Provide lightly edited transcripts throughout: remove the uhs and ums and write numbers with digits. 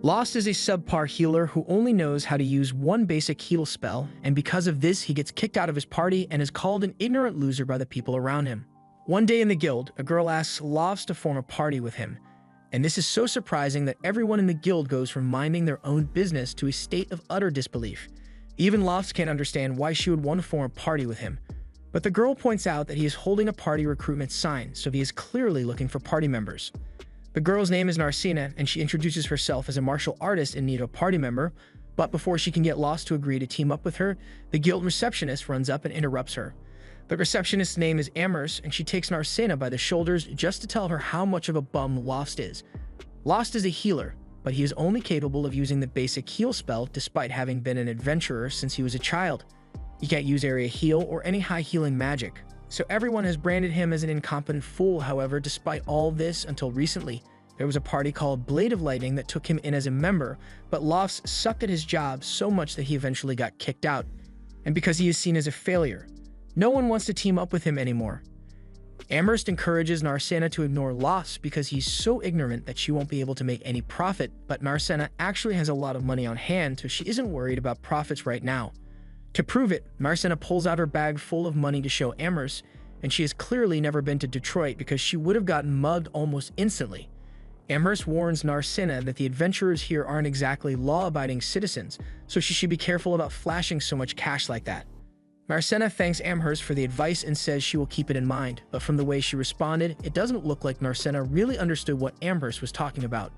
Lost is a subpar healer who only knows how to use one basic heal spell, and because of this, he gets kicked out of his party and is called an ignorant loser by the people around him. One day in the guild, a girl asks Lost to form a party with him, and this is so surprising that everyone in the guild goes from minding their own business to a state of utter disbelief. Even Lost can't understand why she would want to form a party with him. But the girl points out that he is holding a party recruitment sign, so he is clearly looking for party members. The girl's name is Narcina, and she introduces herself as a martial artist in need of a party member, but before she can get Lost to agree to team up with her, the guild receptionist runs up and interrupts her. The receptionist's name is Amherst, and she takes Narcina by the shoulders just to tell her how much of a bum Lost is. Lost is a healer, but he is only capable of using the basic heal spell despite having been an adventurer since he was a child. He can't use area heal or any high healing magic, so everyone has branded him as an incompetent fool. However, despite all this, until recently, there was a party called Blade of Lightning that took him in as a member, but Lost sucked at his job so much that he eventually got kicked out. And because he is seen as a failure, no one wants to team up with him anymore. Amherst encourages Narcina to ignore Lost because he's so ignorant that she won't be able to make any profit, but Narcina actually has a lot of money on hand, so she isn't worried about profits right now. To prove it, Narcina pulls out her bag full of money to show Amherst, and she has clearly never been to Detroit because she would have gotten mugged almost instantly. Amherst warns Narcina that the adventurers here aren't exactly law-abiding citizens, so she should be careful about flashing so much cash like that. Narcina thanks Amherst for the advice and says she will keep it in mind, but from the way she responded, it doesn't look like Narcina really understood what Amherst was talking about.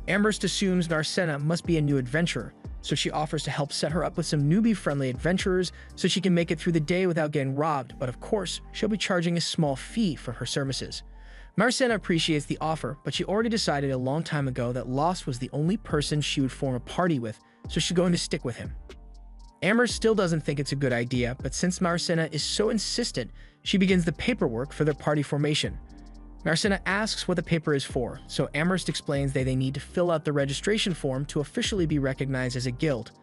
Amherst assumes Narcina must be a new adventurer, so she offers to help set her up with some newbie-friendly adventurers so she can make it through the day without getting robbed, but of course, she'll be charging a small fee for her services. Narcina appreciates the offer, but she already decided a long time ago that Lost was the only person she would form a party with, so she's going to stick with him. Amherst still doesn't think it's a good idea, but since Narcina is so insistent, she begins the paperwork for their party formation. Narcina asks what the paper is for, so Amherst explains that they need to fill out the registration form to officially be recognized as a guild.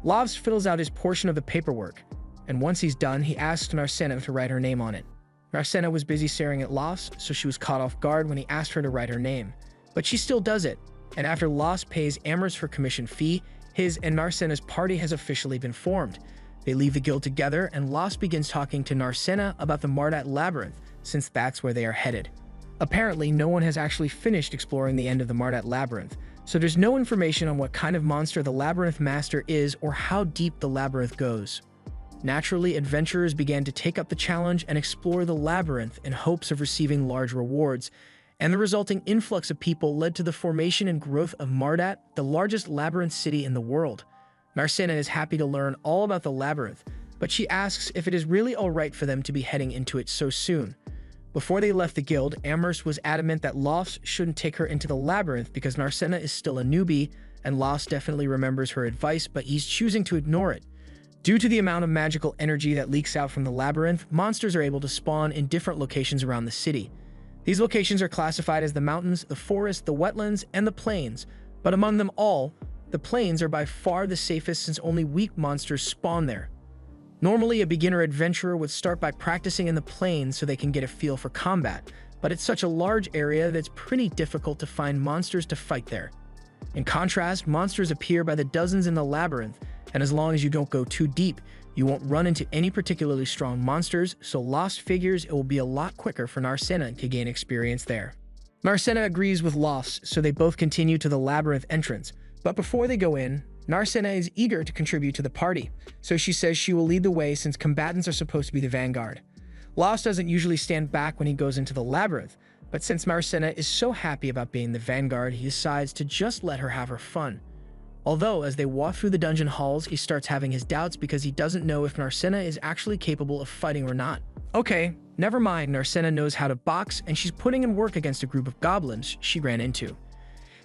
Lost fills out his portion of the paperwork, and once he's done, he asks Narcina to write her name on it. Narcina was busy staring at Lost, so she was caught off guard when he asked her to write her name. But she still does it, and after Lost pays Amherst her commission fee, his and Narcina's party has officially been formed. They leave the guild together, and Lost begins talking to Narcina about the Mardat Labyrinth, since that's where they are headed. Apparently, no one has actually finished exploring the end of the Mardat Labyrinth, so there's no information on what kind of monster the Labyrinth Master is or how deep the labyrinth goes. Naturally, adventurers began to take up the challenge and explore the labyrinth in hopes of receiving large rewards, and the resulting influx of people led to the formation and growth of Mardat, the largest labyrinth city in the world. Narcina is happy to learn all about the labyrinth, but she asks if it is really alright for them to be heading into it so soon. Before they left the guild, Amherst was adamant that Lost shouldn't take her into the labyrinth because Narcina is still a newbie, and Lost definitely remembers her advice, but he's choosing to ignore it. Due to the amount of magical energy that leaks out from the labyrinth, monsters are able to spawn in different locations around the city. These locations are classified as the mountains, the forest, the wetlands, and the plains, but among them all, the plains are by far the safest since only weak monsters spawn there. Normally, a beginner adventurer would start by practicing in the plains so they can get a feel for combat, but it's such a large area that it's pretty difficult to find monsters to fight there. In contrast, monsters appear by the dozens in the labyrinth, and as long as you don't go too deep, you won't run into any particularly strong monsters, so Lost figures it will be a lot quicker for Narcina to gain experience there. Narcina agrees with Lost, so they both continue to the labyrinth entrance, but before they go in, Narcina is eager to contribute to the party, so she says she will lead the way since combatants are supposed to be the vanguard. Lost doesn't usually stand back when he goes into the labyrinth, but since Narcina is so happy about being the vanguard, he decides to just let her have her fun. Although, as they walk through the dungeon halls, he starts having his doubts because he doesn't know if Narcina is actually capable of fighting or not. Okay, never mind, Narcina knows how to box, and she's putting in work against a group of goblins she ran into.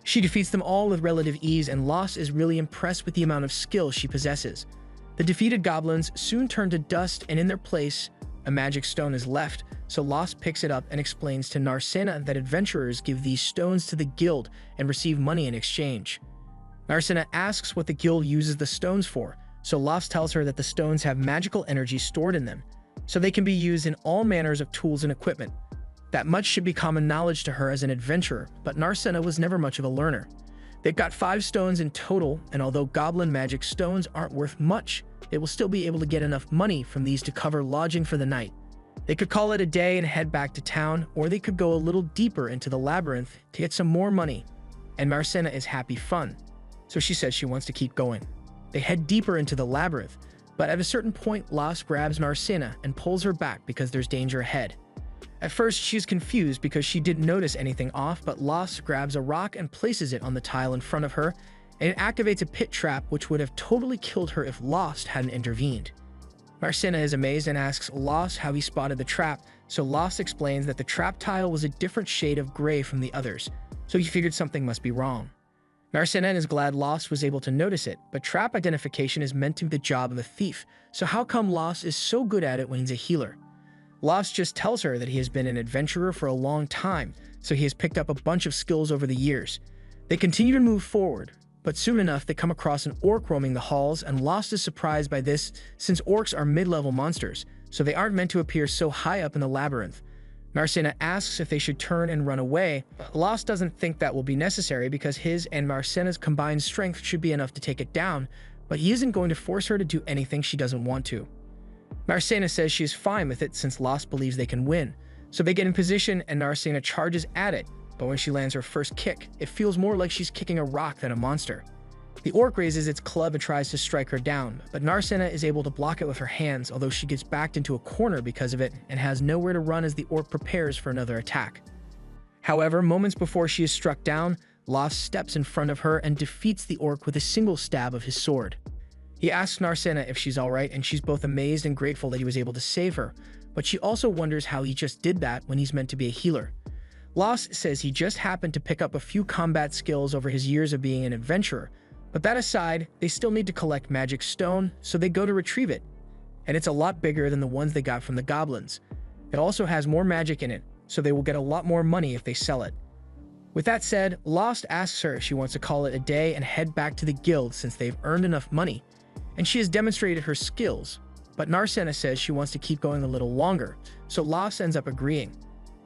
She defeats them all with relative ease, and Lost is really impressed with the amount of skill she possesses. The defeated goblins soon turn to dust, and in their place, a magic stone is left, so Lost picks it up and explains to Narcina that adventurers give these stones to the guild and receive money in exchange. Narcina asks what the guild uses the stones for, so Lost tells her that the stones have magical energy stored in them, so they can be used in all manners of tools and equipment. That much should be common knowledge to her as an adventurer, but Narcina was never much of a learner. They've got 5 stones in total, and although goblin magic stones aren't worth much, they will still be able to get enough money from these to cover lodging for the night. They could call it a day and head back to town, or they could go a little deeper into the labyrinth to get some more money. And Marcena is happy fun, so she says she wants to keep going. They head deeper into the labyrinth, but at a certain point, Lost grabs Marcena and pulls her back because there's danger ahead. At first, she's confused because she didn't notice anything off, but Lost grabs a rock and places it on the tile in front of her, and it activates a pit trap which would have totally killed her if Lost hadn't intervened. Marcena is amazed and asks Lost how he spotted the trap, so Lost explains that the trap tile was a different shade of gray from the others, so he figured something must be wrong. Marcena is glad Lost was able to notice it, but trap identification is meant to be the job of a thief, so how come Lost is so good at it when he's a healer? Lost just tells her that he has been an adventurer for a long time, so he has picked up a bunch of skills over the years. They continue to move forward, but soon enough they come across an orc roaming the halls, and Lost is surprised by this since orcs are mid-level monsters, so they aren't meant to appear so high up in the labyrinth. Marcena asks if they should turn and run away, but Lost doesn't think that will be necessary because his and Marcena's combined strength should be enough to take it down, but he isn't going to force her to do anything she doesn't want to. Marcena says she is fine with it since Lost believes they can win, so they get in position and Marcena charges at it, but when she lands her first kick, it feels more like she's kicking a rock than a monster. The orc raises its club and tries to strike her down, but Marcena is able to block it with her hands, although she gets backed into a corner because of it and has nowhere to run as the orc prepares for another attack. However, moments before she is struck down, Lost steps in front of her and defeats the orc with a single stab of his sword. He asks Marcena if she's alright, and she's both amazed and grateful that he was able to save her, but she also wonders how he just did that when he's meant to be a healer. Lost says he just happened to pick up a few combat skills over his years of being an adventurer, but that aside, they still need to collect magic stone, so they go to retrieve it. And it's a lot bigger than the ones they got from the goblins. It also has more magic in it, so they will get a lot more money if they sell it. With that said, Lost asks her if she wants to call it a day and head back to the guild since they've earned enough money, and she has demonstrated her skills, but Marcena says she wants to keep going a little longer, so Lost ends up agreeing.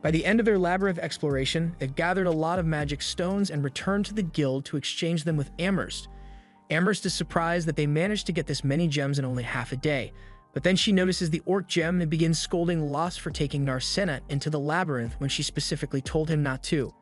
By the end of their labyrinth exploration, they've gathered a lot of magic stones and returned to the guild to exchange them with Amherst. Amherst is surprised that they managed to get this many gems in only half a day, but then she notices the orc gem and begins scolding Lost for taking Marcena into the labyrinth when she specifically told him not to.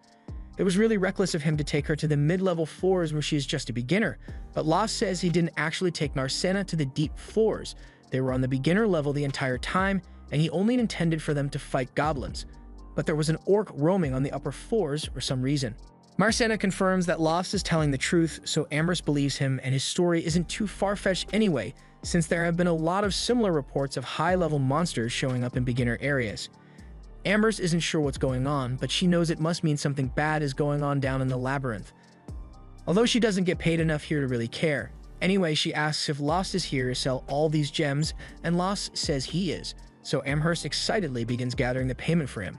It was really reckless of him to take her to the mid-level floors where she is just a beginner, but Lost says he didn't actually take Marcena to the deep floors. They were on the beginner level the entire time, and he only intended for them to fight goblins. But there was an orc roaming on the upper floors for some reason. Marcena confirms that Lost is telling the truth, so Amherst believes him, and his story isn't too far-fetched anyway, since there have been a lot of similar reports of high-level monsters showing up in beginner areas. Amherst isn't sure what's going on, but she knows it must mean something bad is going on down in the labyrinth. Although she doesn't get paid enough here to really care. Anyway, she asks if Lost is here to sell all these gems, and Lost says he is, so Amherst excitedly begins gathering the payment for him.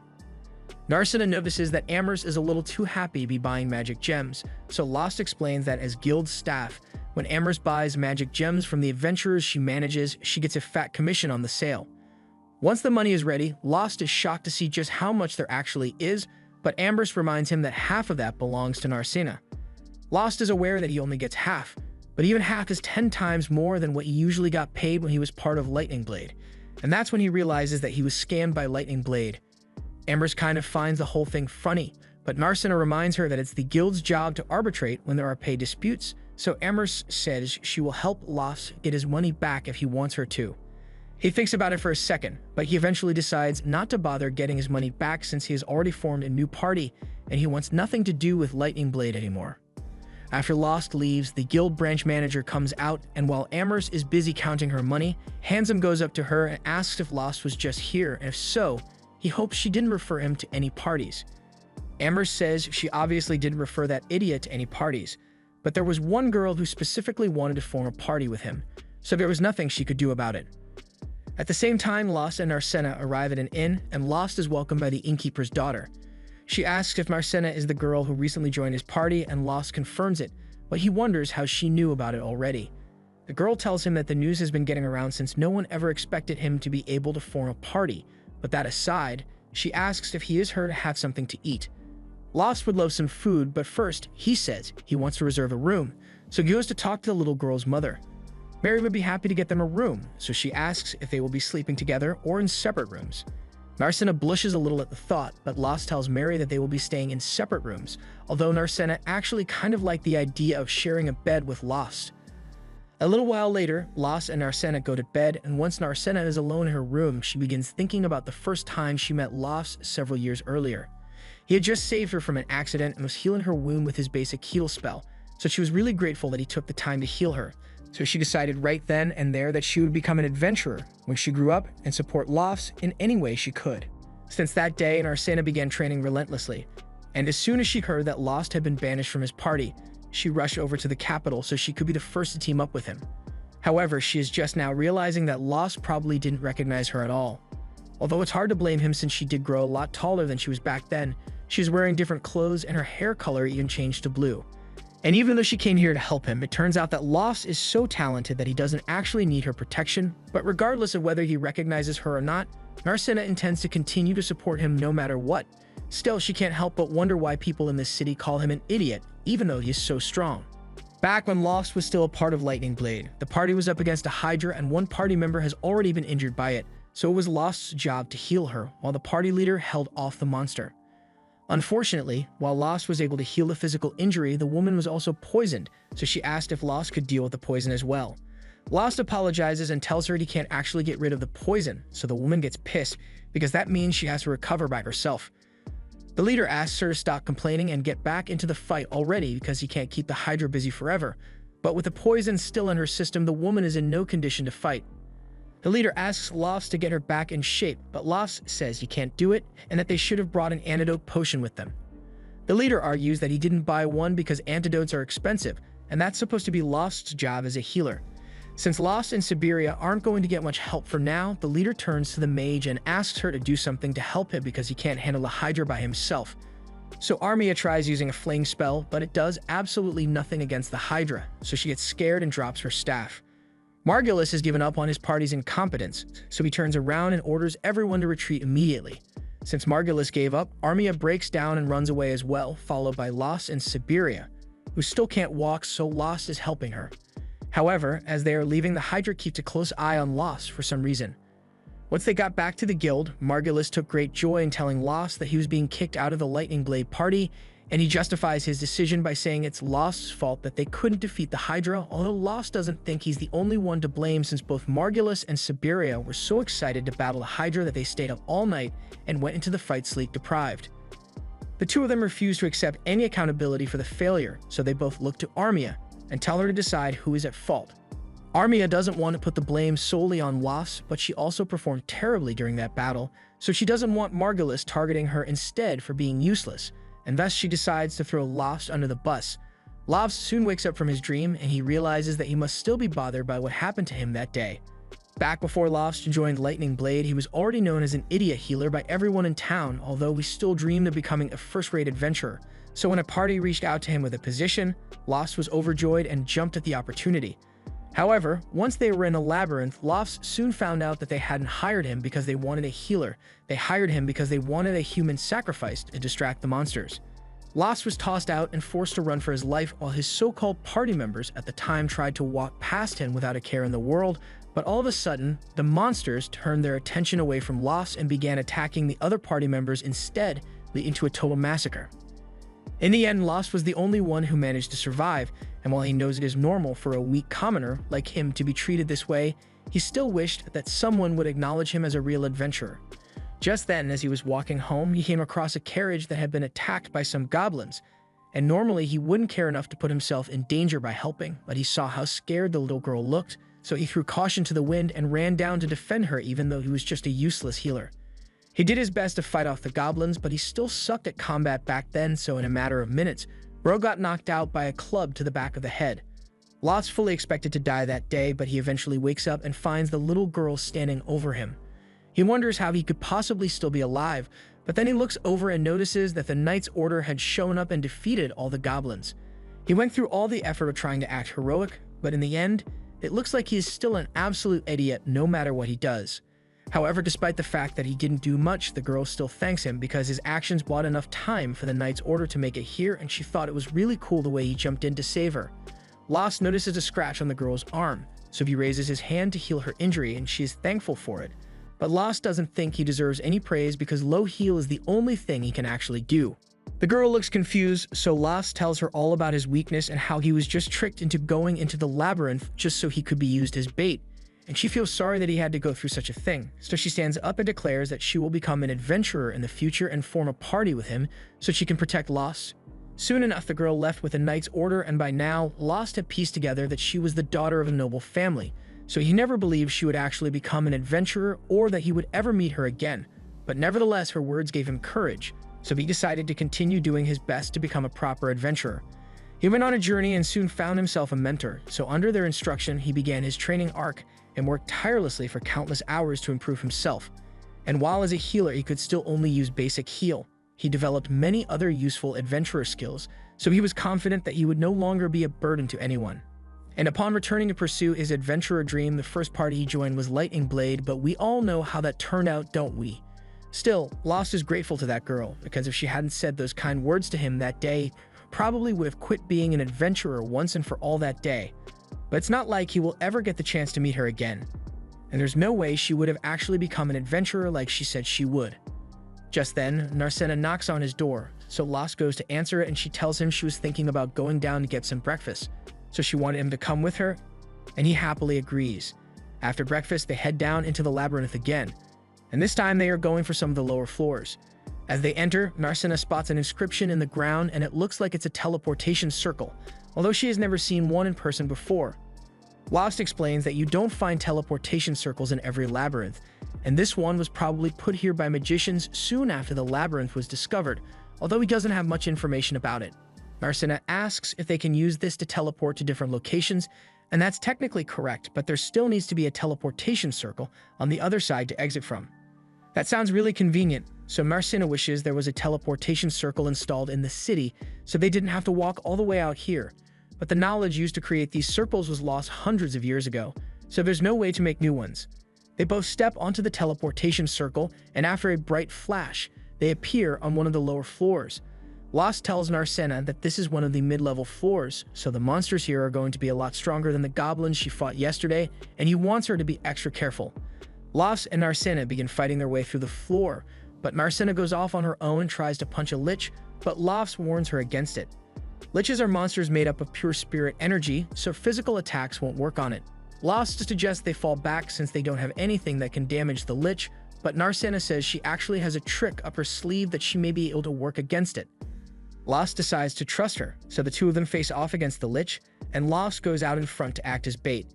Marcena notices that Amherst is a little too happy to be buying magic gems, so Lost explains that as guild staff, when Amherst buys magic gems from the adventurers she manages, she gets a fat commission on the sale. Once the money is ready, Lost is shocked to see just how much there actually is, but Amherst reminds him that half of that belongs to Marcena. Lost is aware that he only gets half, but even half is 10 times more than what he usually got paid when he was part of Lightning Blade, and that's when he realizes that he was scammed by Lightning Blade. Amherst kind of finds the whole thing funny, but Marcena reminds her that it's the guild's job to arbitrate when there are pay disputes, so Amherst says she will help Lost get his money back if he wants her to. He thinks about it for a second, but he eventually decides not to bother getting his money back since he has already formed a new party and he wants nothing to do with Lightning Blade anymore. After Lost leaves, the guild branch manager comes out, and while Amherst is busy counting her money, Handsome goes up to her and asks if Lost was just here, and if so, he hopes she didn't refer him to any parties. Amherst says she obviously didn't refer that idiot to any parties, but there was one girl who specifically wanted to form a party with him, so there was nothing she could do about it. At the same time, Lost and Marcena arrive at an inn, and Lost is welcomed by the innkeeper's daughter. She asks if Marcena is the girl who recently joined his party, and Lost confirms it, but he wonders how she knew about it already. The girl tells him that the news has been getting around since no one ever expected him to be able to form a party, but that aside, she asks if he is her to have something to eat. Lost would love some food, but first, he says he wants to reserve a room, so he goes to talk to the little girl's mother. Mary would be happy to get them a room, so she asks if they will be sleeping together or in separate rooms. Narcena blushes a little at the thought, but Lost tells Mary that they will be staying in separate rooms, although Narcena actually kind of liked the idea of sharing a bed with Lost. A little while later, Lost and Narcena go to bed, and once Narcena is alone in her room, she begins thinking about the first time she met Lost several years earlier. He had just saved her from an accident and was healing her wound with his basic heal spell, so she was really grateful that he took the time to heal her. So she decided right then and there that she would become an adventurer when she grew up and support Lost in any way she could. Since that day, Narcena began training relentlessly, and as soon as she heard that Lost had been banished from his party, she rushed over to the capital so she could be the first to team up with him. However, she is just now realizing that Lost probably didn't recognize her at all. Although it's hard to blame him since she did grow a lot taller than she was back then, she was wearing different clothes and her hair color even changed to blue. And even though she came here to help him, it turns out that Lost is so talented that he doesn't actually need her protection, but regardless of whether he recognizes her or not, Narcena intends to continue to support him no matter what. Still, she can't help but wonder why people in this city call him an idiot, even though he is so strong. Back when Lost was still a part of Lightning Blade, the party was up against a Hydra and one party member has already been injured by it, so it was Lost's job to heal her, while the party leader held off the monster. Unfortunately, while Lost was able to heal the physical injury, the woman was also poisoned, so she asked if Lost could deal with the poison as well. Lost apologizes and tells her he can't actually get rid of the poison, so the woman gets pissed because that means she has to recover by herself. The leader asks her to stop complaining and get back into the fight already because he can't keep the Hydra busy forever, but with the poison still in her system, the woman is in no condition to fight. The leader asks Lost to get her back in shape, but Lost says he can't do it and that they should have brought an antidote potion with them. The leader argues that he didn't buy one because antidotes are expensive, and that's supposed to be Lost's job as a healer. Since Lost and Siberia aren't going to get much help for now, the leader turns to the mage and asks her to do something to help him because he can't handle the Hydra by himself. So Armia tries using a flame spell, but it does absolutely nothing against the Hydra, so she gets scared and drops her staff. Margulis has given up on his party's incompetence, so he turns around and orders everyone to retreat immediately. Since Margulis gave up, Armia breaks down and runs away as well, followed by Lost and Siberia, who still can't walk, so Lost is helping her. However, as they are leaving, the Hydra keeps a close eye on Lost for some reason. Once they got back to the guild, Margulis took great joy in telling Lost that he was being kicked out of the Lightning Blade party, and he justifies his decision by saying it's Lost's fault that they couldn't defeat the Hydra, although Lost doesn't think he's the only one to blame since both Margulis and Siberia were so excited to battle the Hydra that they stayed up all night and went into the fight sleep-deprived. The two of them refuse to accept any accountability for the failure, so they both look to Armia and tell her to decide who is at fault. Armia doesn't want to put the blame solely on Lost, but she also performed terribly during that battle, so she doesn't want Margulis targeting her instead for being useless, and thus she decides to throw Lost under the bus. Lost soon wakes up from his dream, and he realizes that he must still be bothered by what happened to him that day. Back before Lost joined Lightning Blade, he was already known as an idiot healer by everyone in town, although he still dreamed of becoming a first-rate adventurer. So when a party reached out to him with a position, Lost was overjoyed and jumped at the opportunity. However, once they were in the labyrinth, Lost soon found out that they hadn't hired him because they wanted a healer. They hired him because they wanted a human sacrificed to distract the monsters. Lost was tossed out and forced to run for his life while his so-called party members at the time tried to walk past him without a care in the world, but all of a sudden, the monsters turned their attention away from Lost and began attacking the other party members instead, leading to a total massacre. In the end, Lost was the only one who managed to survive, and while he knows it is normal for a weak commoner like him to be treated this way, he still wished that someone would acknowledge him as a real adventurer. Just then, as he was walking home, he came across a carriage that had been attacked by some goblins, and normally he wouldn't care enough to put himself in danger by helping, but he saw how scared the little girl looked, so he threw caution to the wind and ran down to defend her even though he was just a useless healer. He did his best to fight off the goblins, but he still sucked at combat back then, so in a matter of minutes, Bro got knocked out by a club to the back of the head. Lost fully expected to die that day, but he eventually wakes up and finds the little girl standing over him. He wonders how he could possibly still be alive, but then he looks over and notices that the Knight's Order had shown up and defeated all the goblins. He went through all the effort of trying to act heroic, but in the end, it looks like he is still an absolute idiot no matter what he does. However, despite the fact that he didn't do much, the girl still thanks him because his actions bought enough time for the knight's order to make it here, and she thought it was really cool the way he jumped in to save her. Lost notices a scratch on the girl's arm, so he raises his hand to heal her injury, and she is thankful for it. But Lost doesn't think he deserves any praise because low heal is the only thing he can actually do. The girl looks confused, so Lost tells her all about his weakness and how he was just tricked into going into the labyrinth just so he could be used as bait. And she feels sorry that he had to go through such a thing, so she stands up and declares that she will become an adventurer in the future and form a party with him so she can protect Lost. Soon enough, the girl left with a knight's order, and by now, Lost had pieced together that she was the daughter of a noble family, so he never believed she would actually become an adventurer or that he would ever meet her again. But nevertheless, her words gave him courage, so he decided to continue doing his best to become a proper adventurer. He went on a journey and soon found himself a mentor, so under their instruction, he began his training arc and worked tirelessly for countless hours to improve himself. And while as a healer he could still only use basic heal, he developed many other useful adventurer skills, so he was confident that he would no longer be a burden to anyone. And upon returning to pursue his adventurer dream, the first party he joined was Lightning Blade, but we all know how that turned out, don't we? Still, Lost is grateful to that girl, because if she hadn't said those kind words to him that day, probably would have quit being an adventurer once and for all that day. But it's not like he will ever get the chance to meet her again. And there's no way she would have actually become an adventurer like she said she would. Just then, Narcena knocks on his door, so Lost goes to answer it, and she tells him she was thinking about going down to get some breakfast, so she wanted him to come with her, and he happily agrees. After breakfast, they head down into the labyrinth again, and this time they are going for some of the lower floors. As they enter, Narcena spots an inscription in the ground, and it looks like it's a teleportation circle, although she has never seen one in person before. Lost explains that you don't find teleportation circles in every labyrinth, and this one was probably put here by magicians soon after the labyrinth was discovered, although he doesn't have much information about it. Narcena asks if they can use this to teleport to different locations, and that's technically correct, but there still needs to be a teleportation circle on the other side to exit from. That sounds really convenient, so Narcena wishes there was a teleportation circle installed in the city so they didn't have to walk all the way out here. But the knowledge used to create these circles was lost hundreds of years ago, so there's no way to make new ones. They both step onto the teleportation circle, and after a bright flash, they appear on one of the lower floors. Lost tells Narcena that this is one of the mid-level floors, so the monsters here are going to be a lot stronger than the goblins she fought yesterday, and he wants her to be extra careful. Lost and Narcena begin fighting their way through the floor, but Narcena goes off on her own and tries to punch a lich, but Lost warns her against it. Liches are monsters made up of pure spirit energy, so physical attacks won't work on it. Lost suggests they fall back since they don't have anything that can damage the lich, but Narcena says she actually has a trick up her sleeve that she may be able to work against it. Lost decides to trust her, so the two of them face off against the lich, and Lost goes out in front to act as bait.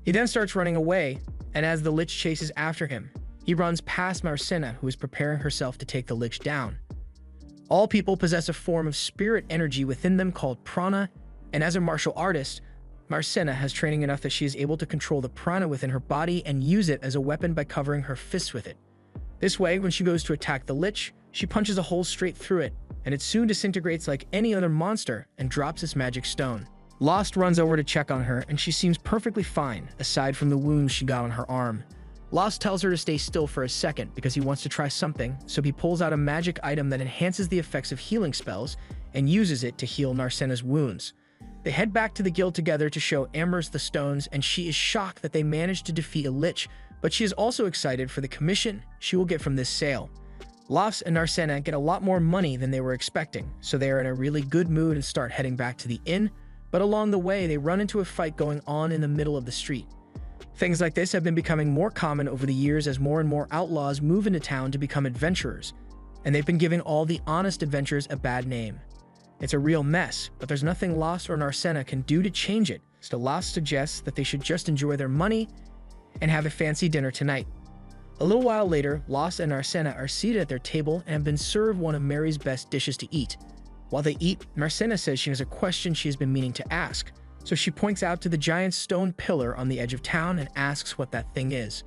He then starts running away, and as the lich chases after him, he runs past Narcena, who is preparing herself to take the lich down. All people possess a form of spirit energy within them called prana, and as a martial artist, Narcena has training enough that she is able to control the prana within her body and use it as a weapon by covering her fists with it. This way, when she goes to attack the lich, she punches a hole straight through it, and it soon disintegrates like any other monster and drops its magic stone. Lost runs over to check on her, and she seems perfectly fine, aside from the wounds she got on her arm. Lost tells her to stay still for a second because he wants to try something, so he pulls out a magic item that enhances the effects of healing spells and uses it to heal Narcena's wounds. They head back to the guild together to show Amherst the stones, and she is shocked that they managed to defeat a lich, but she is also excited for the commission she will get from this sale. Lost and Narcena get a lot more money than they were expecting, so they are in a really good mood and start heading back to the inn, but along the way they run into a fight going on in the middle of the street. Things like this have been becoming more common over the years as more and more outlaws move into town to become adventurers, and they've been giving all the honest adventurers a bad name. It's a real mess, but there's nothing Lost or Narcena can do to change it, so Lost suggests that they should just enjoy their money and have a fancy dinner tonight. A little while later, Lost and Narcena are seated at their table and have been served one of Mary's best dishes to eat. While they eat, Narcena says she has a question she has been meaning to ask, so she points out to the giant stone pillar on the edge of town and asks what that thing is.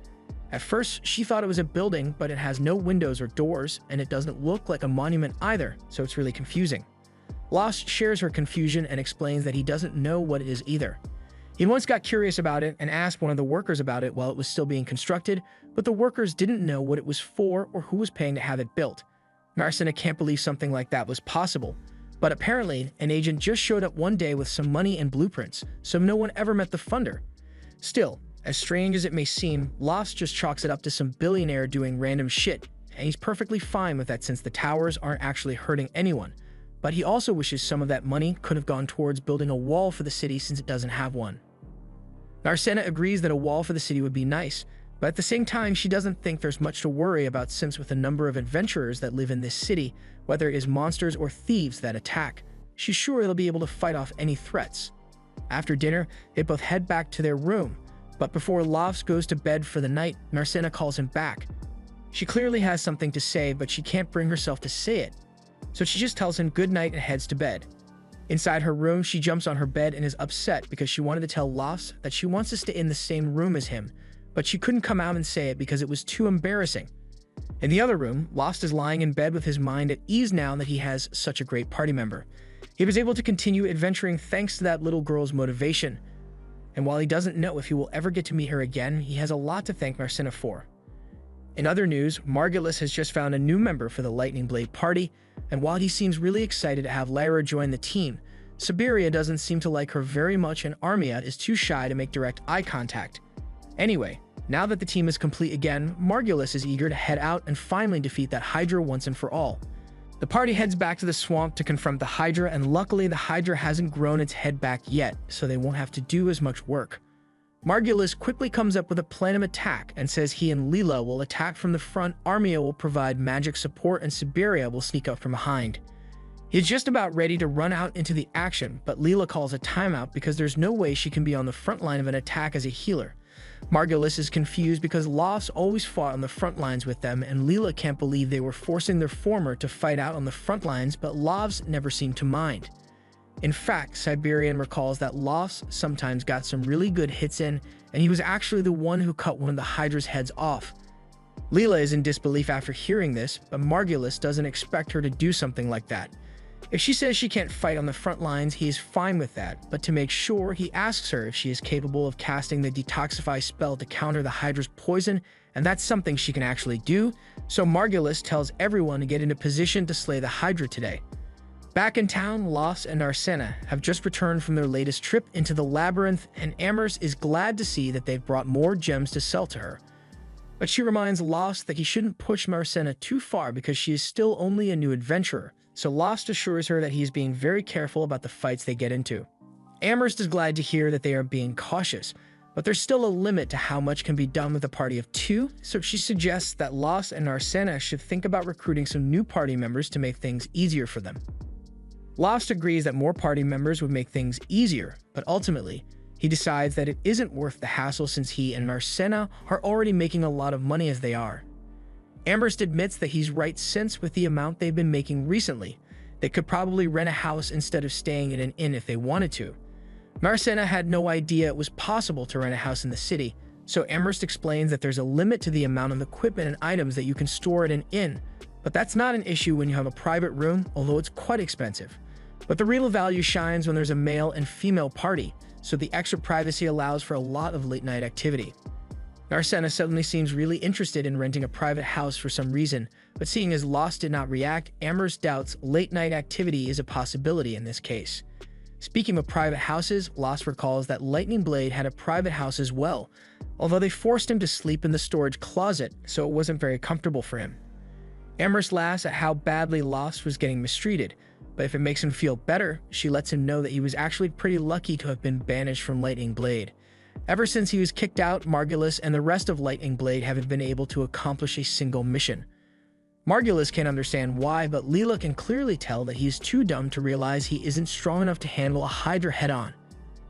At first, she thought it was a building, but it has no windows or doors, and it doesn't look like a monument either, so it's really confusing. Lost shares her confusion and explains that he doesn't know what it is either. He once got curious about it and asked one of the workers about it while it was still being constructed, but the workers didn't know what it was for or who was paying to have it built. Narcena can't believe something like that was possible, but apparently an agent just showed up one day with some money and blueprints, so no one ever met the funder. Still, as strange as it may seem, Lost just chalks it up to some billionaire doing random shit, and he's perfectly fine with that since the towers aren't actually hurting anyone. But he also wishes some of that money could have gone towards building a wall for the city since it doesn't have one. Narcena agrees that a wall for the city would be nice, but at the same time she doesn't think there's much to worry about since with the number of adventurers that live in this city, whether it is monsters or thieves that attack, she's sure they'll be able to fight off any threats. After dinner, they both head back to their room, but before Lost goes to bed for the night, Narcena calls him back. She clearly has something to say, but she can't bring herself to say it, so she just tells him good night and heads to bed. Inside her room, she jumps on her bed and is upset because she wanted to tell Lost that she wants to stay in the same room as him, but she couldn't come out and say it because it was too embarrassing. In the other room, Lost is lying in bed with his mind at ease now that he has such a great party member. He was able to continue adventuring thanks to that little girl's motivation, and while he doesn't know if he will ever get to meet her again, he has a lot to thank Narcena for. In other news, Margulis has just found a new member for the Lightning Blade party, and while he seems really excited to have Lyra join the team, Siberia doesn't seem to like her very much and Armia is too shy to make direct eye contact. Anyway, now that the team is complete again, Margulis is eager to head out and finally defeat that Hydra once and for all. The party heads back to the swamp to confront the Hydra, and luckily the Hydra hasn't grown its head back yet, so they won't have to do as much work. Margulis quickly comes up with a plan of attack and says he and Leela will attack from the front, Armia will provide magic support, and Siberia will sneak up from behind. He's just about ready to run out into the action, but Leela calls a timeout because there's no way she can be on the front line of an attack as a healer. Margulis is confused because Lost always fought on the front lines with them, and Leela can't believe they were forcing their former to fight out on the front lines, but Lost never seemed to mind. In fact, Siberian recalls that Lost sometimes got some really good hits in, and he was actually the one who cut one of the Hydra's heads off. Leela is in disbelief after hearing this, but Margulis doesn't expect her to do something like that. If she says she can't fight on the front lines, he is fine with that, but to make sure, he asks her if she is capable of casting the Detoxify spell to counter the Hydra's poison, and that's something she can actually do, so Margulis tells everyone to get into position to slay the Hydra today. Back in town, Lost and Narcena have just returned from their latest trip into the labyrinth, and Amherst is glad to see that they've brought more gems to sell to her. But she reminds Lost that he shouldn't push Narcena too far because she is still only a new adventurer, so Lost assures her that he is being very careful about the fights they get into. Amherst is glad to hear that they are being cautious, but there's still a limit to how much can be done with a party of two, so she suggests that Lost and Narcena should think about recruiting some new party members to make things easier for them. Lost agrees that more party members would make things easier, but ultimately, he decides that it isn't worth the hassle since he and Narcena are already making a lot of money as they are. Amherst admits that he's right since with the amount they've been making recently, they could probably rent a house instead of staying at an inn if they wanted to. Narcena had no idea it was possible to rent a house in the city, so Amherst explains that there's a limit to the amount of equipment and items that you can store at an inn, but that's not an issue when you have a private room, although it's quite expensive. But the real value shines when there's a male and female party, so the extra privacy allows for a lot of late-night activity. Narcena suddenly seems really interested in renting a private house for some reason, but seeing as Lost did not react, Amherst doubts late-night activity is a possibility in this case. Speaking of private houses, Lost recalls that Lightning Blade had a private house as well, although they forced him to sleep in the storage closet, so it wasn't very comfortable for him. Amherst laughs at how badly Lost was getting mistreated, but if it makes him feel better, she lets him know that he was actually pretty lucky to have been banished from Lightning Blade. Ever since he was kicked out, Margulis and the rest of Lightning Blade haven't been able to accomplish a single mission. Margulis can't understand why, but Leela can clearly tell that he's too dumb to realize he isn't strong enough to handle a Hydra head-on.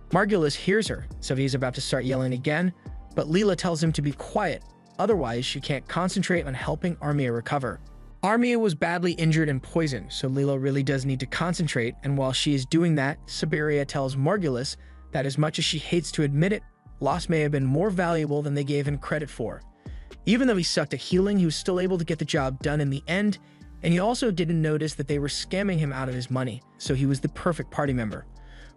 Margulis hears her, so he's about to start yelling again, but Leela tells him to be quiet, otherwise she can't concentrate on helping Armia recover. Armia was badly injured and poisoned, so Leela really does need to concentrate, and while she is doing that, Siberia tells Margulis that as much as she hates to admit it, Lost may have been more valuable than they gave him credit for. Even though he sucked at healing, he was still able to get the job done in the end, and he also didn't notice that they were scamming him out of his money, so he was the perfect party member.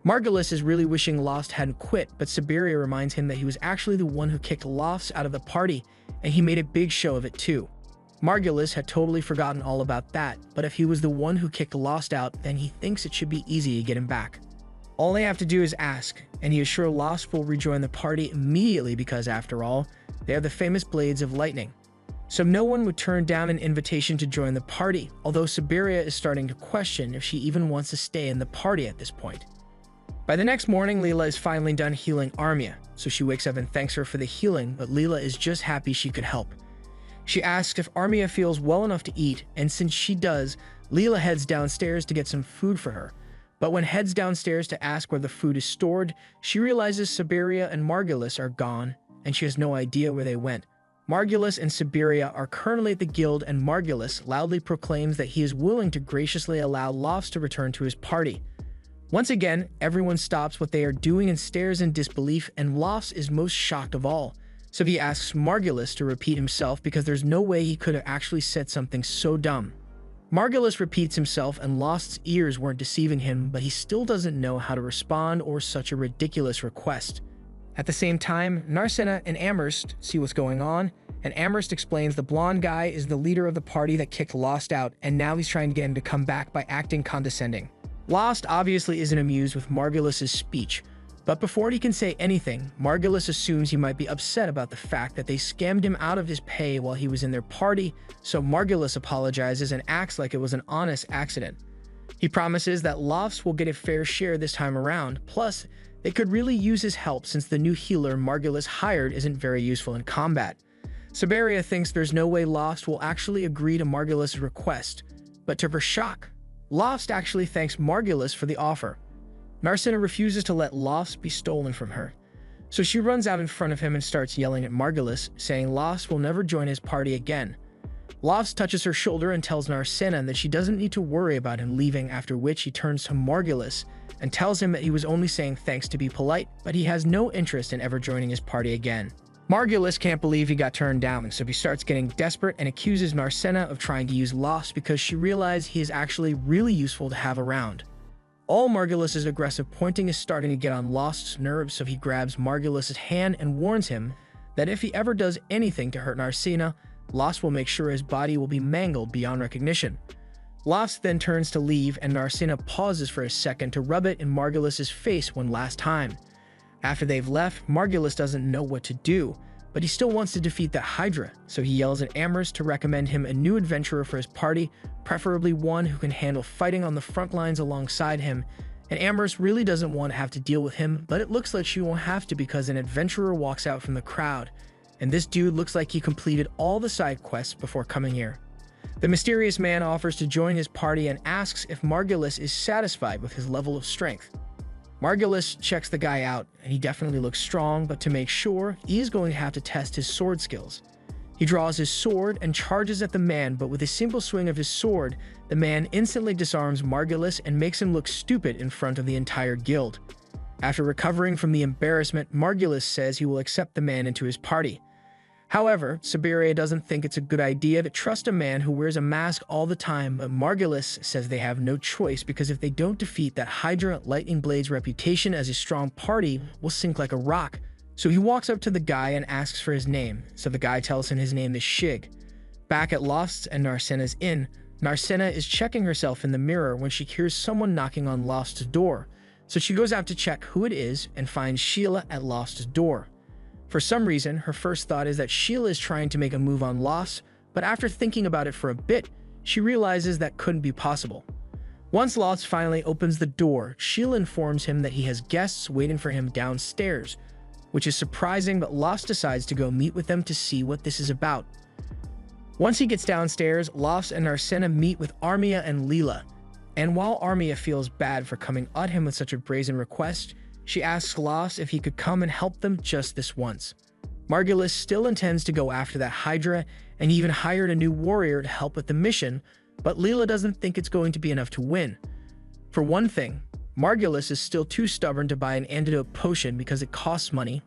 Margulis is really wishing Lost hadn't quit, but Siberia reminds him that he was actually the one who kicked Lost out of the party, and he made a big show of it too. Margulis had totally forgotten all about that, but if he was the one who kicked Lost out, then he thinks it should be easy to get him back. All they have to do is ask, and he is sure Lost will rejoin the party immediately because, after all, they are the famous Blades of Lightning. So no one would turn down an invitation to join the party, although Siberia is starting to question if she even wants to stay in the party at this point. By the next morning, Leela is finally done healing Armia, so she wakes up and thanks her for the healing, but Leela is just happy she could help. She asks if Armia feels well enough to eat, and since she does, Leela heads downstairs to get some food for her. But when heads downstairs to ask where the food is stored, she realizes Siberia and Margulis are gone, and she has no idea where they went. Margulis and Siberia are currently at the guild, and Margulis loudly proclaims that he is willing to graciously allow Lost to return to his party. Once again, everyone stops what they are doing and stares in disbelief, and Lost is most shocked of all. So he asks Margulis to repeat himself because there's no way he could have actually said something so dumb. Margulis repeats himself, and Lost's ears weren't deceiving him, but he still doesn't know how to respond or such a ridiculous request. At the same time, Narcina and Amherst see what's going on, and Amherst explains the blonde guy is the leader of the party that kicked Lost out, and now he's trying to get him to come back by acting condescending. Lost obviously isn't amused with Margulis' speech, but before he can say anything, Margulis assumes he might be upset about the fact that they scammed him out of his pay while he was in their party, so Margulis apologizes and acts like it was an honest accident. He promises that Lost will get a fair share this time around, plus they could really use his help since the new healer Margulis hired isn't very useful in combat. Siberia thinks there's no way Lost will actually agree to Margulis' request, but to her shock, Lost actually thanks Margulis for the offer. Narcina refuses to let Lost be stolen from her, so she runs out in front of him and starts yelling at Margulis, saying Lost will never join his party again. Lost touches her shoulder and tells Narcina that she doesn't need to worry about him leaving, after which he turns to Margulis and tells him that he was only saying thanks to be polite, but he has no interest in ever joining his party again. Margulis can't believe he got turned down, so he starts getting desperate and accuses Narcina of trying to use Lost because she realized he is actually really useful to have around. All Margulis' aggressive pointing is starting to get on Lost's nerves, so he grabs Margulis' hand and warns him that if he ever does anything to hurt Narcina, Lost will make sure his body will be mangled beyond recognition. Lost then turns to leave, and Narcina pauses for a second to rub it in Margulis' face one last time. After they've left, Margulis doesn't know what to do, but he still wants to defeat the Hydra, so he yells at Amherst to recommend him a new adventurer for his party, preferably one who can handle fighting on the front lines alongside him, and Amherst really doesn't want to have to deal with him, but it looks like she won't have to because an adventurer walks out from the crowd, and this dude looks like he completed all the side quests before coming here. The mysterious man offers to join his party and asks if Margulis is satisfied with his level of strength. Margulis checks the guy out, and he definitely looks strong, but to make sure, he is going to have to test his sword skills. He draws his sword and charges at the man, but with a simple swing of his sword, the man instantly disarms Margulis and makes him look stupid in front of the entire guild. After recovering from the embarrassment, Margulis says he will accept the man into his party. However, Siberia doesn't think it's a good idea to trust a man who wears a mask all the time, but Margulis says they have no choice because if they don't defeat that Hydra, Lightning Blade's reputation as a strong party will sink like a rock. So he walks up to the guy and asks for his name, so the guy tells him his name is Shig. Back at Lost's and Narcina's inn, Narcina is checking herself in the mirror when she hears someone knocking on Lost's door, so she goes out to check who it is and finds Sheila at Lost's door. For some reason, her first thought is that Sheila is trying to make a move on Lost, but after thinking about it for a bit, she realizes that couldn't be possible. Once Lost finally opens the door, Sheila informs him that he has guests waiting for him downstairs, which is surprising, but Lost decides to go meet with them to see what this is about. Once he gets downstairs, Lost and Narcina meet with Armia and Leela, and while Armia feels bad for coming at him with such a brazen request, she asks Lost if he could come and help them just this once. Margulis still intends to go after that Hydra and even hired a new warrior to help with the mission, but Leela doesn't think it's going to be enough to win. For one thing, Margulis is still too stubborn to buy an antidote potion because it costs money,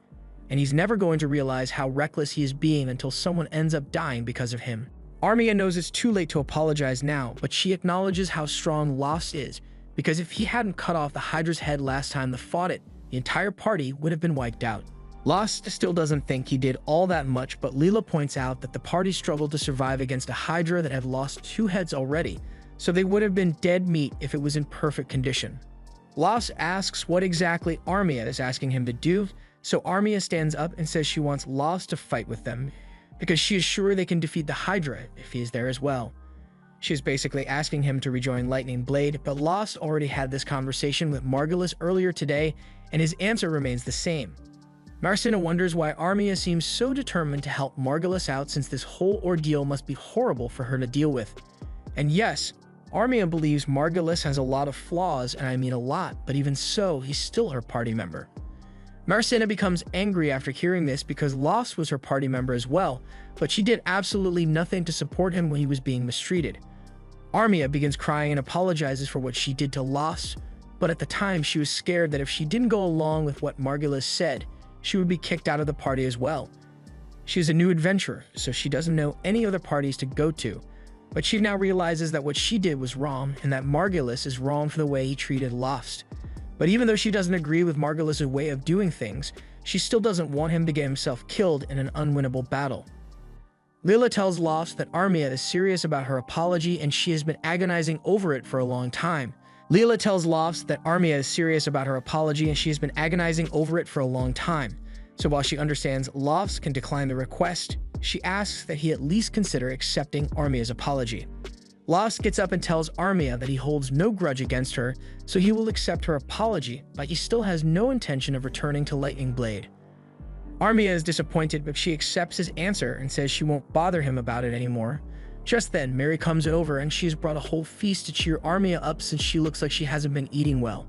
and he's never going to realize how reckless he is being until someone ends up dying because of him. Armia knows it's too late to apologize now, but she acknowledges how strong Lost is, because if he hadn't cut off the Hydra's head last time they fought it, the entire party would have been wiped out. Lost still doesn't think he did all that much, but Leela points out that the party struggled to survive against a Hydra that had lost 2 heads already, so they would have been dead meat if it was in perfect condition. Lost asks what exactly Armia is asking him to do, so Armia stands up and says she wants Lost to fight with them, because she is sure they can defeat the Hydra if he is there as well. She is basically asking him to rejoin Lightning Blade, but Lost already had this conversation with Margulis earlier today, and his answer remains the same. Marcina wonders why Armia seems so determined to help Margulis out, since this whole ordeal must be horrible for her to deal with. And yes, Armia believes Margulis has a lot of flaws, and I mean a lot, but even so, he's still her party member. Marcina becomes angry after hearing this because Lost was her party member as well, but she did absolutely nothing to support him when he was being mistreated. Armia begins crying and apologizes for what she did to Lost, but at the time she was scared that if she didn't go along with what Margulis said, she would be kicked out of the party as well. She is a new adventurer, so she doesn't know any other parties to go to, but she now realizes that what she did was wrong and that Margulis is wrong for the way he treated Lost. But even though she doesn't agree with Margulis' way of doing things, she still doesn't want him to get himself killed in an unwinnable battle. Leela tells Lost that Armia is serious about her apology and she has been agonizing over it for a long time. Leela tells Lost that Armia is serious about her apology and she has been agonizing over it for a long time. So while she understands Lost can decline the request, she asks that he at least consider accepting Armia's apology. Lost gets up and tells Armia that he holds no grudge against her, so he will accept her apology, but he still has no intention of returning to Lightning Blade. Armia is disappointed, but she accepts his answer and says she won't bother him about it anymore. Just then, Mary comes over and she has brought a whole feast to cheer Armia up since she looks like she hasn't been eating well.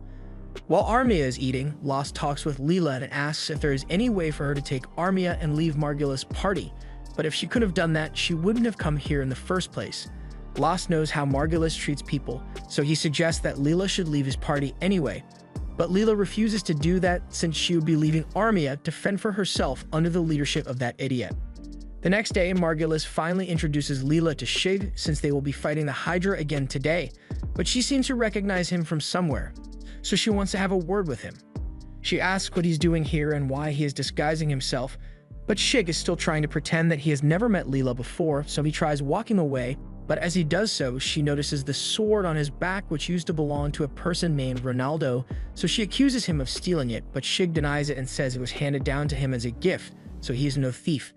While Armia is eating, Lost talks with Leela and asks if there is any way for her to take Armia and leave Margulis' party, but if she could have done that, she wouldn't have come here in the first place. Lost knows how Margulis treats people, so he suggests that Leela should leave his party anyway, but Leela refuses to do that since she would be leaving Armia to fend for herself under the leadership of that idiot. The next day, Margulis finally introduces Leela to Shig since they will be fighting the Hydra again today, but she seems to recognize him from somewhere, so she wants to have a word with him. She asks what he's doing here and why he is disguising himself, but Shig is still trying to pretend that he has never met Leela before, so he tries walking away, but as he does so, she notices the sword on his back which used to belong to a person named Ronaldo, so she accuses him of stealing it, but Shig denies it and says it was handed down to him as a gift, so he is no thief.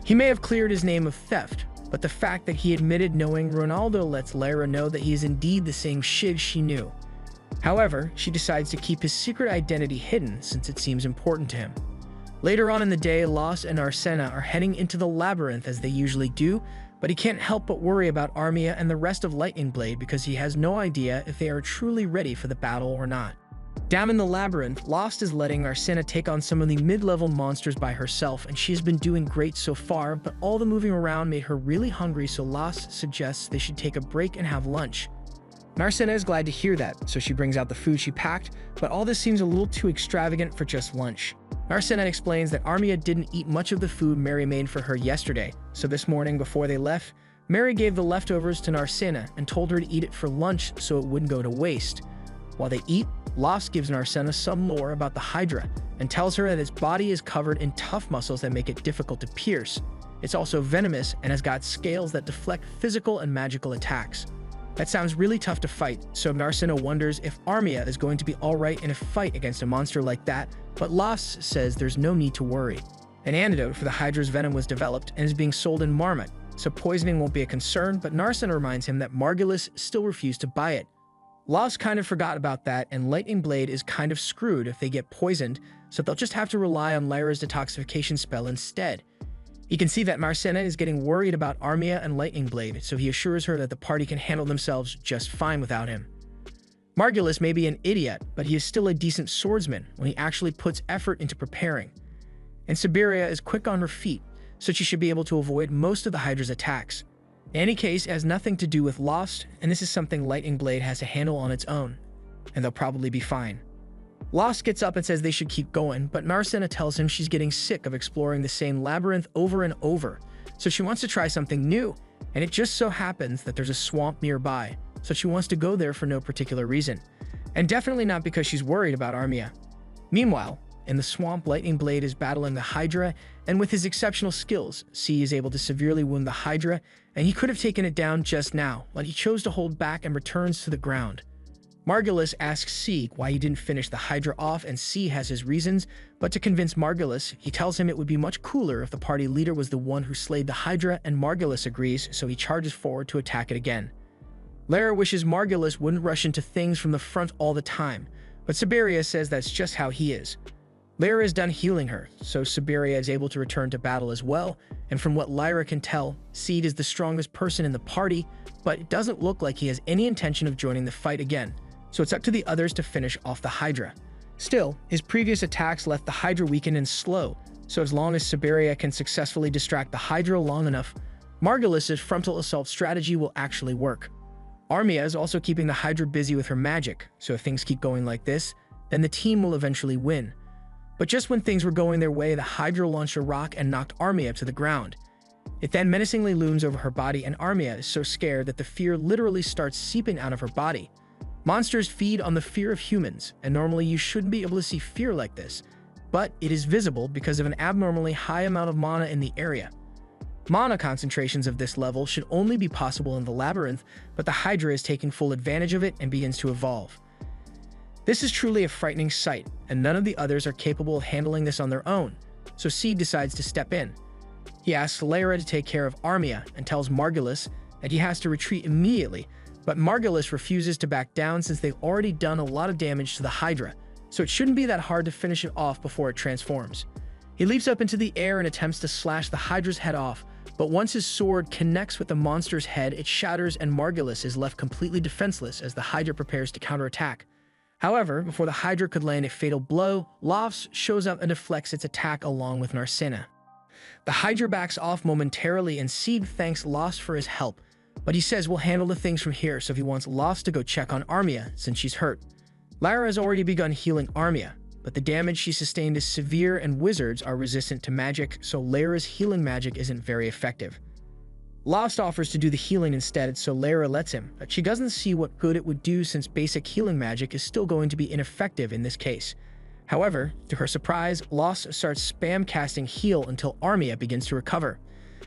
He may have cleared his name of theft, but the fact that he admitted knowing Ronaldo lets Lyra know that he is indeed the same Shig she knew. However, she decides to keep his secret identity hidden since it seems important to him. Later on in the day, Lost and Arsena are heading into the labyrinth as they usually do, but he can't help but worry about Armia and the rest of Lightning Blade because he has no idea if they are truly ready for the battle or not. Down in the labyrinth, Lost is letting Arsena take on some of the mid-level monsters by herself, and she has been doing great so far, but all the moving around made her really hungry, so Lost suggests they should take a break and have lunch. Arsena is glad to hear that, so she brings out the food she packed, but all this seems a little too extravagant for just lunch. Arsena explains that Armia didn't eat much of the food Mary made for her yesterday, so this morning before they left, Mary gave the leftovers to Arsena and told her to eat it for lunch so it wouldn't go to waste. While they eat, Lost gives Arsena some lore about the Hydra and tells her that its body is covered in tough muscles that make it difficult to pierce. It's also venomous and has got scales that deflect physical and magical attacks. That sounds really tough to fight, so Arsena wonders if Armia is going to be alright in a fight against a monster like that, but Lost says there's no need to worry. An antidote for the Hydra's venom was developed and is being sold in Marmot, so poisoning won't be a concern, but Arsena reminds him that Margulis still refused to buy it. Lost kind of forgot about that, and Lightning Blade is kind of screwed if they get poisoned, so they'll just have to rely on Lyra's detoxification spell instead. He can see that Arsena is getting worried about Armia and Lightning Blade, so he assures her that the party can handle themselves just fine without him. Margulis may be an idiot, but he is still a decent swordsman when he actually puts effort into preparing. And Siberia is quick on her feet, so she should be able to avoid most of the Hydra's attacks. In any case, it has nothing to do with Lost, and this is something Lightning Blade has to handle on its own, and they'll probably be fine. Lost gets up and says they should keep going, but Arsena tells him she's getting sick of exploring the same labyrinth over and over, so she wants to try something new, and it just so happens that there's a swamp nearby, so she wants to go there for no particular reason. And definitely not because she's worried about Armia. Meanwhile, in the swamp, Lightning Blade is battling the Hydra, and with his exceptional skills, C is able to severely wound the Hydra, and he could have taken it down just now, but he chose to hold back and returns to the ground. Margulis asks C why he didn't finish the Hydra off, and C has his reasons, but to convince Margulis, he tells him it would be much cooler if the party leader was the one who slayed the Hydra, and Margulis agrees, so he charges forward to attack it again. Lara wishes Margulis wouldn't rush into things from the front all the time, but Siberia says that's just how he is. Lara is done healing her, so Siberia is able to return to battle as well, and from what Lyra can tell, Seed is the strongest person in the party, but it doesn't look like he has any intention of joining the fight again, so it's up to the others to finish off the Hydra. Still, his previous attacks left the Hydra weakened and slow, so as long as Siberia can successfully distract the Hydra long enough, Margulis' frontal assault strategy will actually work. Armia is also keeping the Hydra busy with her magic, so if things keep going like this, then the team will eventually win. But just when things were going their way, the Hydra launched a rock and knocked Armia to the ground. It then menacingly looms over her body, and Armia is so scared that the fear literally starts seeping out of her body. Monsters feed on the fear of humans, and normally you shouldn't be able to see fear like this, but it is visible because of an abnormally high amount of mana in the area. Mana concentrations of this level should only be possible in the labyrinth, but the Hydra is taking full advantage of it and begins to evolve. This is truly a frightening sight, and none of the others are capable of handling this on their own, so Seed decides to step in. He asks Lyra to take care of Armia and tells Margulis that he has to retreat immediately, but Margulis refuses to back down since they've already done a lot of damage to the Hydra, so it shouldn't be that hard to finish it off before it transforms. He leaps up into the air and attempts to slash the Hydra's head off, but once his sword connects with the monster's head, it shatters and Margulis is left completely defenseless as the Hydra prepares to counterattack. However, before the Hydra could land a fatal blow, Lofts shows up and deflects its attack along with Narcina. The Hydra backs off momentarily and Seed thanks Lofts for his help, but he says we'll handle the things from here, so he wants Lofts to go check on Armia since she's hurt. Lyra has already begun healing Armia, but the damage she sustained is severe and wizards are resistant to magic, so Lyra's healing magic isn't very effective. Lost offers to do the healing instead, so Lyra lets him, but she doesn't see what good it would do since basic healing magic is still going to be ineffective in this case. However, to her surprise, Lost starts spam casting heal until Armia begins to recover.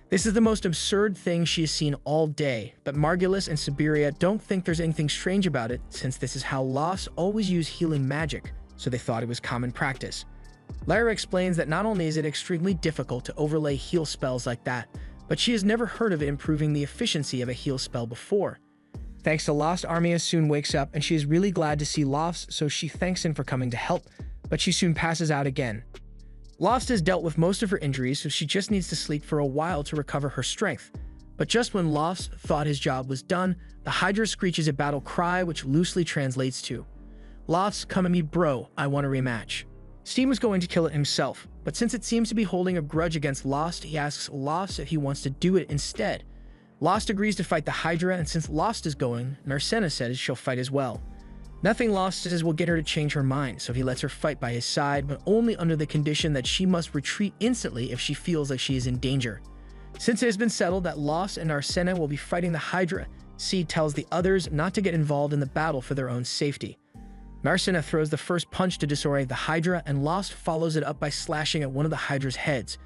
This is the most absurd thing she has seen all day, but Margulis and Siberia don't think there's anything strange about it since this is how Lost always use healing magic, so they thought it was common practice. Lyra explains that not only is it extremely difficult to overlay heal spells like that, but she has never heard of it improving the efficiency of a heal spell before. Thanks to Lost, Armia soon wakes up and she is really glad to see Lost, so she thanks him for coming to help, but she soon passes out again. Lost has dealt with most of her injuries, so she just needs to sleep for a while to recover her strength. But just when Lost thought his job was done, the Hydra screeches a battle cry which loosely translates to, "Lost, come at me bro, I want a rematch." Steam was going to kill it himself, but since it seems to be holding a grudge against Lost, he asks Lost if he wants to do it instead. Lost agrees to fight the Hydra, and since Lost is going, Narcina says she'll fight as well. Nothing Lost says will get her to change her mind, so he lets her fight by his side, but only under the condition that she must retreat instantly if she feels like she is in danger. Since it has been settled that Lost and Narcina will be fighting the Hydra, Seed tells the others not to get involved in the battle for their own safety. Narcina throws the first punch to disorient the Hydra, and Lost follows it up by slashing at one of the Hydra's heads.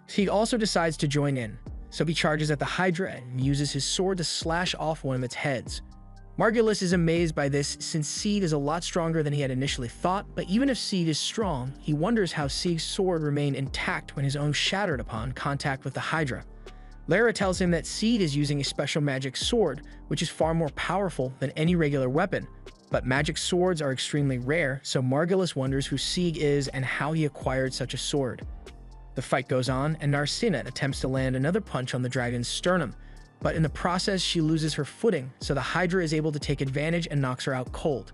He also decides to join in, so he charges at the Hydra and uses his sword to slash off one of its heads. Margulis is amazed by this since Seed is a lot stronger than he had initially thought, but even if Seed is strong, he wonders how Seed's sword remained intact when his own shattered upon contact with the Hydra. Lyra tells him that Seed is using a special magic sword, which is far more powerful than any regular weapon, but magic swords are extremely rare, so Margulis wonders who Sieg is and how he acquired such a sword. The fight goes on, and Narcina attempts to land another punch on the dragon's sternum, but in the process she loses her footing, so the Hydra is able to take advantage and knocks her out cold.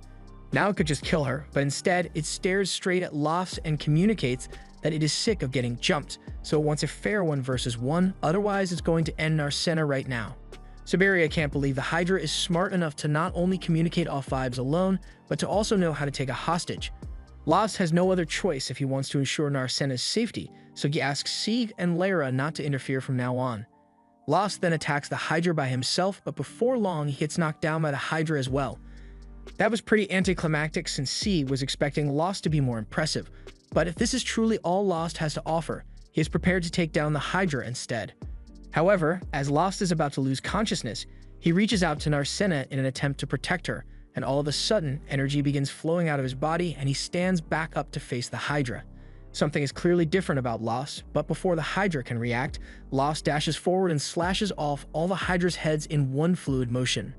Now it could just kill her, but instead it stares straight at Lofts and communicates that it is sick of getting jumped, so it wants a fair 1 versus 1, otherwise it's going to end Narcina right now. Siberia can't believe the Hydra is smart enough to not only communicate off vibes alone, but to also know how to take a hostage. Lofts has no other choice if he wants to ensure Narcina's safety, so he asks Sieg and Lyra not to interfere from now on. Lost then attacks the Hydra by himself, but before long, he gets knocked down by the Hydra as well. That was pretty anticlimactic since Sieg was expecting Lost to be more impressive. But if this is truly all Lost has to offer, he is prepared to take down the Hydra instead. However, as Lost is about to lose consciousness, he reaches out to Narcena in an attempt to protect her, and all of a sudden, energy begins flowing out of his body and he stands back up to face the Hydra. Something is clearly different about Lost, but before the Hydra can react, Lost dashes forward and slashes off all the Hydra's heads in one fluid motion.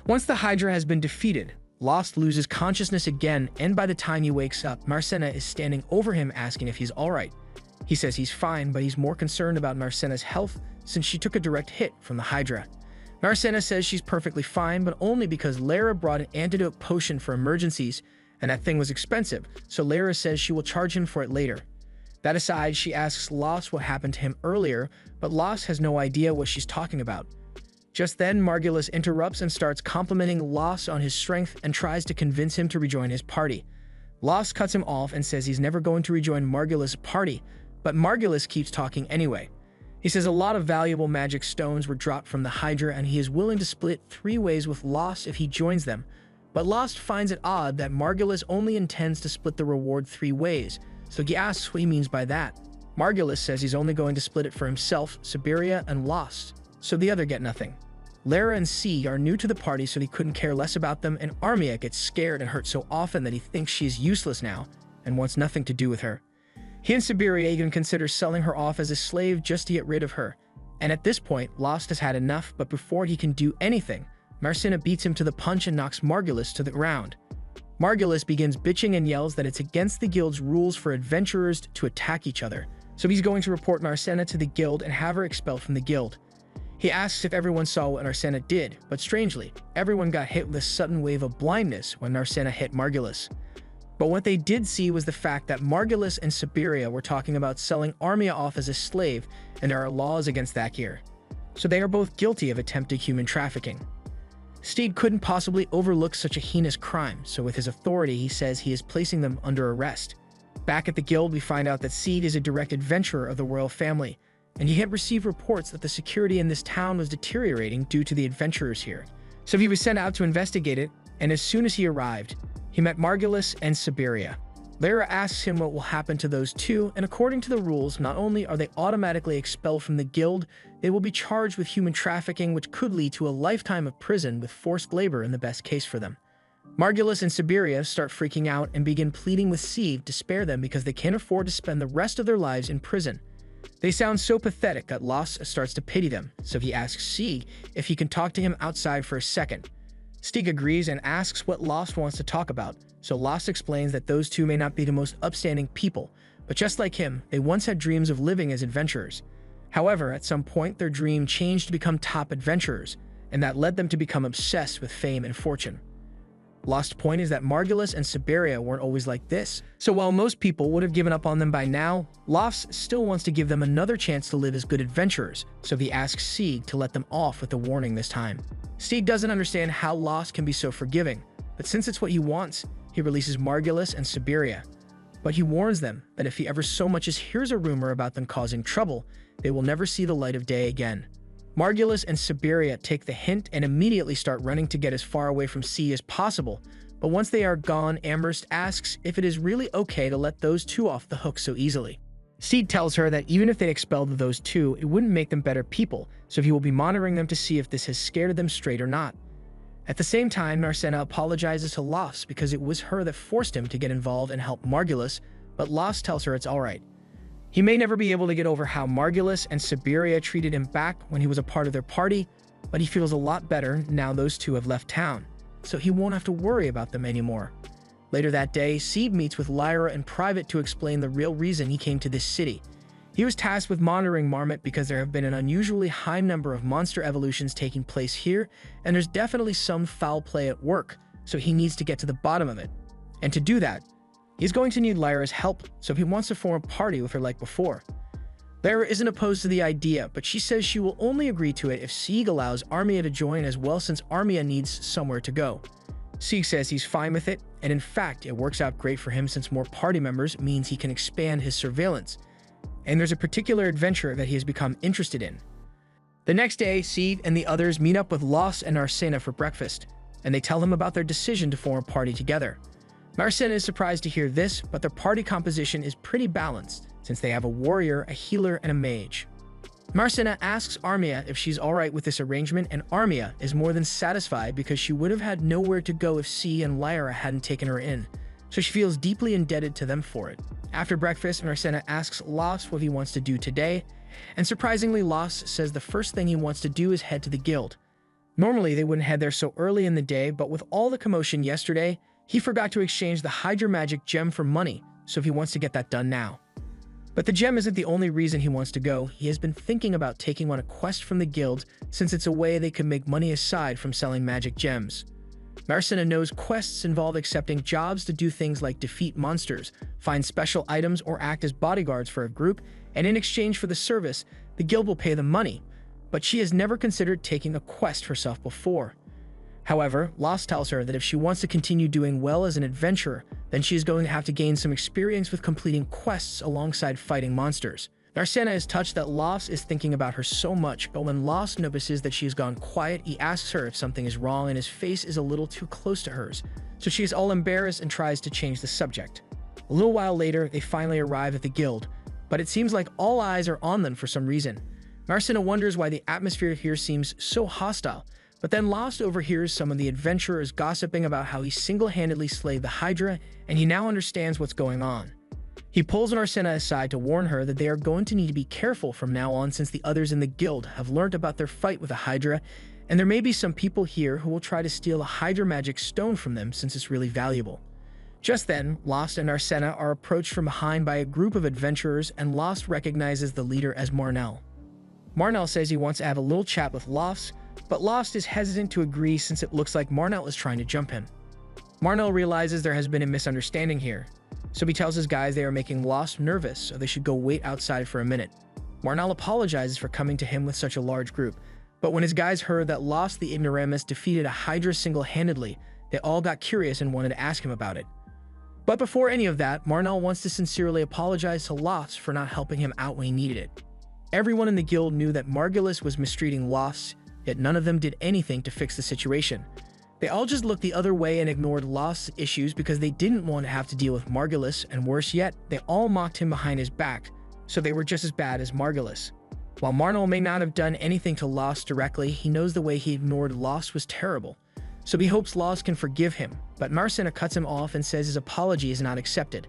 Once the Hydra has been defeated, Lost loses consciousness again, and by the time he wakes up, Narcena is standing over him asking if he's alright. He says he's fine, but he's more concerned about Narcena's health since she took a direct hit from the Hydra. Narcena says she's perfectly fine, but only because Lara brought an antidote potion for emergencies, and that thing was expensive, so Lara says she will charge him for it later. That aside, she asks Lost what happened to him earlier, but Lost has no idea what she's talking about. Just then, Margulis interrupts and starts complimenting Lost on his strength and tries to convince him to rejoin his party. Lost cuts him off and says he's never going to rejoin Margulis' party, but Margulis keeps talking anyway. He says a lot of valuable magic stones were dropped from the Hydra and he is willing to split 3 ways with Lost if he joins them. But Lost finds it odd that Margulis only intends to split the reward 3 ways, so he asks what he means by that. Margulis says he's only going to split it for himself, Siberia, and Lost, so the other get nothing. Lara and Sieg are new to the party, so he couldn't care less about them, and Armia gets scared and hurt so often that he thinks she is useless now and wants nothing to do with her. He and Siberia even consider selling her off as a slave just to get rid of her. And at this point, Lost has had enough, but before he can do anything, Narcena beats him to the punch and knocks Margulis to the ground. Margulis begins bitching and yells that it's against the guild's rules for adventurers to attack each other, so he's going to report Narcena to the guild and have her expelled from the guild. He asks if everyone saw what Narcena did, but strangely, everyone got hit with a sudden wave of blindness when Narcena hit Margulis. But what they did see was the fact that Margulis and Siberia were talking about selling Armia off as a slave, and there are laws against that here. So they are both guilty of attempted human trafficking. Sieg couldn't possibly overlook such a heinous crime, so with his authority he says he is placing them under arrest. Back at the guild, we find out that Sieg is a direct adventurer of the royal family, and he had received reports that the security in this town was deteriorating due to the adventurers here. So he was sent out to investigate it, and as soon as he arrived, he met Margulis and Siberia. Lara asks him what will happen to those two, and according to the rules, not only are they automatically expelled from the guild, they will be charged with human trafficking, which could lead to a lifetime of prison with forced labor in the best case for them. Margulis and Siberia start freaking out and begin pleading with Sieg to spare them because they can't afford to spend the rest of their lives in prison. They sound so pathetic that Lost starts to pity them, so he asks Sieg if he can talk to him outside for a second. Sieg agrees and asks what Lost wants to talk about, so Lost explains that those two may not be the most upstanding people, but just like him, they once had dreams of living as adventurers. However, at some point their dream changed to become top adventurers, and that led them to become obsessed with fame and fortune. Lost's point is that Margulis and Siberia weren't always like this, so while most people would have given up on them by now, Lost still wants to give them another chance to live as good adventurers, so he asks Sieg to let them off with a warning this time. Sieg doesn't understand how Lost can be so forgiving, but since it's what he wants, he releases Margulis and Siberia. But he warns them that if he ever so much as hears a rumor about them causing trouble, they will never see the light of day again. Margulis and Siberia take the hint and immediately start running to get as far away from Sieg as possible, but once they are gone, Amherst asks if it is really okay to let those two off the hook so easily. Sieg tells her that even if they expelled those two, it wouldn't make them better people, so he will be monitoring them to see if this has scared them straight or not. At the same time, Narcena apologizes to Lost because it was her that forced him to get involved and help Margulis, but Lost tells her it's alright. He may never be able to get over how Margulis and Siberia treated him back when he was a part of their party, but he feels a lot better now those two have left town, so he won't have to worry about them anymore. Later that day, Sieg meets with Lyra in private to explain the real reason he came to this city. He was tasked with monitoring Marmot because there have been an unusually high number of monster evolutions taking place here, and there's definitely some foul play at work, so he needs to get to the bottom of it. And to do that, he's going to need Lyra's help, so he wants to form a party with her like before. Lyra isn't opposed to the idea, but she says she will only agree to it if Sieg allows Armia to join as well, since Armia needs somewhere to go. Sieg says he's fine with it, and in fact, it works out great for him since more party members means he can expand his surveillance. And there's a particular adventure that he has become interested in. The next day, Seed and the others meet up with Lost and Arsena for breakfast, and they tell him about their decision to form a party together. Arsena is surprised to hear this, but their party composition is pretty balanced, since they have a warrior, a healer, and a mage. Arsena asks Armia if she's alright with this arrangement, and Armia is more than satisfied because she would have had nowhere to go if C and Lyra hadn't taken her in, so she feels deeply indebted to them for it. After breakfast, Arsena asks Lost what he wants to do today, and surprisingly, Lost says the first thing he wants to do is head to the guild. Normally, they wouldn't head there so early in the day, but with all the commotion yesterday, he forgot to exchange the Hydra Magic Gem for money, so he wants to get that done now. But the gem isn't the only reason he wants to go. He has been thinking about taking on a quest from the guild, since it's a way they could make money aside from selling magic gems. Arsena knows quests involve accepting jobs to do things like defeat monsters, find special items, or act as bodyguards for a group, and in exchange for the service, the guild will pay them money. But she has never considered taking a quest herself before. However, Lost tells her that if she wants to continue doing well as an adventurer, then she is going to have to gain some experience with completing quests alongside fighting monsters. Arsena is touched that Lost is thinking about her so much, but when Lost notices that she has gone quiet, he asks her if something is wrong and his face is a little too close to hers, so she is all embarrassed and tries to change the subject. A little while later, they finally arrive at the guild, but it seems like all eyes are on them for some reason. Arsena wonders why the atmosphere here seems so hostile, but then Lost overhears some of the adventurers gossiping about how he single-handedly slayed the Hydra, and he now understands what's going on. He pulls Arsena aside to warn her that they are going to need to be careful from now on, since the others in the guild have learned about their fight with the Hydra, and there may be some people here who will try to steal a Hydra magic stone from them since it's really valuable. Just then, Lost and Arsena are approached from behind by a group of adventurers, and Lost recognizes the leader as Marnell. Marnell says he wants to have a little chat with Lost, but Lost is hesitant to agree since it looks like Marnell is trying to jump him. Marnell realizes there has been a misunderstanding here, so he tells his guys they are making Lost nervous, so they should go wait outside for a minute. Marnell apologizes for coming to him with such a large group, but when his guys heard that Lost the Ignoramus defeated a Hydra single-handedly, they all got curious and wanted to ask him about it. But before any of that, Marnell wants to sincerely apologize to Lost for not helping him out when he needed it. Everyone in the guild knew that Margulis was mistreating Lost, yet none of them did anything to fix the situation. They all just looked the other way and ignored Lost's issues because they didn't want to have to deal with Margulis, and worse yet, they all mocked him behind his back, so they were just as bad as Margulis. While Marnell may not have done anything to Lost directly, he knows the way he ignored Lost was terrible, so he hopes Lost can forgive him, but Arsena cuts him off and says his apology is not accepted.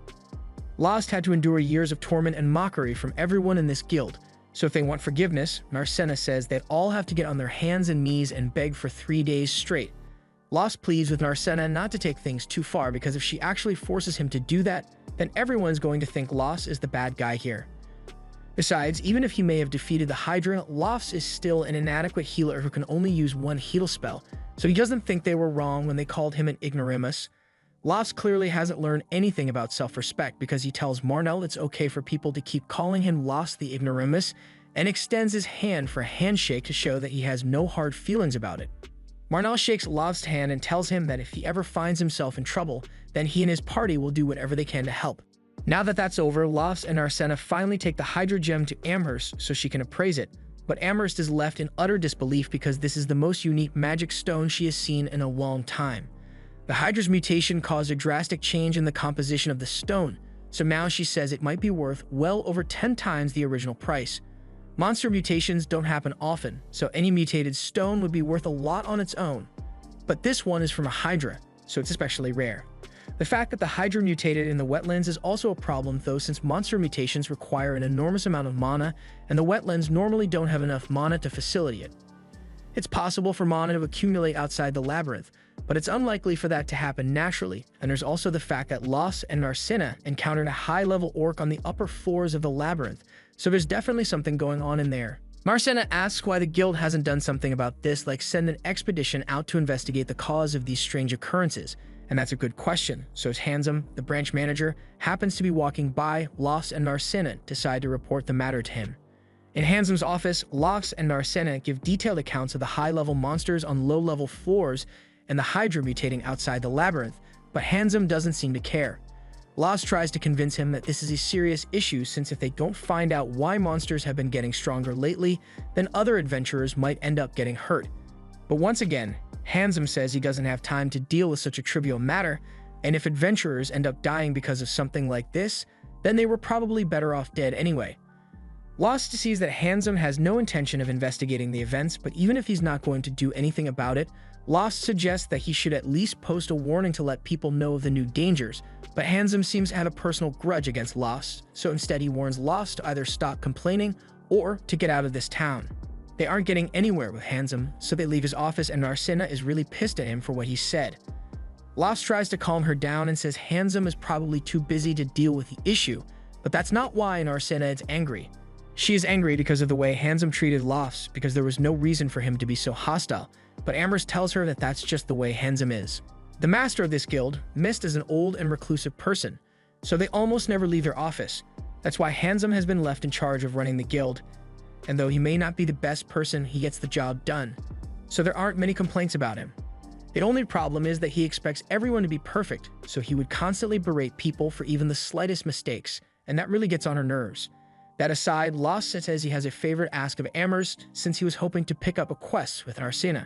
Lost had to endure years of torment and mockery from everyone in this guild, so if they want forgiveness, Arsena says they'd all have to get on their hands and knees and beg for 3 days straight. Lost pleads with Arsena not to take things too far, because if she actually forces him to do that, then everyone's going to think Lost is the bad guy here. Besides, even if he may have defeated the Hydra, Lost is still an inadequate healer who can only use one heal spell, so he doesn't think they were wrong when they called him an ignoramus. Lost clearly hasn't learned anything about self-respect, because he tells Marnell it's okay for people to keep calling him Lost the Ignoramus, and extends his hand for a handshake to show that he has no hard feelings about it. Marnell shakes Lost's hand and tells him that if he ever finds himself in trouble, then he and his party will do whatever they can to help. Now that that's over, Lost and Arsena finally take the Hydra Gem to Amherst so she can appraise it, but Amherst is left in utter disbelief because this is the most unique magic stone she has seen in a long time. The Hydra's mutation caused a drastic change in the composition of the stone, so now she says it might be worth well over 10 times the original price. Monster mutations don't happen often, so any mutated stone would be worth a lot on its own. But this one is from a Hydra, so it's especially rare. The fact that the Hydra mutated in the wetlands is also a problem though, since monster mutations require an enormous amount of mana, and the wetlands normally don't have enough mana to facilitate it. It's possible for mana to accumulate outside the labyrinth, but it's unlikely for that to happen naturally, and there's also the fact that Lost and Arsena encountered a high-level orc on the upper floors of the labyrinth, so there's definitely something going on in there. Arsena asks why the guild hasn't done something about this, like send an expedition out to investigate the cause of these strange occurrences, and that's a good question, so as Handsome, the branch manager, happens to be walking by, Lost and Arsena decide to report the matter to him. In Handsome's office, Lost and Arsena give detailed accounts of the high-level monsters on low-level floors and the Hydra mutating outside the labyrinth, but Handsome doesn't seem to care. Lost tries to convince him that this is a serious issue, since if they don't find out why monsters have been getting stronger lately, then other adventurers might end up getting hurt. But once again, Handsome says he doesn't have time to deal with such a trivial matter, and if adventurers end up dying because of something like this, then they were probably better off dead anyway. Lost sees that Handsome has no intention of investigating the events, but even if he's not going to do anything about it, Lost suggests that he should at least post a warning to let people know of the new dangers, but Handsome seems to have a personal grudge against Lost, so instead he warns Lost to either stop complaining or to get out of this town. They aren't getting anywhere with Handsome, so they leave his office and Narcina is really pissed at him for what he said. Lost tries to calm her down and says Handsome is probably too busy to deal with the issue, but that's not why Narcina is angry. She is angry because of the way Handsome treated Lost, because there was no reason for him to be so hostile, but Amherst tells her that that's just the way Handsome is. The master of this guild, Mist, is an old and reclusive person, so they almost never leave their office. That's why Handsome has been left in charge of running the guild, and though he may not be the best person, he gets the job done, so there aren't many complaints about him. The only problem is that he expects everyone to be perfect, so he would constantly berate people for even the slightest mistakes, and that really gets on her nerves. That aside, Lost says he has a favorite ask of Amherst, since he was hoping to pick up a quest with Narcina.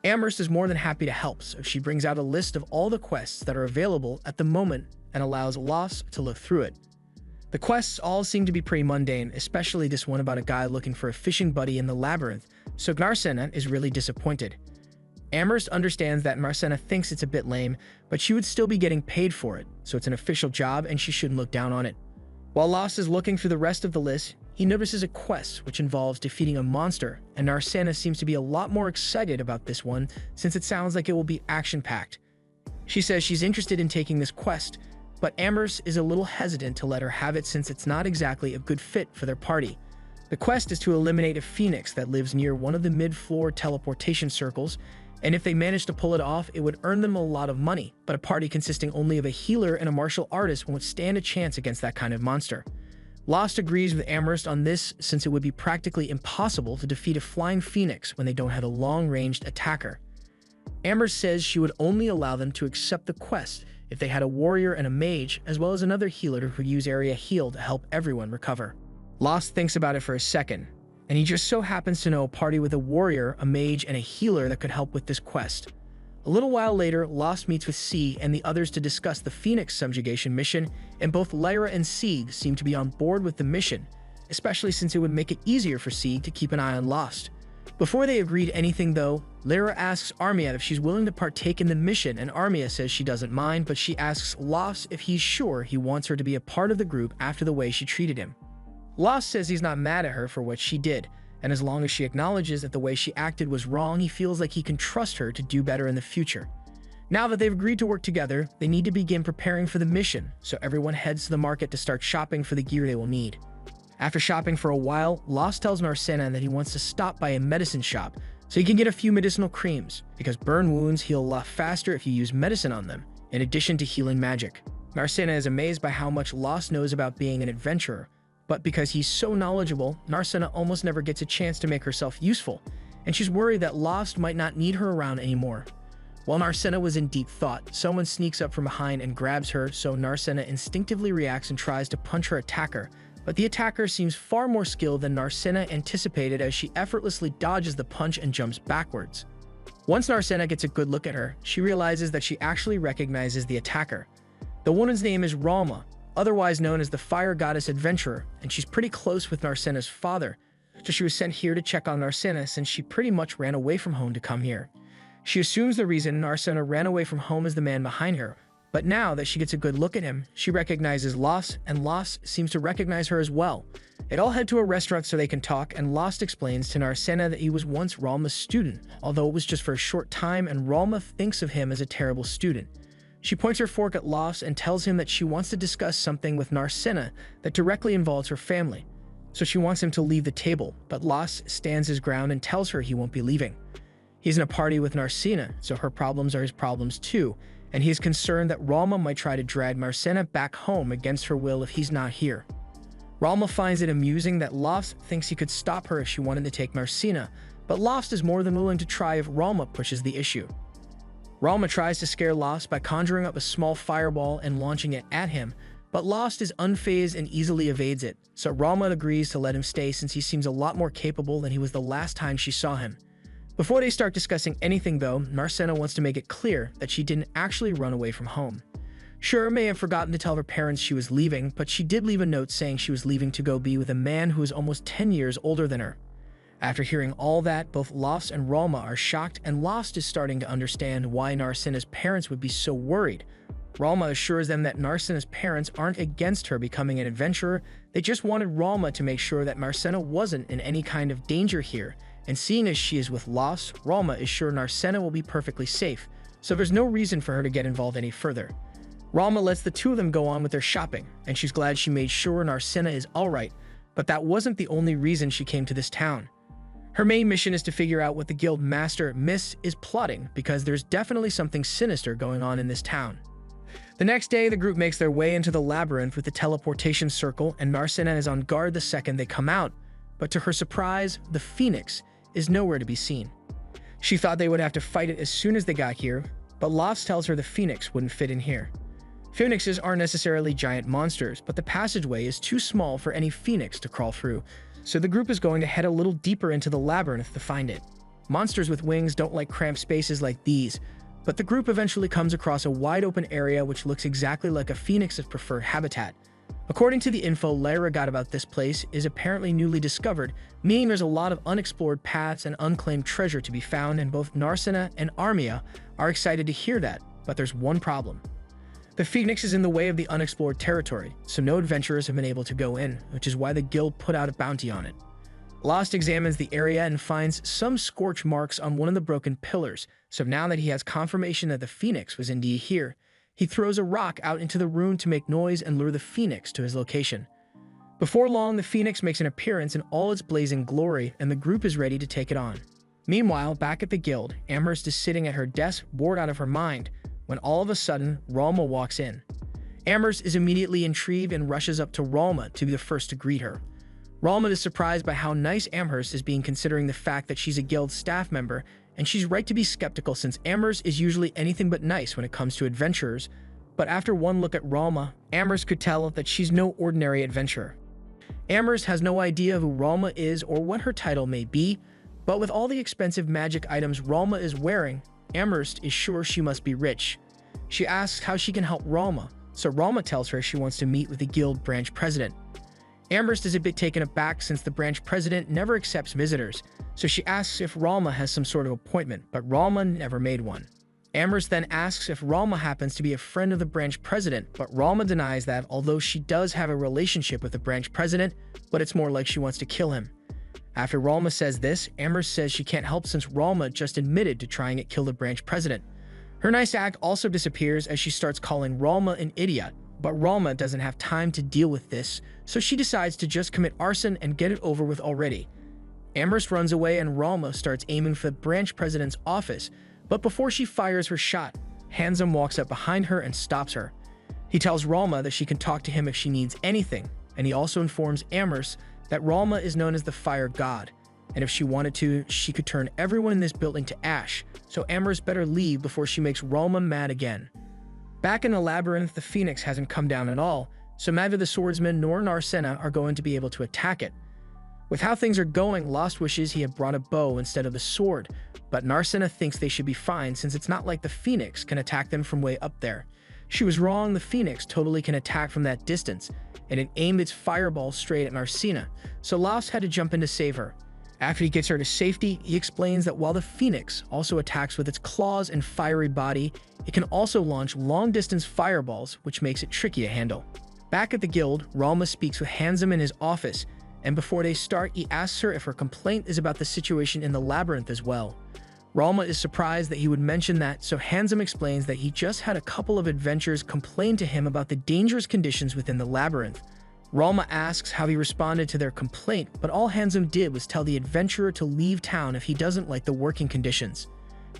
Amherst is more than happy to help, so she brings out a list of all the quests that are available at the moment and allows Lost to look through it. The quests all seem to be pretty mundane, especially this one about a guy looking for a fishing buddy in the labyrinth, so Narcina is really disappointed. Amherst understands that Narcina thinks it's a bit lame, but she would still be getting paid for it, so it's an official job and she shouldn't look down on it. While Lost is looking through the rest of the list, he notices a quest which involves defeating a monster, and Narcina seems to be a lot more excited about this one since it sounds like it will be action-packed. She says she's interested in taking this quest, but Amherst is a little hesitant to let her have it since it's not exactly a good fit for their party. The quest is to eliminate a phoenix that lives near one of the mid-floor teleportation circles, and if they manage to pull it off, it would earn them a lot of money, but a party consisting only of a healer and a martial artist won't stand a chance against that kind of monster. Lost agrees with Amherst on this since it would be practically impossible to defeat a flying phoenix when they don't have a long-ranged attacker. Amherst says she would only allow them to accept the quest if they had a warrior and a mage, as well as another healer who could use Area Heal to help everyone recover. Lost thinks about it for a second, and he just so happens to know a party with a warrior, a mage, and a healer that could help with this quest. A little while later, Lost meets with Sieg and the others to discuss the Phoenix subjugation mission, and both Lyra and Sieg seem to be on board with the mission, especially since it would make it easier for Sieg to keep an eye on Lost. Before they agreed anything though, Lyra asks Armiat if she's willing to partake in the mission, and Armiat says she doesn't mind, but she asks Lost if he's sure he wants her to be a part of the group after the way she treated him. Lost says he's not mad at her for what she did, and as long as she acknowledges that the way she acted was wrong, he feels like he can trust her to do better in the future. Now that they've agreed to work together, they need to begin preparing for the mission, so everyone heads to the market to start shopping for the gear they will need. After shopping for a while, Lost tells Narcina that he wants to stop by a medicine shop so he can get a few medicinal creams, because burn wounds heal a lot faster if you use medicine on them, in addition to healing magic. Narcina is amazed by how much Lost knows about being an adventurer, but because he's so knowledgeable, Narcina almost never gets a chance to make herself useful, and she's worried that Lost might not need her around anymore. While Narcina was in deep thought, someone sneaks up from behind and grabs her, so Narcina instinctively reacts and tries to punch her attacker, but the attacker seems far more skilled than Narcina anticipated as she effortlessly dodges the punch and jumps backwards. Once Narcina gets a good look at her, she realizes that she actually recognizes the attacker. The woman's name is Ralma, otherwise known as the Fire Goddess Adventurer, and she's pretty close with Narcina's father, so she was sent here to check on Narcina since she pretty much ran away from home to come here. She assumes the reason Narcina ran away from home is the man behind her, but now that she gets a good look at him, she recognizes Lost, and Lost seems to recognize her as well. They all head to a restaurant so they can talk, and Lost explains to Narcina that he was once Ralma's student, although it was just for a short time, and Ralma thinks of him as a terrible student. She points her fork at Lost and tells him that she wants to discuss something with Narcina that directly involves her family, so she wants him to leave the table, but Lost stands his ground and tells her he won't be leaving. He's in a party with Narcina, so her problems are his problems too, and he is concerned that Ralma might try to drag Narcina back home against her will if he's not here. Ralma finds it amusing that Lost thinks he could stop her if she wanted to take Narcina, but Lost is more than willing to try if Ralma pushes the issue. Ralma tries to scare Lost by conjuring up a small fireball and launching it at him, but Lost is unfazed and easily evades it, so Ralma agrees to let him stay since he seems a lot more capable than he was the last time she saw him. Before they start discussing anything though, Narcena wants to make it clear that she didn't actually run away from home. Shur may have forgotten to tell her parents she was leaving, but she did leave a note saying she was leaving to go be with a man who is almost 10 years older than her. After hearing all that, both Lost and Ralma are shocked, and Lost is starting to understand why Narcena's parents would be so worried. Ralma assures them that Narcena's parents aren't against her becoming an adventurer, they just wanted Ralma to make sure that Narcena wasn't in any kind of danger here, and seeing as she is with Lost, Ralma is sure Narcena will be perfectly safe, so there's no reason for her to get involved any further. Ralma lets the two of them go on with their shopping, and she's glad she made sure Narcena is alright, but that wasn't the only reason she came to this town. Her main mission is to figure out what the guild master, Miss, is plotting, because there's definitely something sinister going on in this town. The next day, the group makes their way into the labyrinth with the teleportation circle, and Narcena is on guard the second they come out, but to her surprise, the Phoenix is nowhere to be seen. She thought they would have to fight it as soon as they got here, but Lost tells her the Phoenix wouldn't fit in here. Phoenixes aren't necessarily giant monsters, but the passageway is too small for any Phoenix to crawl through, so the group is going to head a little deeper into the labyrinth to find it. Monsters with wings don't like cramped spaces like these, but the group eventually comes across a wide open area which looks exactly like a Phoenix's preferred habitat. According to the info Lyra got about this place is apparently newly discovered, meaning there's a lot of unexplored paths and unclaimed treasure to be found, and both Narcena and Armia are excited to hear that, but there's one problem. The Phoenix is in the way of the unexplored territory, so no adventurers have been able to go in, which is why the guild put out a bounty on it. Lost examines the area and finds some scorch marks on one of the broken pillars, so now that he has confirmation that the Phoenix was indeed here, he throws a rock out into the room to make noise and lure the Phoenix to his location. Before long, the Phoenix makes an appearance in all its blazing glory, and the group is ready to take it on. Meanwhile, back at the guild, Amherst is sitting at her desk, bored out of her mind, when all of a sudden, Ralma walks in. Amherst is immediately intrigued and rushes up to Ralma to be the first to greet her. Ralma is surprised by how nice Amherst is being, considering the fact that she's a guild staff member, and she's right to be skeptical since Amherst is usually anything but nice when it comes to adventurers, but after one look at Ralma, Amherst could tell that she's no ordinary adventurer. Amherst has no idea who Ralma is or what her title may be, but with all the expensive magic items Ralma is wearing, Amherst is sure she must be rich. She asks how she can help Ralma, so Ralma tells her she wants to meet with the guild branch president. Amherst is a bit taken aback since the branch president never accepts visitors, so she asks if Ralma has some sort of appointment, but Ralma never made one. Amherst then asks if Ralma happens to be a friend of the branch president, but Ralma denies that, although she does have a relationship with the branch president, but it's more like she wants to kill him. After Ralma says this, Amherst says she can't help since Ralma just admitted to trying to kill the branch president. Her nice act also disappears as she starts calling Ralma an idiot, but Ralma doesn't have time to deal with this, so she decides to just commit arson and get it over with already. Amherst runs away and Ralma starts aiming for the branch president's office, but before she fires her shot, Handsome walks up behind her and stops her. He tells Ralma that she can talk to him if she needs anything, and he also informs Amherst that Ralma is known as the Fire God, and if she wanted to, she could turn everyone in this building to ash, so Amherst better leave before she makes Ralma mad again. Back in the labyrinth, the Phoenix hasn't come down at all, so neither the swordsman nor Narcena are going to be able to attack it. With how things are going, Lost wishes he had brought a bow instead of a sword, but Narcena thinks they should be fine since it's not like the Phoenix can attack them from way up there. She was wrong, the Phoenix totally can attack from that distance, and it aimed its fireball straight at Narcena, so Lost had to jump in to save her. After he gets her to safety, he explains that while the Phoenix also attacks with its claws and fiery body, it can also launch long-distance fireballs, which makes it tricky to handle. Back at the guild, Ralma speaks with Handsome in his office, and before they start, he asks her if her complaint is about the situation in the labyrinth as well. Ralma is surprised that he would mention that, so Handsome explains that he just had a couple of adventurers complain to him about the dangerous conditions within the labyrinth. Ralma asks how he responded to their complaint, but all Handsome did was tell the adventurer to leave town if he doesn't like the working conditions.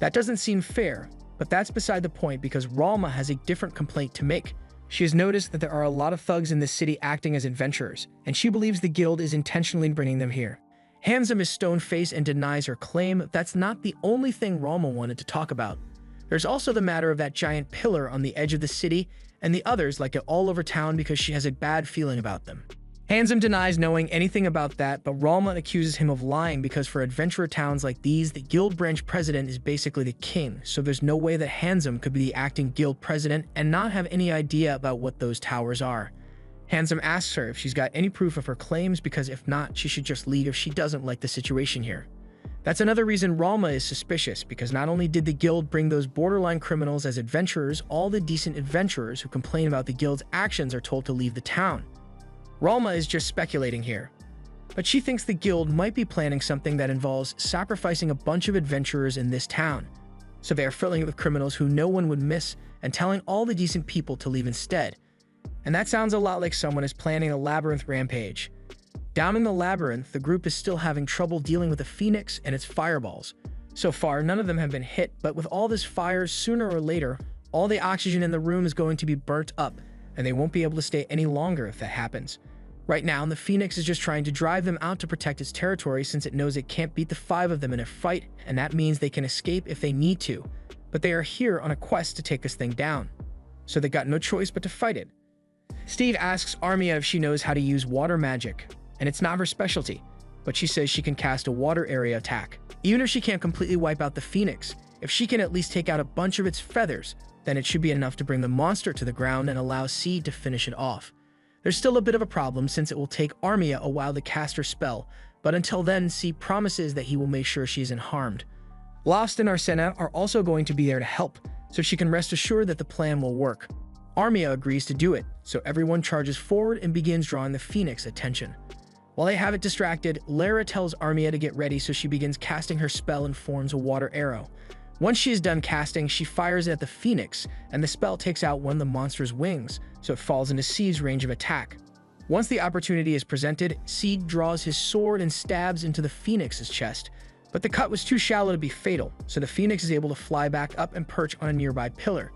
That doesn't seem fair, but that's beside the point because Ralma has a different complaint to make. She has noticed that there are a lot of thugs in this city acting as adventurers, and she believes the guild is intentionally bringing them here. Handsome is stone-faced and denies her claim. That's not the only thing Ralma wanted to talk about. There's also the matter of that giant pillar on the edge of the city, and the others like it all over town because she has a bad feeling about them. Handsome denies knowing anything about that, but Ralma accuses him of lying because for adventurer towns like these, the guild branch president is basically the king, so there's no way that Handsome could be the acting guild president and not have any idea about what those towers are. Handsome asks her if she's got any proof of her claims because if not, she should just leave if she doesn't like the situation here. That's another reason Ralma is suspicious, because not only did the guild bring those borderline criminals as adventurers, all the decent adventurers who complain about the guild's actions are told to leave the town. Ralma is just speculating here, but she thinks the guild might be planning something that involves sacrificing a bunch of adventurers in this town. So they are filling it with criminals who no one would miss and telling all the decent people to leave instead. And that sounds a lot like someone is planning a labyrinth rampage. Down in the labyrinth, the group is still having trouble dealing with the Phoenix and its fireballs. So far, none of them have been hit, but with all this fire, sooner or later, all the oxygen in the room is going to be burnt up, and they won't be able to stay any longer if that happens. Right now, the Phoenix is just trying to drive them out to protect its territory since it knows it can't beat the 5 of them in a fight, and that means they can escape if they need to. But they are here on a quest to take this thing down, so they got no choice but to fight it. Steve asks Armia if she knows how to use water magic, and it's not her specialty, but she says she can cast a water area attack. Even if she can't completely wipe out the Phoenix, if she can at least take out a bunch of its feathers, then it should be enough to bring the monster to the ground and allow Seed to finish it off. There's still a bit of a problem since it will take Armia a while to cast her spell, but until then, Seed promises that he will make sure she isn't harmed. Lost and Arsena are also going to be there to help, so she can rest assured that the plan will work. Armia agrees to do it, so everyone charges forward and begins drawing the Phoenix attention. While they have it distracted, Lara tells Armia to get ready, so she begins casting her spell and forms a water arrow. Once she is done casting, she fires it at the Phoenix, and the spell takes out one of the monster's wings, so it falls into Seed's range of attack. Once the opportunity is presented, Seed draws his sword and stabs into the Phoenix's chest, but the cut was too shallow to be fatal, so the Phoenix is able to fly back up and perch on a nearby pillar.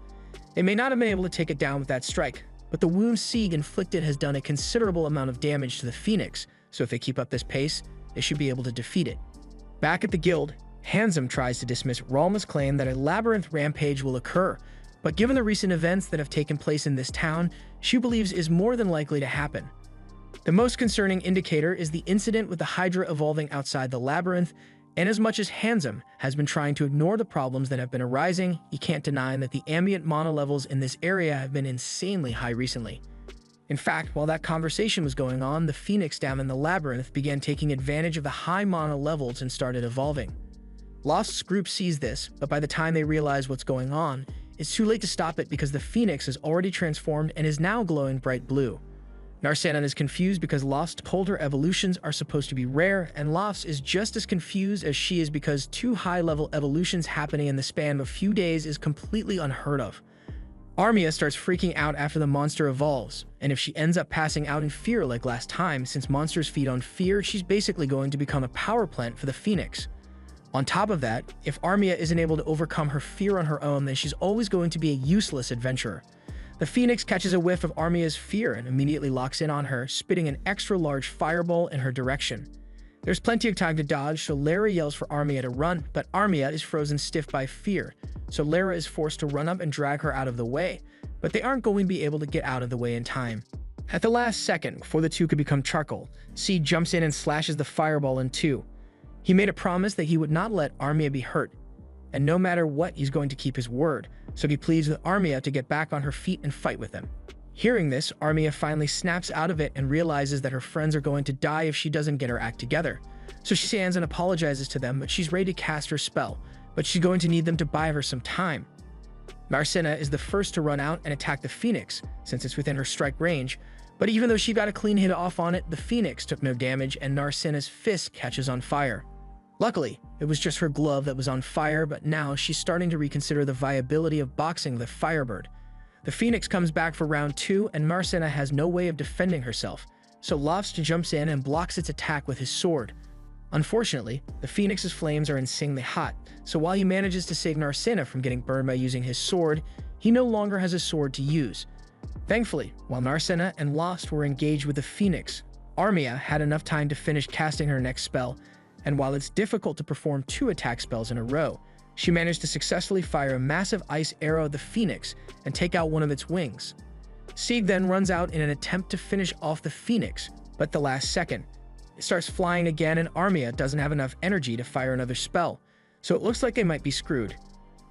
They may not have been able to take it down with that strike, but the wound Seed inflicted has done a considerable amount of damage to the Phoenix, so if they keep up this pace, they should be able to defeat it. Back at the guild, Handsome tries to dismiss Ralma's claim that a labyrinth rampage will occur, but given the recent events that have taken place in this town, she believes is more than likely to happen. The most concerning indicator is the incident with the Hydra evolving outside the labyrinth, and as much as Handsome has been trying to ignore the problems that have been arising, he can't deny that the ambient mana levels in this area have been insanely high recently. In fact, while that conversation was going on, the Phoenix down in the labyrinth began taking advantage of the high mana levels and started evolving. Lost's group sees this, but by the time they realize what's going on, it's too late to stop it because the Phoenix is already transformed and is now glowing bright blue. Narcena is confused because Lost told her evolutions are supposed to be rare, and Lost is just as confused as she is because 2 high-level evolutions happening in the span of a few days is completely unheard of. Armia starts freaking out after the monster evolves, and if she ends up passing out in fear like last time, since monsters feed on fear, she's basically going to become a power plant for the Phoenix. On top of that, if Armia isn't able to overcome her fear on her own, then she's always going to be a useless adventurer. The Phoenix catches a whiff of Armia's fear and immediately locks in on her, spitting an extra large fireball in her direction. There's plenty of time to dodge, so Lara yells for Armia to run, but Armia is frozen stiff by fear, so Lara is forced to run up and drag her out of the way, but they aren't going to be able to get out of the way in time. At the last second, before the two could become charcoal, Seed jumps in and slashes the fireball in 2. He made a promise that he would not let Armia be hurt, and no matter what, he's going to keep his word, so he pleads with Armia to get back on her feet and fight with them. Hearing this, Armia finally snaps out of it and realizes that her friends are going to die if she doesn't get her act together. So she stands and apologizes to them, but she's ready to cast her spell, but she's going to need them to buy her some time. Narcena is the first to run out and attack the Phoenix, since it's within her strike range, but even though she got a clean hit off on it, the Phoenix took no damage and Narcena's fist catches on fire. Luckily, it was just her glove that was on fire, but now she's starting to reconsider the viability of boxing the Firebird. The Phoenix comes back for round 2, and Narcena has no way of defending herself, so Lost jumps in and blocks its attack with his sword. Unfortunately, the Phoenix's flames are insanely hot, so while he manages to save Narcena from getting burned by using his sword, he no longer has a sword to use. Thankfully, while Narcena and Lost were engaged with the Phoenix, Armia had enough time to finish casting her next spell, and while it's difficult to perform 2 attack spells in a row, She managed to successfully fire a massive ice arrow at the Phoenix and take out one of its wings. Sieg then runs out in an attempt to finish off the Phoenix, but at the last second, it starts flying again and Armia doesn't have enough energy to fire another spell, so it looks like they might be screwed.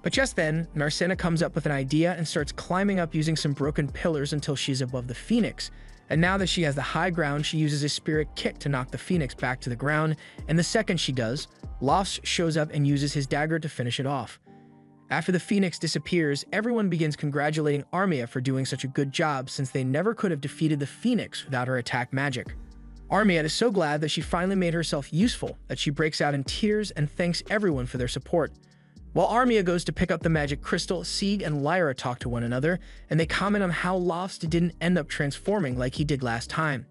But just then, Narcena comes up with an idea and starts climbing up using some broken pillars until she's above the Phoenix. And now that she has the high ground, she uses a spirit kick to knock the Phoenix back to the ground, and the second she does, Lofts shows up and uses his dagger to finish it off. After the Phoenix disappears, everyone begins congratulating Armia for doing such a good job since they never could have defeated the Phoenix without her attack magic. Armia is so glad that she finally made herself useful that she breaks out in tears and thanks everyone for their support. While Armia goes to pick up the magic crystal, Sieg and Lyra talk to one another, and they comment on how Lofts didn't end up transforming like he did last time.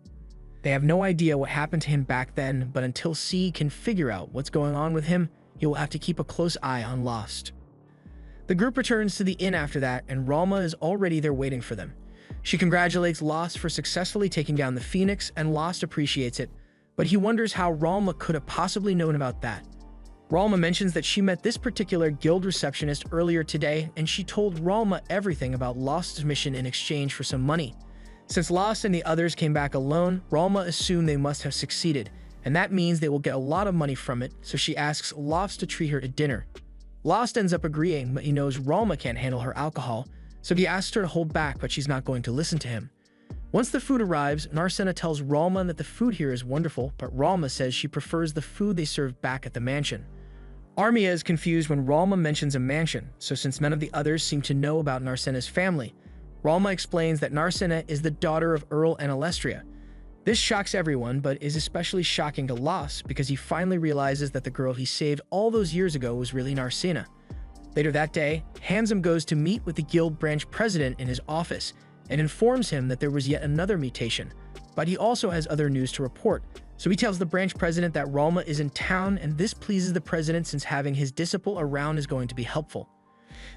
They have no idea what happened to him back then, but until Sieg can figure out what's going on with him, he will have to keep a close eye on Lofts. The group returns to the inn after that, and Ralma is already there waiting for them. She congratulates Lost for successfully taking down the Phoenix, and Lost appreciates it, but he wonders how Ralma could have possibly known about that. Ralma mentions that she met this particular guild receptionist earlier today, and she told Ralma everything about Lost's mission in exchange for some money. Since Lost and the others came back alone, Ralma assumed they must have succeeded, and that means they will get a lot of money from it, so she asks Lost to treat her to dinner. Lost ends up agreeing, but he knows Ralma can't handle her alcohol, so he asks her to hold back, but she's not going to listen to him. Once the food arrives, Narcena tells Ralma that the food here is wonderful, but Ralma says she prefers the food they serve back at the mansion. Armia is confused when Ralma mentions a mansion, so since none of the others seem to know about Narcena's family, Ralma explains that Narcena is the daughter of Earl and Alestria. This shocks everyone, but is especially shocking to Lost because he finally realizes that the girl he saved all those years ago was really Narcena. Later that day, Handsome goes to meet with the guild branch president in his office and informs him that there was yet another mutation, but he also has other news to report. So he tells the branch president that Ralma is in town, and this pleases the president since having his disciple around is going to be helpful.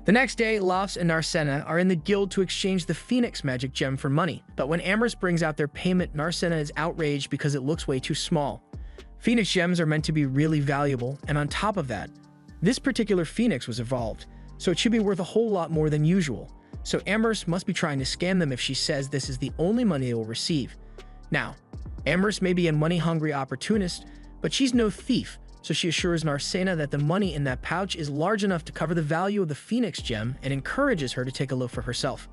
The next day, Lofts and Narcena are in the guild to exchange the Phoenix magic gem for money, but when Amherst brings out their payment, Narcena is outraged because it looks way too small. Phoenix gems are meant to be really valuable, and on top of that, this particular Phoenix was evolved, so it should be worth a whole lot more than usual. So Amherst must be trying to scam them if she says this is the only money they will receive. Now, Amherst may be a money-hungry opportunist, but she's no thief, so she assures Narcena that the money in that pouch is large enough to cover the value of the Phoenix gem and encourages her to take a look for herself.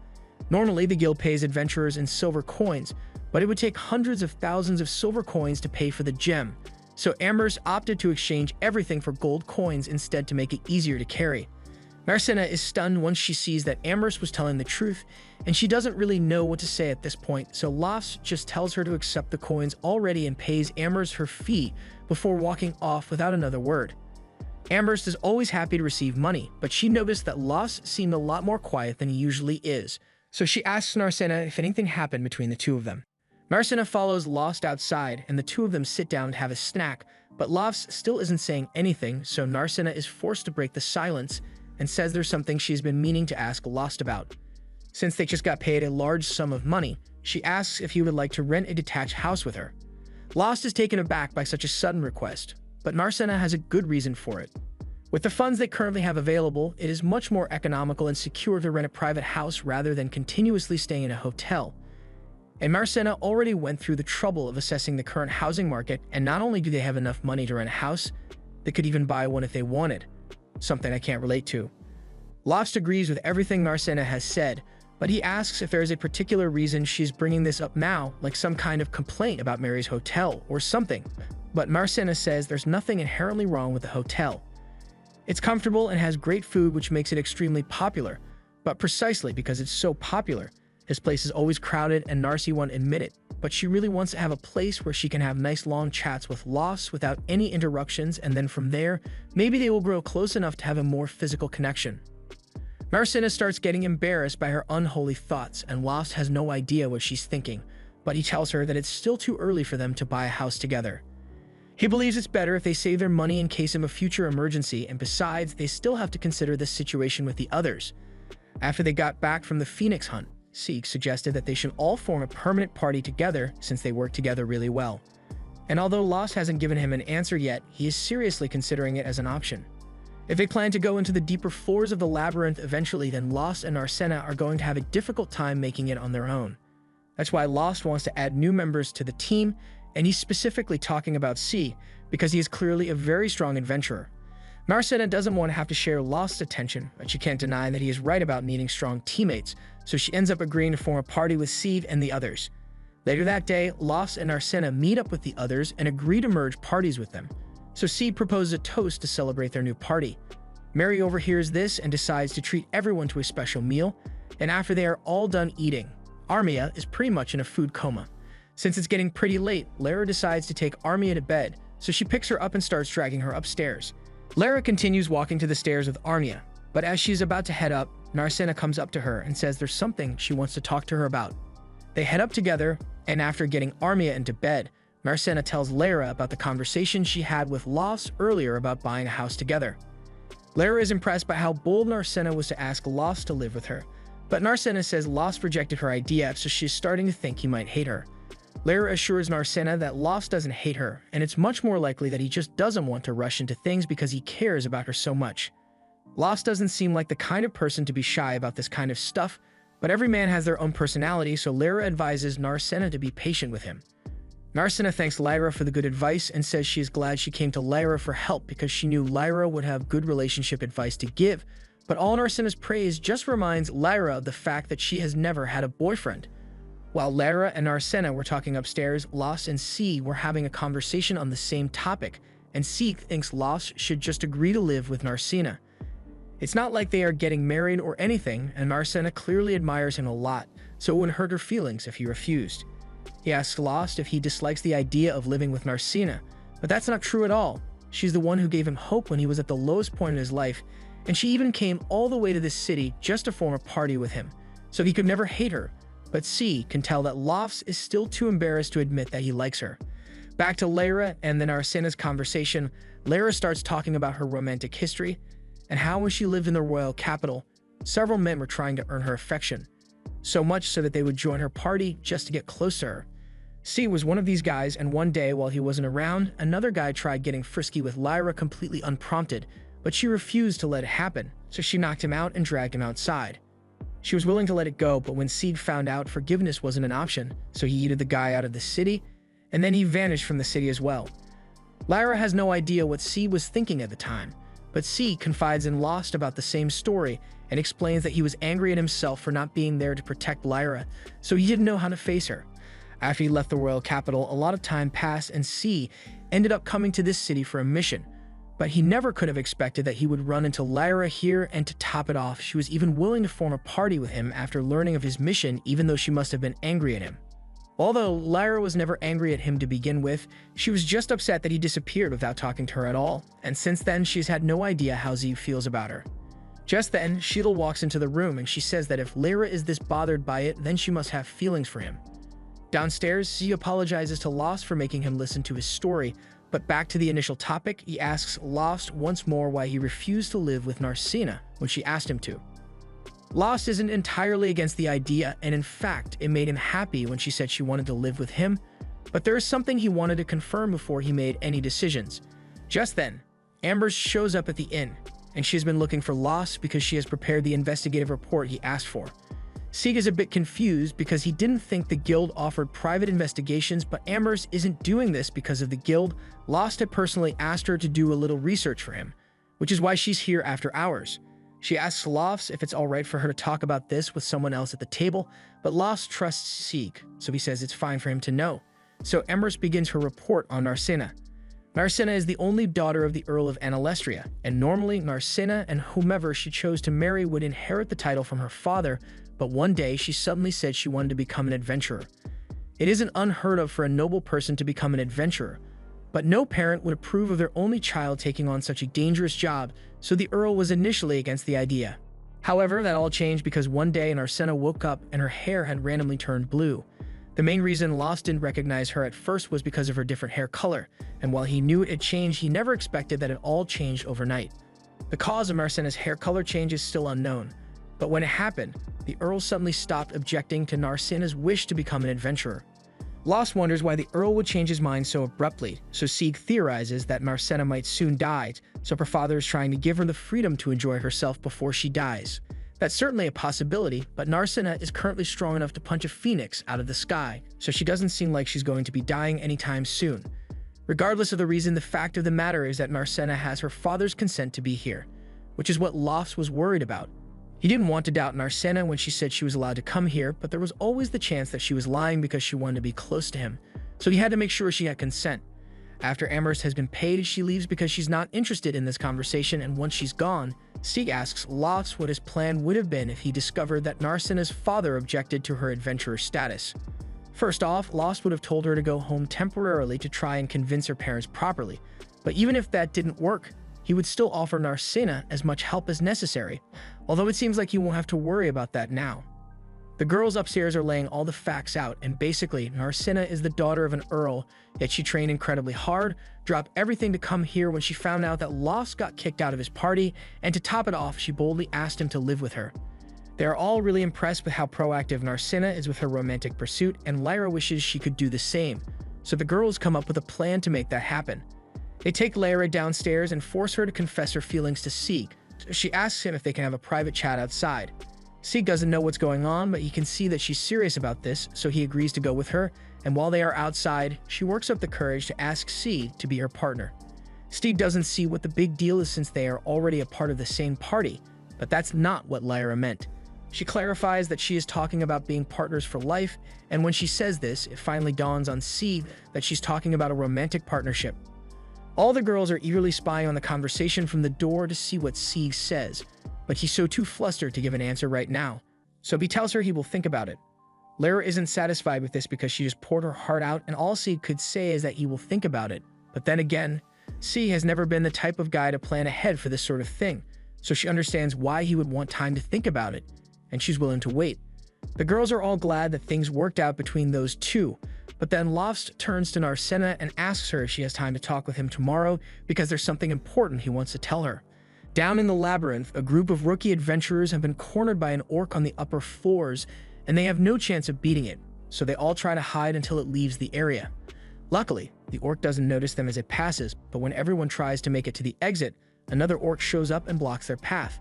Normally, the guild pays adventurers in silver coins, but it would take hundreds of thousands of silver coins to pay for the gem, so Amherst opted to exchange everything for gold coins instead to make it easier to carry. Narcena is stunned once she sees that Amherst was telling the truth, and she doesn't really know what to say at this point, so Lofts just tells her to accept the coins already and pays Amherst her fee before walking off without another word. Amherst is always happy to receive money, but she noticed that Lofts seemed a lot more quiet than he usually is, so she asks Narcena if anything happened between the two of them. Narcena follows Lost outside, and the two of them sit down to have a snack, but Lofts still isn't saying anything, so Narcena is forced to break the silence and says there's something she's been meaning to ask Lost about. Since they just got paid a large sum of money, she asks if he would like to rent a detached house with her. Lost is taken aback by such a sudden request, but Narcena has a good reason for it. With the funds they currently have available, it is much more economical and secure to rent a private house rather than continuously staying in a hotel. And Narcena already went through the trouble of assessing the current housing market, and not only do they have enough money to rent a house, they could even buy one if they wanted. Something I can't relate to. Lost agrees with everything Narcena has said, but he asks if there is a particular reason she's bringing this up now, like some kind of complaint about Mary's hotel or something. But Narcena says there's nothing inherently wrong with the hotel. It's comfortable and has great food, which makes it extremely popular, but precisely because it's so popular, his place is always crowded and Narcy won't admit it, but she really wants to have a place where she can have nice long chats with Lost without any interruptions, and then from there, maybe they will grow close enough to have a more physical connection. Narcena starts getting embarrassed by her unholy thoughts, and Lost has no idea what she's thinking, but he tells her that it's still too early for them to buy a house together. He believes it's better if they save their money in case of a future emergency, and besides, they still have to consider this situation with the others. After they got back from the Phoenix hunt, Sieg suggested that they should all form a permanent party together since they work together really well. And although Lost hasn't given him an answer yet, he is seriously considering it as an option. If they plan to go into the deeper floors of the labyrinth eventually, then Lost and Narcena are going to have a difficult time making it on their own. That's why Lost wants to add new members to the team, and he's specifically talking about C, because he is clearly a very strong adventurer. Narcena doesn't want to have to share Lost's attention, but she can't deny that he is right about needing strong teammates, so she ends up agreeing to form a party with Steve and the others. Later that day, Lost and Narcena meet up with the others and agree to merge parties with them. So Steve proposes a toast to celebrate their new party. Mary overhears this and decides to treat everyone to a special meal, and after they are all done eating, Armia is pretty much in a food coma. Since it's getting pretty late, Lara decides to take Armia to bed, so she picks her up and starts dragging her upstairs. Lara continues walking to the stairs with Armia, but as she's about to head up, Narcena comes up to her and says there's something she wants to talk to her about. They head up together, and after getting Armia into bed, Narcena tells Lara about the conversation she had with Lost earlier about buying a house together. Lara is impressed by how bold Narcena was to ask Lost to live with her, but Narcena says Lost rejected her idea, so she's starting to think he might hate her. Lara assures Narcena that Lost doesn't hate her, and it's much more likely that he just doesn't want to rush into things because he cares about her so much. Lost doesn't seem like the kind of person to be shy about this kind of stuff, but every man has their own personality, so Lara advises Narcena to be patient with him. Narcena thanks Lyra for the good advice and says she is glad she came to Lyra for help because she knew Lyra would have good relationship advice to give, but all Narcena's praise just reminds Lyra of the fact that she has never had a boyfriend. While Lara and Narcena were talking upstairs, Lost and C were having a conversation on the same topic, and C thinks Lost should just agree to live with Narcena. It's not like they are getting married or anything, and Narcena clearly admires him a lot, so it wouldn't hurt her feelings if he refused. He asks Lost if he dislikes the idea of living with Narcena, but that's not true at all. She's the one who gave him hope when he was at the lowest point in his life, and she even came all the way to this city just to form a party with him, so he could never hate her. But C can tell that Lost is still too embarrassed to admit that he likes her. Back to Lara and then Narcena's conversation, Lara starts talking about her romantic history and how when she lived in the royal capital, several men were trying to earn her affection, so much so that they would join her party just to get close to her. C was one of these guys, and one day while he wasn't around, another guy tried getting frisky with Lyra completely unprompted, but she refused to let it happen, so she knocked him out and dragged him outside. She was willing to let it go, but when Seed found out forgiveness wasn't an option, so he yeeted the guy out of the city, and then he vanished from the city as well. Lyra has no idea what Seed was thinking at the time, but Seed confides in Lost about the same story and explains that he was angry at himself for not being there to protect Lyra, so he didn't know how to face her. After he left the royal capital, a lot of time passed and C ended up coming to this city for a mission, but he never could have expected that he would run into Lyra here, and to top it off, she was even willing to form a party with him after learning of his mission, even though she must have been angry at him. Although Lyra was never angry at him to begin with, she was just upset that he disappeared without talking to her at all, and since then she's had no idea how Z feels about her. Just then, Sheetal walks into the room and she says that if Lyra is this bothered by it, then she must have feelings for him. Downstairs, Z apologizes to Lost for making him listen to his story, but back to the initial topic, he asks Lost once more why he refused to live with Narcena when she asked him to. Lost isn't entirely against the idea, and in fact, it made him happy when she said she wanted to live with him, but there is something he wanted to confirm before he made any decisions. Just then, Amber shows up at the inn, and she has been looking for Lost because she has prepared the investigative report he asked for. Sieg is a bit confused because he didn't think the guild offered private investigations, but Amber's isn't doing this because of the guild. Lost had personally asked her to do a little research for him, which is why she's here after hours. She asks Lost if it's alright for her to talk about this with someone else at the table, but Lost trusts Sieg, so he says it's fine for him to know. So Embers begins her report on Narcena. Narcena is the only daughter of the Earl of Analestria, and normally Narcena and whomever she chose to marry would inherit the title from her father, but one day she suddenly said she wanted to become an adventurer. It isn't unheard of for a noble person to become an adventurer, but no parent would approve of their only child taking on such a dangerous job, so the Earl was initially against the idea. However, that all changed because one day Narcena woke up and her hair had randomly turned blue. The main reason Lost didn't recognize her at first was because of her different hair color, and while he knew it had changed, he never expected that it all changed overnight. The cause of Narcena's hair color change is still unknown, but when it happened, the Earl suddenly stopped objecting to Narcena's wish to become an adventurer. Lost wonders why the Earl would change his mind so abruptly, so Sieg theorizes that Narcena might soon die, so her father is trying to give her the freedom to enjoy herself before she dies. That's certainly a possibility, but Narcena is currently strong enough to punch a phoenix out of the sky, so she doesn't seem like she's going to be dying anytime soon. Regardless of the reason, the fact of the matter is that Narcena has her father's consent to be here, which is what Lofts was worried about. He didn't want to doubt Narcena when she said she was allowed to come here, but there was always the chance that she was lying because she wanted to be close to him, so he had to make sure she had consent. After Amherst has been paid, she leaves because she's not interested in this conversation, and once she's gone, Sieg asks Lofts what his plan would have been if he discovered that Narcena's father objected to her adventurer status. First off, Lofts would have told her to go home temporarily to try and convince her parents properly, but even if that didn't work, he would still offer Narcena as much help as necessary, although it seems like he won't have to worry about that now. The girls upstairs are laying all the facts out, and basically, Narcena is the daughter of an earl, yet she trained incredibly hard, dropped everything to come here when she found out that Lofts got kicked out of his party, and to top it off, she boldly asked him to live with her. They are all really impressed with how proactive Narcena is with her romantic pursuit, and Lyra wishes she could do the same, so the girls come up with a plan to make that happen. They take Lyra downstairs and force her to confess her feelings to Sieg. She asks him if they can have a private chat outside. Sieg doesn't know what's going on, but he can see that she's serious about this, so he agrees to go with her, and while they are outside, she works up the courage to ask Sieg to be her partner. Sieg doesn't see what the big deal is since they are already a part of the same party, but that's not what Lyra meant. She clarifies that she is talking about being partners for life, and when she says this, it finally dawns on Sieg that she's talking about a romantic partnership. All the girls are eagerly spying on the conversation from the door to see what Sieg says, but he's too flustered to give an answer right now, so he tells her he will think about it. Lyra isn't satisfied with this because she just poured her heart out, and all Sieg could say is that he will think about it. But then again, Sieg has never been the type of guy to plan ahead for this sort of thing, so she understands why he would want time to think about it, and she's willing to wait. The girls are all glad that things worked out between those two, but then Lofts turns to Narcena and asks her if she has time to talk with him tomorrow because there's something important he wants to tell her. Down in the labyrinth, a group of rookie adventurers have been cornered by an orc on the upper floors, and they have no chance of beating it, so they all try to hide until it leaves the area. Luckily, the orc doesn't notice them as it passes, but when everyone tries to make it to the exit, another orc shows up and blocks their path.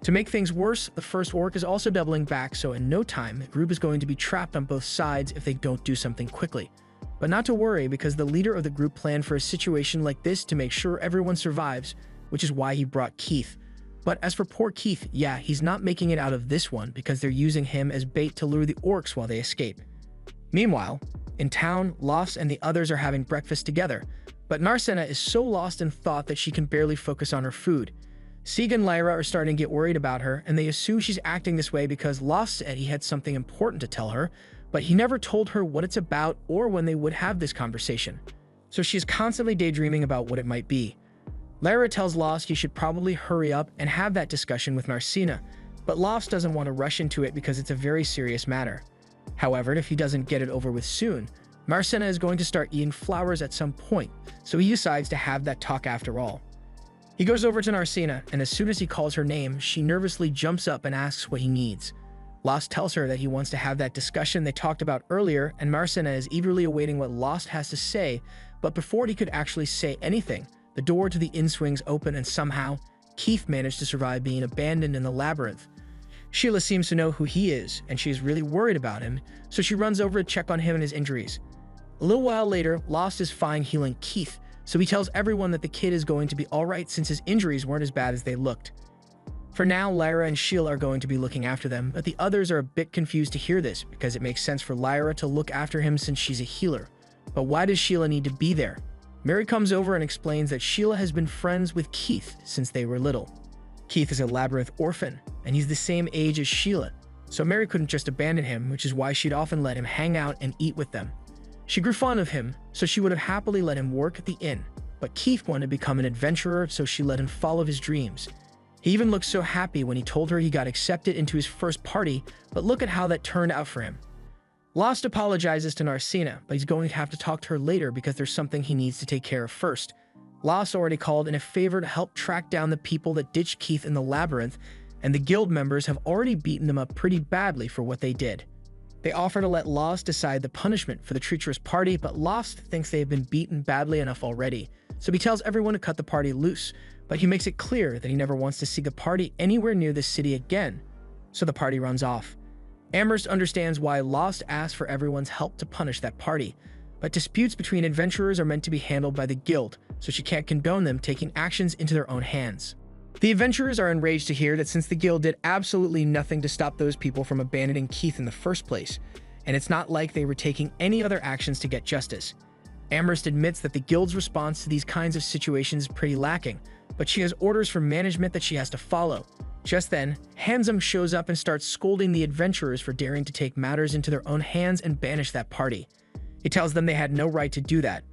To make things worse, the first orc is also doubling back, so in no time, the group is going to be trapped on both sides if they don't do something quickly. But not to worry, because the leader of the group planned for a situation like this to make sure everyone survives, which is why he brought Keith. But as for poor Keith, yeah, he's not making it out of this one because they're using him as bait to lure the orcs while they escape. Meanwhile, in town, Lofts and the others are having breakfast together, but Narcena is so lost in thought that she can barely focus on her food. Sieg and Lyra are starting to get worried about her, and they assume she's acting this way because Lofts said he had something important to tell her, but he never told her what it's about or when they would have this conversation. So she's constantly daydreaming about what it might be. Lyra tells Lofts he should probably hurry up and have that discussion with Narcena, but Lofts doesn't want to rush into it because it's a very serious matter. However, if he doesn't get it over with soon, Narcena is going to start eating flowers at some point, so he decides to have that talk after all. He goes over to Narcena, and as soon as he calls her name, she nervously jumps up and asks what he needs. Lofts tells her that he wants to have that discussion they talked about earlier, and Narcena is eagerly awaiting what Lofts has to say, but before he could actually say anything, the door to the inn swings open and somehow, Keith managed to survive being abandoned in the labyrinth. Sheila seems to know who he is, and she is really worried about him, so she runs over to check on him and his injuries. A little while later, Lofts is fine healing Keith, so he tells everyone that the kid is going to be alright since his injuries weren't as bad as they looked. For now, Lyra and Sheila are going to be looking after them, but the others are a bit confused to hear this because it makes sense for Lyra to look after him since she's a healer. But why does Sheila need to be there? Mary comes over and explains that Sheila has been friends with Keith since they were little. Keith is a labyrinth orphan, and he's the same age as Sheila, so Mary couldn't just abandon him, which is why she'd often let him hang out and eat with them. She grew fond of him, so she would have happily let him work at the inn, but Keith wanted to become an adventurer, so she let him follow his dreams. He even looked so happy when he told her he got accepted into his first party, but look at how that turned out for him. Lofts apologizes to Narcena, but he's going to have to talk to her later because there's something he needs to take care of first. Lofts already called in a favor to help track down the people that ditched Keith in the labyrinth, and the guild members have already beaten them up pretty badly for what they did. They offer to let Lost decide the punishment for the treacherous party, but Lost thinks they have been beaten badly enough already, so he tells everyone to cut the party loose, but he makes it clear that he never wants to see the party anywhere near the city again, so the party runs off. Amherst understands why Lost asks for everyone's help to punish that party, but disputes between adventurers are meant to be handled by the guild, so she can't condone them taking actions into their own hands. The adventurers are enraged to hear that since the guild did absolutely nothing to stop those people from abandoning Keith in the first place, and it's not like they were taking any other actions to get justice. Amherst admits that the guild's response to these kinds of situations is pretty lacking, but she has orders from management that she has to follow. Just then, Handsome shows up and starts scolding the adventurers for daring to take matters into their own hands and banish that party. He tells them they had no right to do that,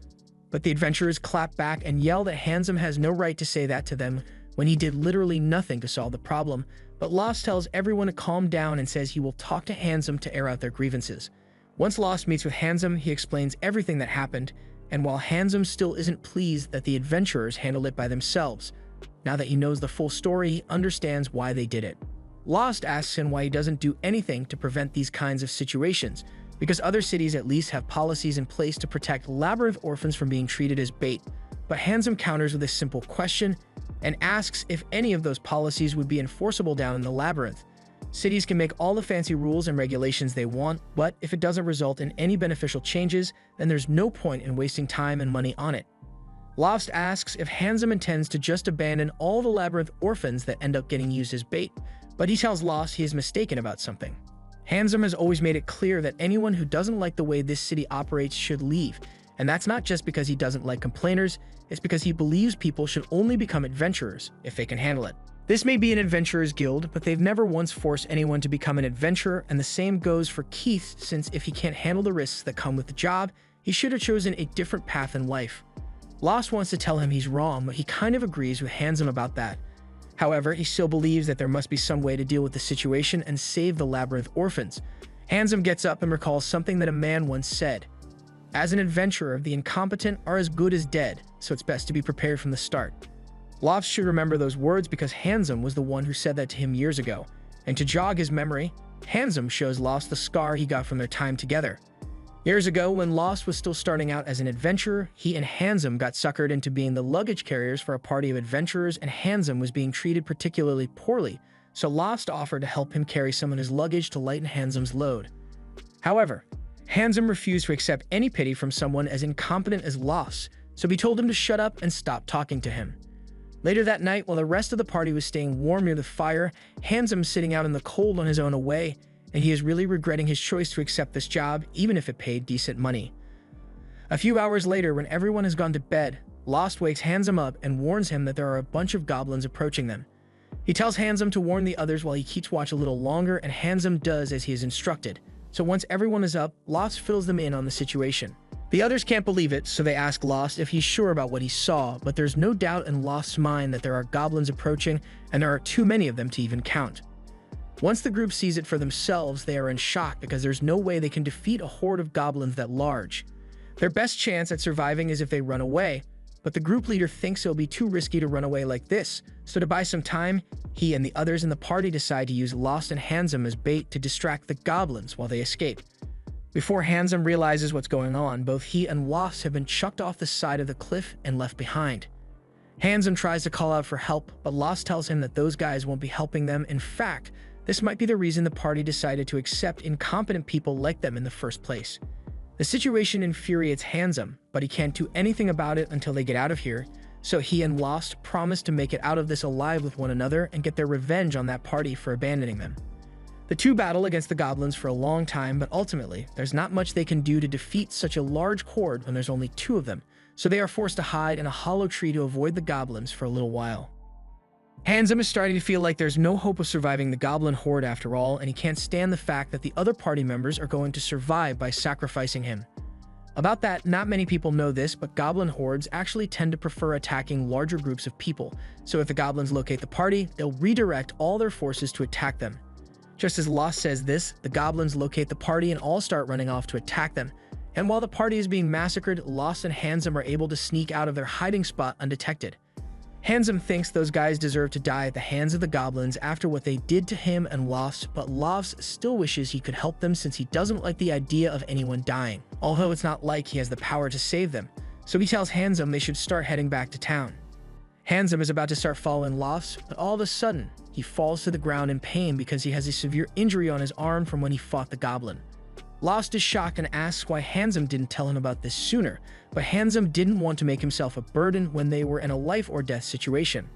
but the adventurers clap back and yell that Handsome has no right to say that to them when he did literally nothing to solve the problem, but Lost tells everyone to calm down and says he will talk to Handsome to air out their grievances. Once Lost meets with Handsome, he explains everything that happened, and while Handsome still isn't pleased that the adventurers handled it by themselves, now that he knows the full story, he understands why they did it. Lost asks him why he doesn't do anything to prevent these kinds of situations, because other cities at least have policies in place to protect Labyrinth orphans from being treated as bait. But Handsome counters with a simple question and asks if any of those policies would be enforceable down in the Labyrinth. Cities can make all the fancy rules and regulations they want, but if it doesn't result in any beneficial changes, then there's no point in wasting time and money on it. Lost asks if Handsome intends to just abandon all the Labyrinth orphans that end up getting used as bait, but he tells Lost he is mistaken about something. Handsome has always made it clear that anyone who doesn't like the way this city operates should leave, and that's not just because he doesn't like complainers, it's because he believes people should only become adventurers if they can handle it. This may be an adventurers guild, but they've never once forced anyone to become an adventurer, and the same goes for Keith, since if he can't handle the risks that come with the job, he should have chosen a different path in life. Lost wants to tell him he's wrong, but he kind of agrees with Handsome about that. However, he still believes that there must be some way to deal with the situation and save the Labyrinth orphans. Handsome gets up and recalls something that a man once said. As an adventurer, the incompetent are as good as dead, so it's best to be prepared from the start. Lost should remember those words because Handsome was the one who said that to him years ago, and to jog his memory, Handsome shows Lost the scar he got from their time together. Years ago, when Lost was still starting out as an adventurer, he and Handsome got suckered into being the luggage carriers for a party of adventurers, and Handsome was being treated particularly poorly, so Lost offered to help him carry some of his luggage to lighten Handsome's load. However, Handsome refused to accept any pity from someone as incompetent as Lost, so he told him to shut up and stop talking to him. Later that night, while the rest of the party was staying warm near the fire, Handsome's sitting out in the cold on his own away, and he is really regretting his choice to accept this job, even if it paid decent money. A few hours later, when everyone has gone to bed, Lost wakes Handsome up and warns him that there are a bunch of goblins approaching them. He tells Handsome to warn the others while he keeps watch a little longer, and Handsome does as he is instructed. So once everyone is up, Lost fills them in on the situation. The others can't believe it, so they ask Lost if he's sure about what he saw, but there's no doubt in Lost's mind that there are goblins approaching, and there are too many of them to even count. Once the group sees it for themselves, they are in shock because there's no way they can defeat a horde of goblins that large. Their best chance at surviving is if they run away, but the group leader thinks it'll be too risky to run away like this, so to buy some time, he and the others in the party decide to use Lost and Handsome as bait to distract the goblins while they escape. Before Handsome realizes what's going on, both he and Lost have been chucked off the side of the cliff and left behind. Handsome tries to call out for help, but Lost tells him that those guys won't be helping them. In fact, this might be the reason the party decided to accept incompetent people like them in the first place. The situation infuriates Handsome, but he can't do anything about it until they get out of here, so he and Lost promise to make it out of this alive with one another and get their revenge on that party for abandoning them. The two battle against the goblins for a long time, but ultimately, there's not much they can do to defeat such a large horde when there's only two of them, so they are forced to hide in a hollow tree to avoid the goblins for a little while. Handsome is starting to feel like there's no hope of surviving the goblin horde after all, and he can't stand the fact that the other party members are going to survive by sacrificing him. About that, not many people know this, but goblin hordes actually tend to prefer attacking larger groups of people, so if the goblins locate the party, they'll redirect all their forces to attack them. Just as Lost says this, the goblins locate the party and all start running off to attack them, and while the party is being massacred, Lost and Handsome are able to sneak out of their hiding spot undetected. Handsome thinks those guys deserve to die at the hands of the goblins after what they did to him and Lost, but Lost still wishes he could help them since he doesn't like the idea of anyone dying, although it's not like he has the power to save them, so he tells Handsome they should start heading back to town. Handsome is about to start following Lost, but all of a sudden, he falls to the ground in pain because he has a severe injury on his arm from when he fought the goblin. Lost is shocked and asks why Handsome didn't tell him about this sooner, but Handsome didn't want to make himself a burden when they were in a life or death situation.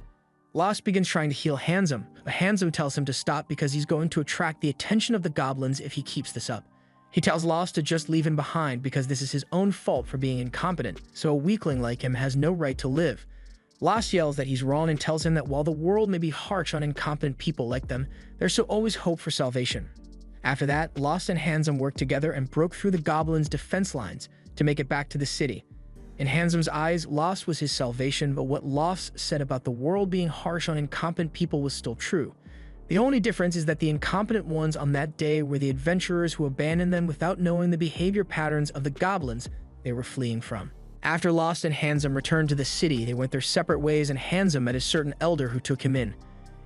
Lost begins trying to heal Handsome, but Handsome tells him to stop because he's going to attract the attention of the goblins if he keeps this up. He tells Lost to just leave him behind because this is his own fault for being incompetent, so a weakling like him has no right to live. Lost yells that he's wrong and tells him that while the world may be harsh on incompetent people like them, there's still always hope for salvation. After that, Lost and Handsome worked together and broke through the goblins' defense lines to make it back to the city. In Handsome's eyes, Lost was his salvation, but what Lost said about the world being harsh on incompetent people was still true. The only difference is that the incompetent ones on that day were the adventurers who abandoned them without knowing the behavior patterns of the goblins they were fleeing from. After Lost and Handsome returned to the city, they went their separate ways and Handsome met a certain elder who took him in.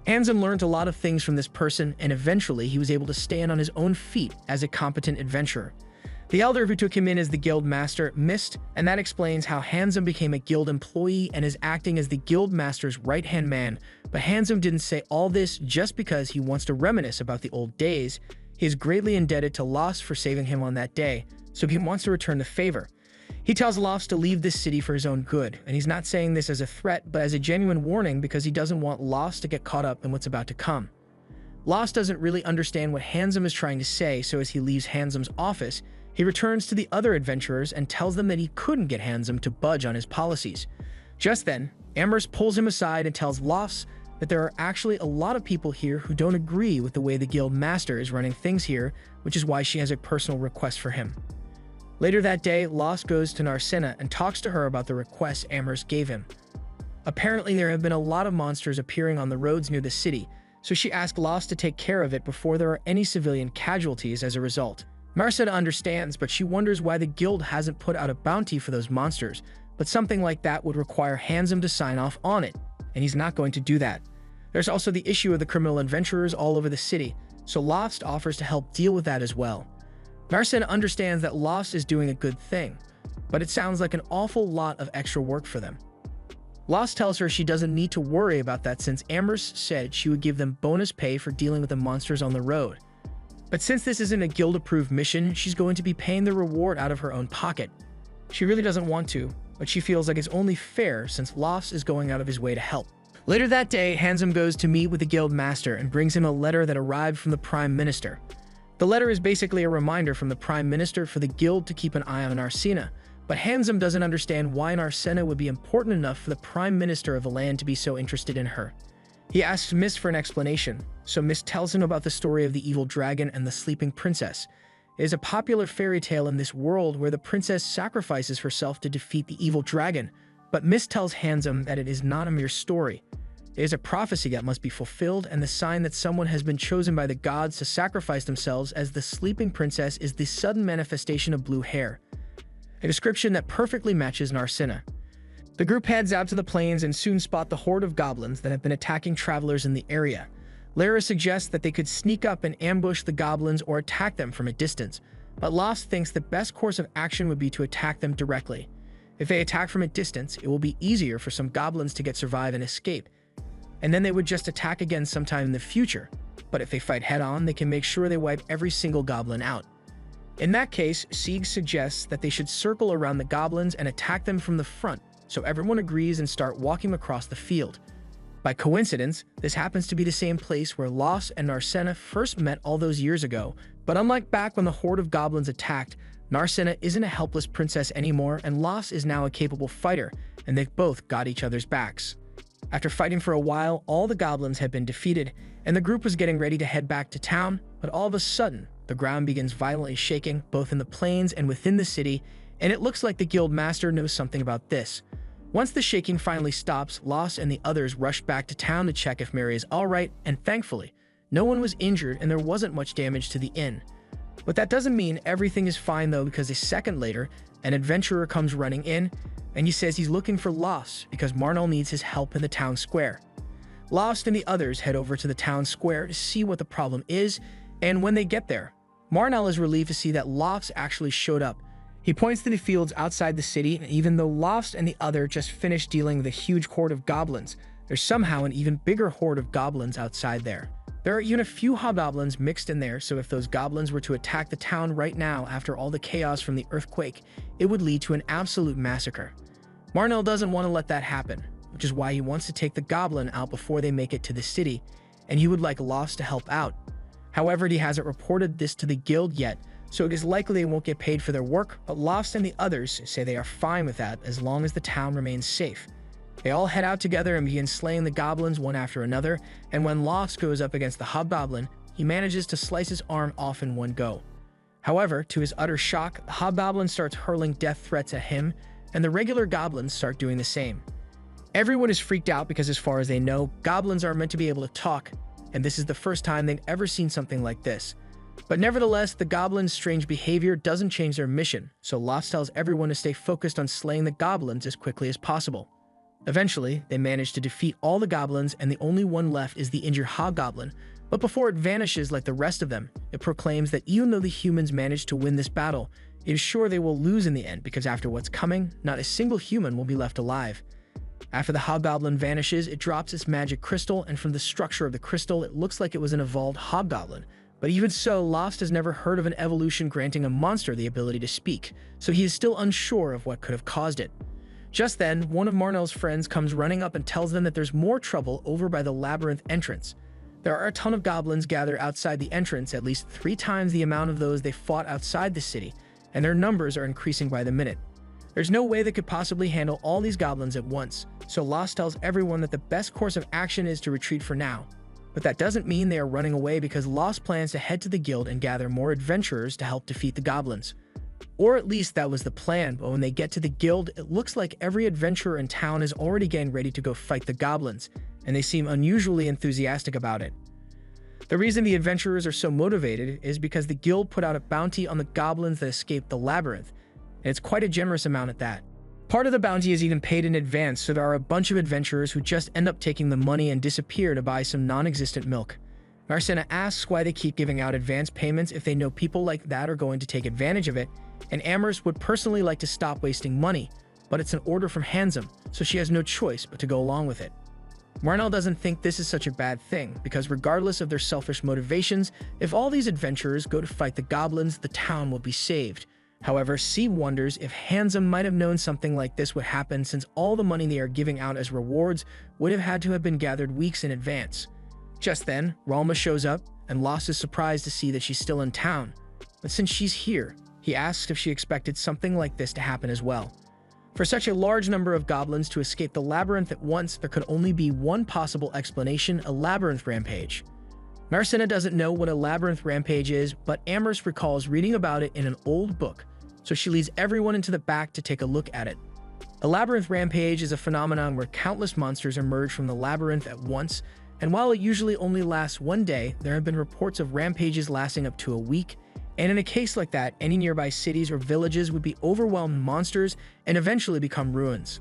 Handsome learned a lot of things from this person, and eventually he was able to stand on his own feet as a competent adventurer. The elder who took him in as the guild master missed, and that explains how Handsome became a guild employee and is acting as the guild master's right-hand man. But Handsome didn't say all this just because he wants to reminisce about the old days. He is greatly indebted to Lost for saving him on that day, so he wants to return the favor. He tells Lost to leave this city for his own good, and he's not saying this as a threat, but as a genuine warning because he doesn't want Lost to get caught up in what's about to come. Lost doesn't really understand what Handsome is trying to say, so as he leaves Handsome's office, he returns to the other adventurers and tells them that he couldn't get Handsome to budge on his policies. Just then, Amherst pulls him aside and tells Lost that there are actually a lot of people here who don't agree with the way the guild master is running things here, which is why she has a personal request for him. Later that day, Lost goes to Narcina and talks to her about the request Amherst gave him. Apparently, there have been a lot of monsters appearing on the roads near the city, so she asked Lost to take care of it before there are any civilian casualties as a result. Narcina understands, but she wonders why the guild hasn't put out a bounty for those monsters, but something like that would require Handsome to sign off on it, and he's not going to do that. There's also the issue of the criminal adventurers all over the city, so Lost offers to help deal with that as well. Narcina understands that Lost is doing a good thing, but it sounds like an awful lot of extra work for them. Lost tells her she doesn't need to worry about that since Amherst said she would give them bonus pay for dealing with the monsters on the road. But since this isn't a guild-approved mission, she's going to be paying the reward out of her own pocket. She really doesn't want to, but she feels like it's only fair since Lost is going out of his way to help. Later that day, Handsome goes to meet with the guild master and brings him a letter that arrived from the Prime Minister. The letter is basically a reminder from the Prime Minister for the guild to keep an eye on Narcina, but Handsome doesn't understand why Narcina would be important enough for the Prime Minister of the land to be so interested in her. He asks Miss for an explanation, so Miss tells him about the story of the evil dragon and the sleeping princess. It is a popular fairy tale in this world where the princess sacrifices herself to defeat the evil dragon, but Miss tells Handsome that it is not a mere story. It is a prophecy that must be fulfilled, and the sign that someone has been chosen by the gods to sacrifice themselves as the sleeping princess is the sudden manifestation of blue hair. A description that perfectly matches Narcina. The group heads out to the plains and soon spot the horde of goblins that have been attacking travelers in the area. Lara suggests that they could sneak up and ambush the goblins or attack them from a distance, but Lost thinks the best course of action would be to attack them directly. If they attack from a distance, it will be easier for some goblins to survive and escape, and then they would just attack again sometime in the future. But if they fight head-on, they can make sure they wipe every single goblin out. In that case, Sieg suggests that they should circle around the goblins and attack them from the front, so everyone agrees and start walking across the field. By coincidence, this happens to be the same place where Lost and Narcina first met all those years ago, but unlike back when the horde of goblins attacked, Narcina isn't a helpless princess anymore, and Lost is now a capable fighter, and they've both got each other's backs. After fighting for a while, all the goblins had been defeated, and the group was getting ready to head back to town, but all of a sudden, the ground begins violently shaking, both in the plains and within the city, and it looks like the guild master knows something about this. Once the shaking finally stops, Lost and the others rush back to town to check if Mary is alright, and thankfully, no one was injured and there wasn't much damage to the inn. But that doesn't mean everything is fine though, because a second later, an adventurer comes running in, and he says he's looking for Lost because Marnell needs his help in the town square. Lost and the others head over to the town square to see what the problem is, and when they get there, Marnell is relieved to see that Lost actually showed up. He points to the fields outside the city, and even though Lost and the other just finished dealing with a huge horde of goblins, there's somehow an even bigger horde of goblins outside there. There are even a few hobgoblins mixed in there, so if those goblins were to attack the town right now after all the chaos from the earthquake, it would lead to an absolute massacre. Marnell doesn't want to let that happen, which is why he wants to take the goblin out before they make it to the city, and he would like Lost to help out. However, he hasn't reported this to the guild yet, so it is likely they won't get paid for their work, but Lost and the others say they are fine with that as long as the town remains safe. They all head out together and begin slaying the goblins one after another, and when Lost goes up against the hobgoblin, he manages to slice his arm off in one go. However, to his utter shock, the hobgoblin starts hurling death threats at him, and the regular goblins start doing the same. Everyone is freaked out because as far as they know, goblins are meant to be able to talk, and this is the first time they've ever seen something like this. But nevertheless, the goblins' strange behavior doesn't change their mission, so Lost tells everyone to stay focused on slaying the goblins as quickly as possible. Eventually, they manage to defeat all the goblins, and the only one left is the injured hobgoblin, but before it vanishes like the rest of them, it proclaims that even though the humans managed to win this battle, it is sure they will lose in the end because after what's coming, not a single human will be left alive. After the hobgoblin vanishes, it drops its magic crystal, and from the structure of the crystal, it looks like it was an evolved hobgoblin. But even so, Lost has never heard of an evolution granting a monster the ability to speak, so he is still unsure of what could have caused it. Just then, one of Marnell's friends comes running up and tells them that there's more trouble over by the labyrinth entrance. There are a ton of goblins gathered outside the entrance, at least 3 times the amount of those they fought outside the city, and their numbers are increasing by the minute. There's no way they could possibly handle all these goblins at once, so Lost tells everyone that the best course of action is to retreat for now. But that doesn't mean they are running away because Lost plans to head to the guild and gather more adventurers to help defeat the goblins. Or at least that was the plan, but when they get to the guild, it looks like every adventurer in town is already getting ready to go fight the goblins, and they seem unusually enthusiastic about it. The reason the adventurers are so motivated is because the guild put out a bounty on the goblins that escaped the labyrinth, and it's quite a generous amount at that. Part of the bounty is even paid in advance, so there are a bunch of adventurers who just end up taking the money and disappear to buy some non-existent milk. Marcena asks why they keep giving out advance payments if they know people like that are going to take advantage of it, and Amherst would personally like to stop wasting money, but it's an order from Handsome, so she has no choice but to go along with it. Marnell doesn't think this is such a bad thing, because regardless of their selfish motivations, if all these adventurers go to fight the goblins, the town will be saved. However, C wonders if Handsome might have known something like this would happen since all the money they are giving out as rewards would have had to have been gathered weeks in advance. Just then, Ralma shows up, and Lost is surprised to see that she's still in town. But since she's here, he asks if she expected something like this to happen as well. For such a large number of goblins to escape the labyrinth at once, there could only be one possible explanation: a labyrinth rampage. Marcena doesn't know what a labyrinth rampage is, but Amherst recalls reading about it in an old book, so she leads everyone into the back to take a look at it. A labyrinth rampage is a phenomenon where countless monsters emerge from the labyrinth at once, and while it usually only lasts one day, there have been reports of rampages lasting up to a week, and in a case like that, any nearby cities or villages would be overwhelmed with monsters and eventually become ruins.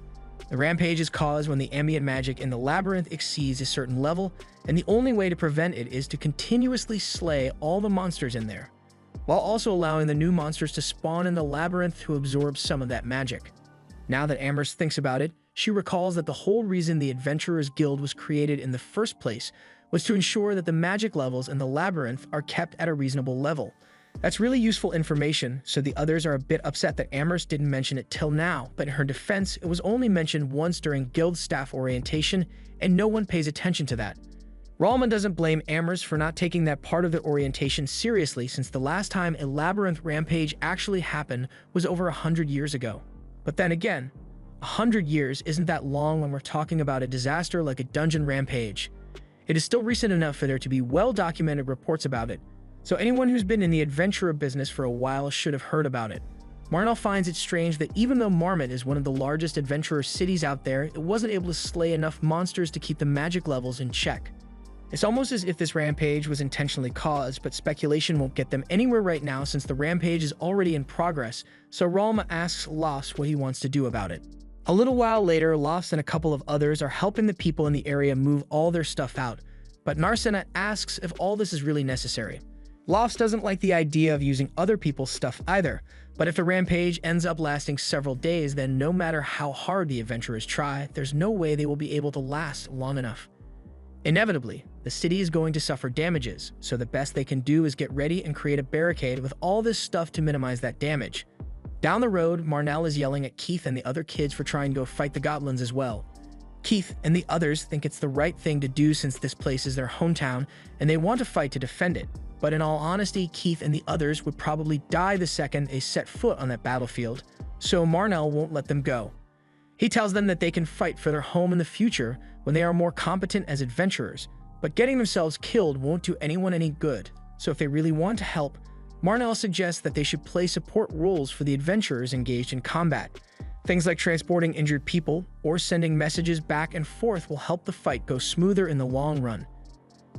The rampage is caused when the ambient magic in the labyrinth exceeds a certain level, and the only way to prevent it is to continuously slay all the monsters in there, while also allowing the new monsters to spawn in the labyrinth to absorb some of that magic. Now that Amherst thinks about it, she recalls that the whole reason the Adventurers Guild was created in the first place was to ensure that the magic levels in the labyrinth are kept at a reasonable level. That's really useful information, so the others are a bit upset that Amherst didn't mention it till now, but in her defense, it was only mentioned once during guild staff orientation, and no one pays attention to that. Ralman doesn't blame Amherst for not taking that part of the orientation seriously, since the last time a labyrinth rampage actually happened was over 100 years ago. But then again, 100 years isn't that long when we're talking about a disaster like a dungeon rampage. It is still recent enough for there to be well-documented reports about it, so anyone who's been in the adventurer business for a while should have heard about it. Marnell finds it strange that even though Marmot is one of the largest adventurer cities out there, it wasn't able to slay enough monsters to keep the magic levels in check. It's almost as if this rampage was intentionally caused, but speculation won't get them anywhere right now since the rampage is already in progress, so Ralma asks Lost what he wants to do about it. A little while later, Lost and a couple of others are helping the people in the area move all their stuff out, but Narcena asks if all this is really necessary. Lost doesn't like the idea of using other people's stuff either, but if the rampage ends up lasting several days, then no matter how hard the adventurers try, there's no way they will be able to last long enough. Inevitably, the city is going to suffer damages, so the best they can do is get ready and create a barricade with all this stuff to minimize that damage. Down the road, Marnell is yelling at Keith and the other kids for trying to go fight the goblins as well. Keith and the others think it's the right thing to do since this place is their hometown and they want to fight to defend it. But in all honesty, Keith and the others would probably die the second they set foot on that battlefield, so Marnell won't let them go. He tells them that they can fight for their home in the future when they are more competent as adventurers, but getting themselves killed won't do anyone any good, so if they really want to help, Marnell suggests that they should play support roles for the adventurers engaged in combat. Things like transporting injured people or sending messages back and forth will help the fight go smoother in the long run.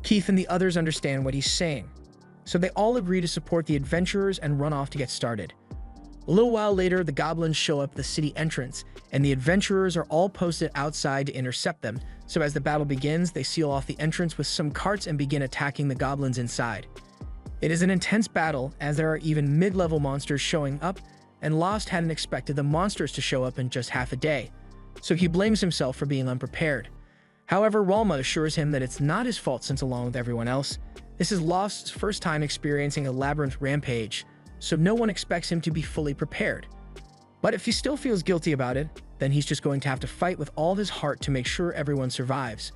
Keith and the others understand what he's saying, so they all agree to support the adventurers and run off to get started. A little while later, the goblins show up at the city entrance, and the adventurers are all posted outside to intercept them, so as the battle begins, they seal off the entrance with some carts and begin attacking the goblins inside. It is an intense battle, as there are even mid-level monsters showing up, and Lost hadn't expected the monsters to show up in just half a day, so he blames himself for being unprepared. However, Ralma assures him that it's not his fault since along with everyone else, this is Lost's first time experiencing a labyrinth rampage, so no one expects him to be fully prepared. But if he still feels guilty about it, then he's just going to have to fight with all his heart to make sure everyone survives.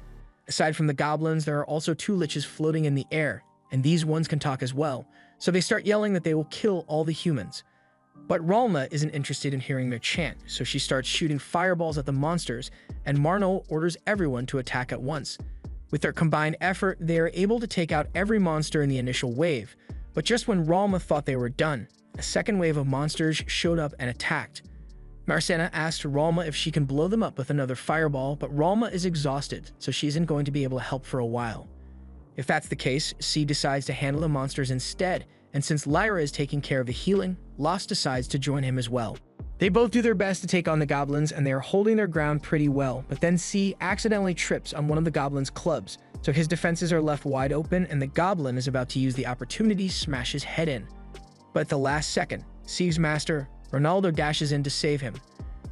Aside from the goblins, there are also 2 liches floating in the air, and these ones can talk as well, so they start yelling that they will kill all the humans. But Ralma isn't interested in hearing their chant, so she starts shooting fireballs at the monsters, and Marnell orders everyone to attack at once. With their combined effort, they are able to take out every monster in the initial wave, but just when Ralma thought they were done, a second wave of monsters showed up and attacked. Narcena asks Ralma if she can blow them up with another fireball, but Ralma is exhausted, so she isn't going to be able to help for a while. If that's the case, C decides to handle the monsters instead, and since Lyra is taking care of the healing, Lost decides to join him as well. They both do their best to take on the goblins, and they are holding their ground pretty well, but then C accidentally trips on one of the goblins' clubs, so his defenses are left wide open and the goblin is about to use the opportunity to smash his head in. But at the last second, C's master, Ronaldo, dashes in to save him.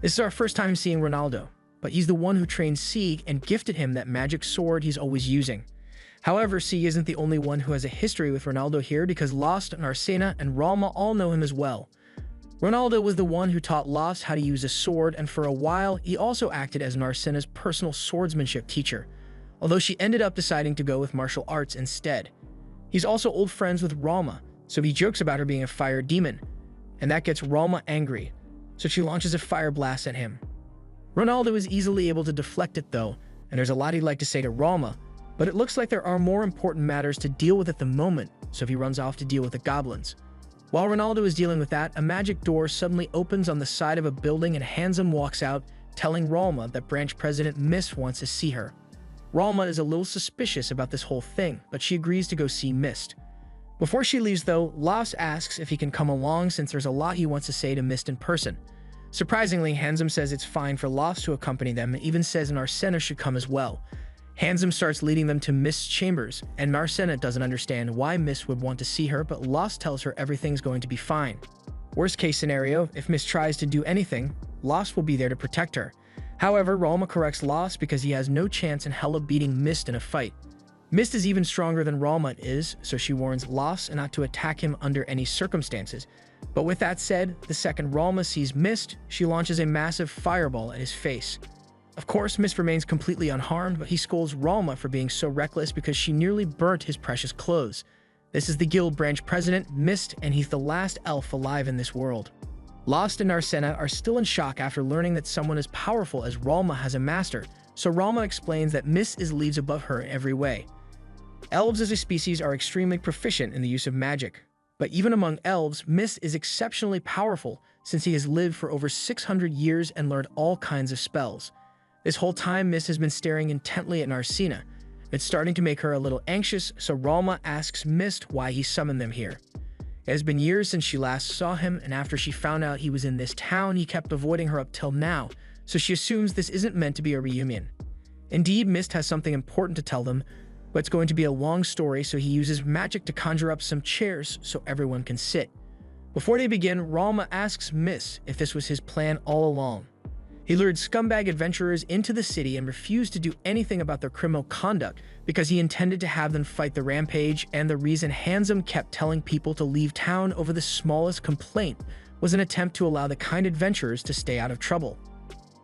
This is our first time seeing Ronaldo, but he's the one who trained C and gifted him that magic sword he's always using. However, C isn't the only one who has a history with Ronaldo here because Lost, Narcena, and Ralma all know him as well. Ronaldo was the one who taught Lost how to use a sword, and for a while, he also acted as Narcena's personal swordsmanship teacher, although she ended up deciding to go with martial arts instead. He's also old friends with Ralma, so he jokes about her being a fire demon, and that gets Ralma angry, so she launches a fire blast at him. Ronaldo is easily able to deflect it though, and there's a lot he'd like to say to Ralma, but it looks like there are more important matters to deal with at the moment, so he runs off to deal with the goblins. While Ronaldo is dealing with that, a magic door suddenly opens on the side of a building and Handsome walks out, telling Ralma that Branch President Mist wants to see her. Ralma is a little suspicious about this whole thing, but she agrees to go see Mist. Before she leaves though, Lost asks if he can come along since there's a lot he wants to say to Mist in person. Surprisingly, Handsome says it's fine for Lost to accompany them and even says Narcena should come as well. Handsome starts leading them to Mist's chambers, and Narcena doesn't understand why Mist would want to see her, but Lost tells her everything's going to be fine. Worst case scenario, if Mist tries to do anything, Lost will be there to protect her. However, Ralma corrects Lost because he has no chance in hell of beating Mist in a fight. Mist is even stronger than Ralma is, so she warns Lost not to attack him under any circumstances. But with that said, the second Ralma sees Mist, she launches a massive fireball at his face. Of course, Mist remains completely unharmed, but he scolds Ralma for being so reckless because she nearly burnt his precious clothes. This is the guild branch president, Mist, and he's the last elf alive in this world. Lost and Narcena are still in shock after learning that someone as powerful as Ralma has a master, so Ralma explains that Mist is leagues above her in every way. Elves as a species are extremely proficient in the use of magic, but even among elves, Mist is exceptionally powerful since he has lived for over 600 years and learned all kinds of spells. This whole time, Mist has been staring intently at Narcena, It's starting to make her a little anxious, so Ralma asks Mist why he summoned them here. It has been years since she last saw him, and after she found out he was in this town, he kept avoiding her up till now, so she assumes this isn't meant to be a reunion. Indeed, Mist has something important to tell them, but it's going to be a long story, so he uses magic to conjure up some chairs so everyone can sit. Before they begin, Ralma asks Mist if this was his plan all along. He lured scumbag adventurers into the city and refused to do anything about their criminal conduct because he intended to have them fight the rampage, and the reason Handsome kept telling people to leave town over the smallest complaint was an attempt to allow the kind adventurers to stay out of trouble.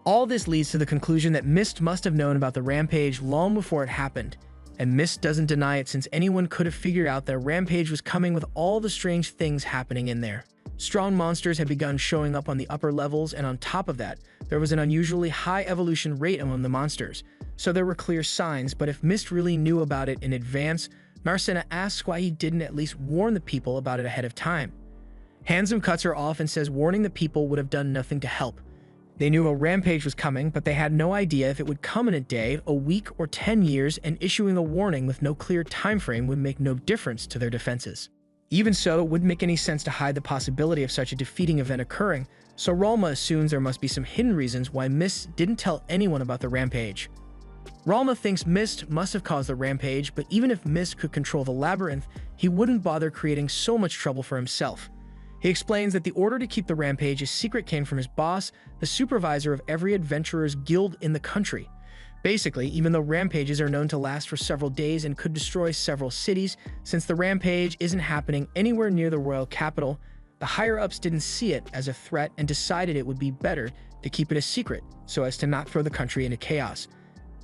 All this leads to the conclusion that Mist must have known about the rampage long before it happened, and Mist doesn't deny it since anyone could have figured out that rampage was coming with all the strange things happening in there. Strong monsters had begun showing up on the upper levels, and on top of that, there was an unusually high evolution rate among the monsters, so there were clear signs. But if Mist really knew about it in advance, Marcena asks why he didn't at least warn the people about it ahead of time. Handsome cuts her off and says warning the people would have done nothing to help. They knew a rampage was coming, but they had no idea if it would come in a day, a week, or 10 years, and issuing a warning with no clear time frame would make no difference to their defenses. Even so, it wouldn't make any sense to hide the possibility of such a defeating event occurring, so Ralma assumes there must be some hidden reasons why Mist didn't tell anyone about the rampage. Ralma thinks Mist must have caused the rampage, but even if Mist could control the labyrinth, he wouldn't bother creating so much trouble for himself. He explains that the order to keep the rampage a secret came from his boss, the supervisor of every adventurer's guild in the country. Basically, even though rampages are known to last for several days and could destroy several cities, since the rampage isn't happening anywhere near the royal capital, the higher-ups didn't see it as a threat and decided it would be better to keep it a secret so as to not throw the country into chaos.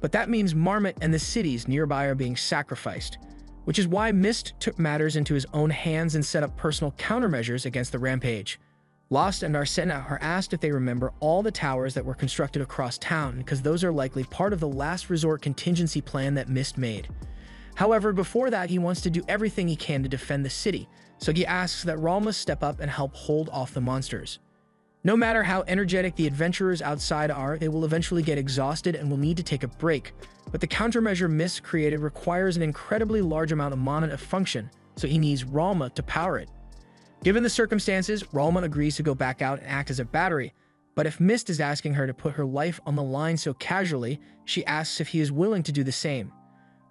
But that means Marmot and the cities nearby are being sacrificed, which is why Mist took matters into his own hands and set up personal countermeasures against the rampage. Lost and Arsena are asked if they remember all the towers that were constructed across town, because those are likely part of the last resort contingency plan that Mist made. However, before that, he wants to do everything he can to defend the city, so he asks that Ralma step up and help hold off the monsters. No matter how energetic the adventurers outside are, they will eventually get exhausted and will need to take a break, but the countermeasure Mist created requires an incredibly large amount of mana to function, so he needs Ralma to power it. Given the circumstances, Ralma agrees to go back out and act as a battery, but if Mist is asking her to put her life on the line so casually, she asks if he is willing to do the same.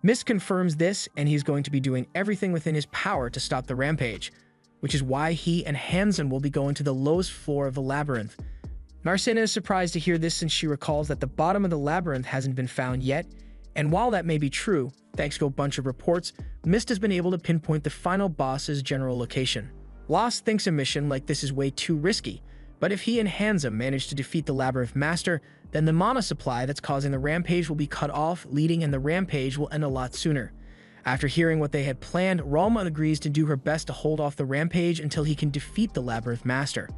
Mist confirms this, and he's going to be doing everything within his power to stop the rampage, which is why he and Hansen will be going to the lowest floor of the labyrinth. Marcena is surprised to hear this since she recalls that the bottom of the labyrinth hasn't been found yet, and while that may be true, thanks to a bunch of reports, Mist has been able to pinpoint the final boss's general location. Lost thinks a mission like this is way too risky, but if he and Hansa manage to defeat the Labyrinth Master, then the mana supply that's causing the rampage will be cut off, leading and the rampage will end a lot sooner. After hearing what they had planned, Ralma agrees to do her best to hold off the rampage until he can defeat the Labyrinth Master.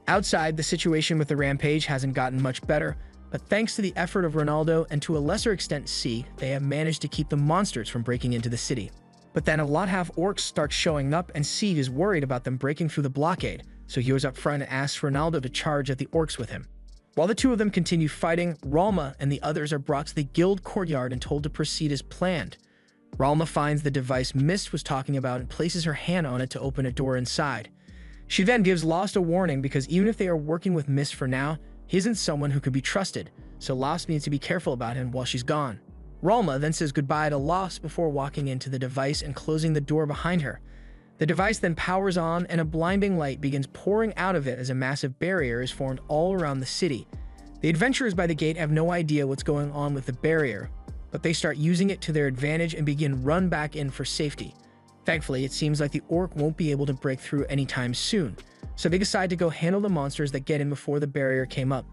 Outside, the situation with the rampage hasn't gotten much better, but thanks to the effort of Ronaldo and to a lesser extent Sieg, they have managed to keep the monsters from breaking into the city. But then a lot half orcs start showing up, and Sieg is worried about them breaking through the blockade, so he goes up front and asks Ronaldo to charge at the orcs with him. While the two of them continue fighting, Ralma and the others are brought to the guild courtyard and told to proceed as planned. Ralma finds the device Mist was talking about and places her hand on it to open a door inside. She then gives Lost a warning because even if they are working with Mist for now, he isn't someone who could be trusted, so Lost needs to be careful about him while she's gone. Ralma then says goodbye to Lost before walking into the device and closing the door behind her. The device then powers on and a blinding light begins pouring out of it as a massive barrier is formed all around the city. The adventurers by the gate have no idea what's going on with the barrier, but they start using it to their advantage and begin run back in for safety. Thankfully, it seems like the orc won't be able to break through anytime soon, so they decide to go handle the monsters that get in before the barrier came up.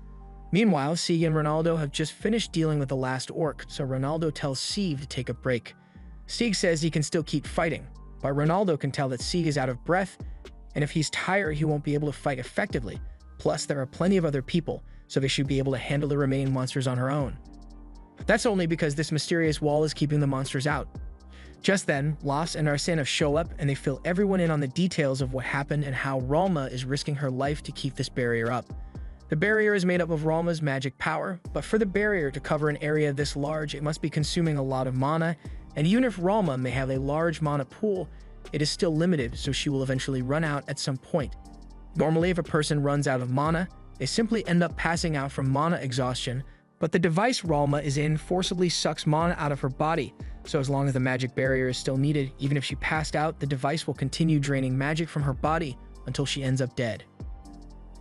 Meanwhile, Sieg and Ronaldo have just finished dealing with the last orc, so Ronaldo tells Sieg to take a break. Sieg says he can still keep fighting, but Ronaldo can tell that Sieg is out of breath, and if he's tired, he won't be able to fight effectively. Plus, there are plenty of other people, so they should be able to handle the remaining monsters on her own. That's only because this mysterious wall is keeping the monsters out. Just then, Lost and Arsena show up, and they fill everyone in on the details of what happened and how Ralma is risking her life to keep this barrier up. The barrier is made up of Ralma's magic power, but for the barrier to cover an area this large, it must be consuming a lot of mana, and even if Ralma may have a large mana pool, it is still limited, so she will eventually run out at some point. Normally, if a person runs out of mana, they simply end up passing out from mana exhaustion, but the device Ralma is in forcibly sucks mana out of her body, so as long as the magic barrier is still needed, even if she passed out, the device will continue draining magic from her body until she ends up dead.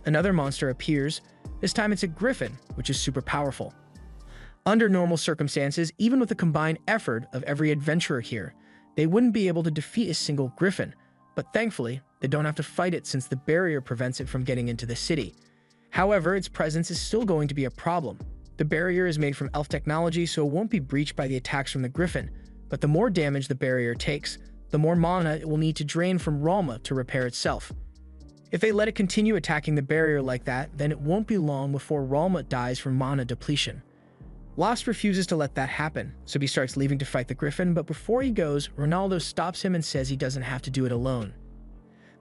Another monster appears. This time it's a griffin, which is super powerful. Under normal circumstances, even with the combined effort of every adventurer here, they wouldn't be able to defeat a single griffin, but thankfully, they don't have to fight it since the barrier prevents it from getting into the city. However, its presence is still going to be a problem. The barrier is made from elf technology, so it won't be breached by the attacks from the griffin, but the more damage the barrier takes, the more mana it will need to drain from Ralma to repair itself. If they let it continue attacking the barrier like that, then it won't be long before Ralma dies from mana depletion. Lost refuses to let that happen, so he starts leaving to fight the griffin, but before he goes, Ronaldo stops him and says he doesn't have to do it alone.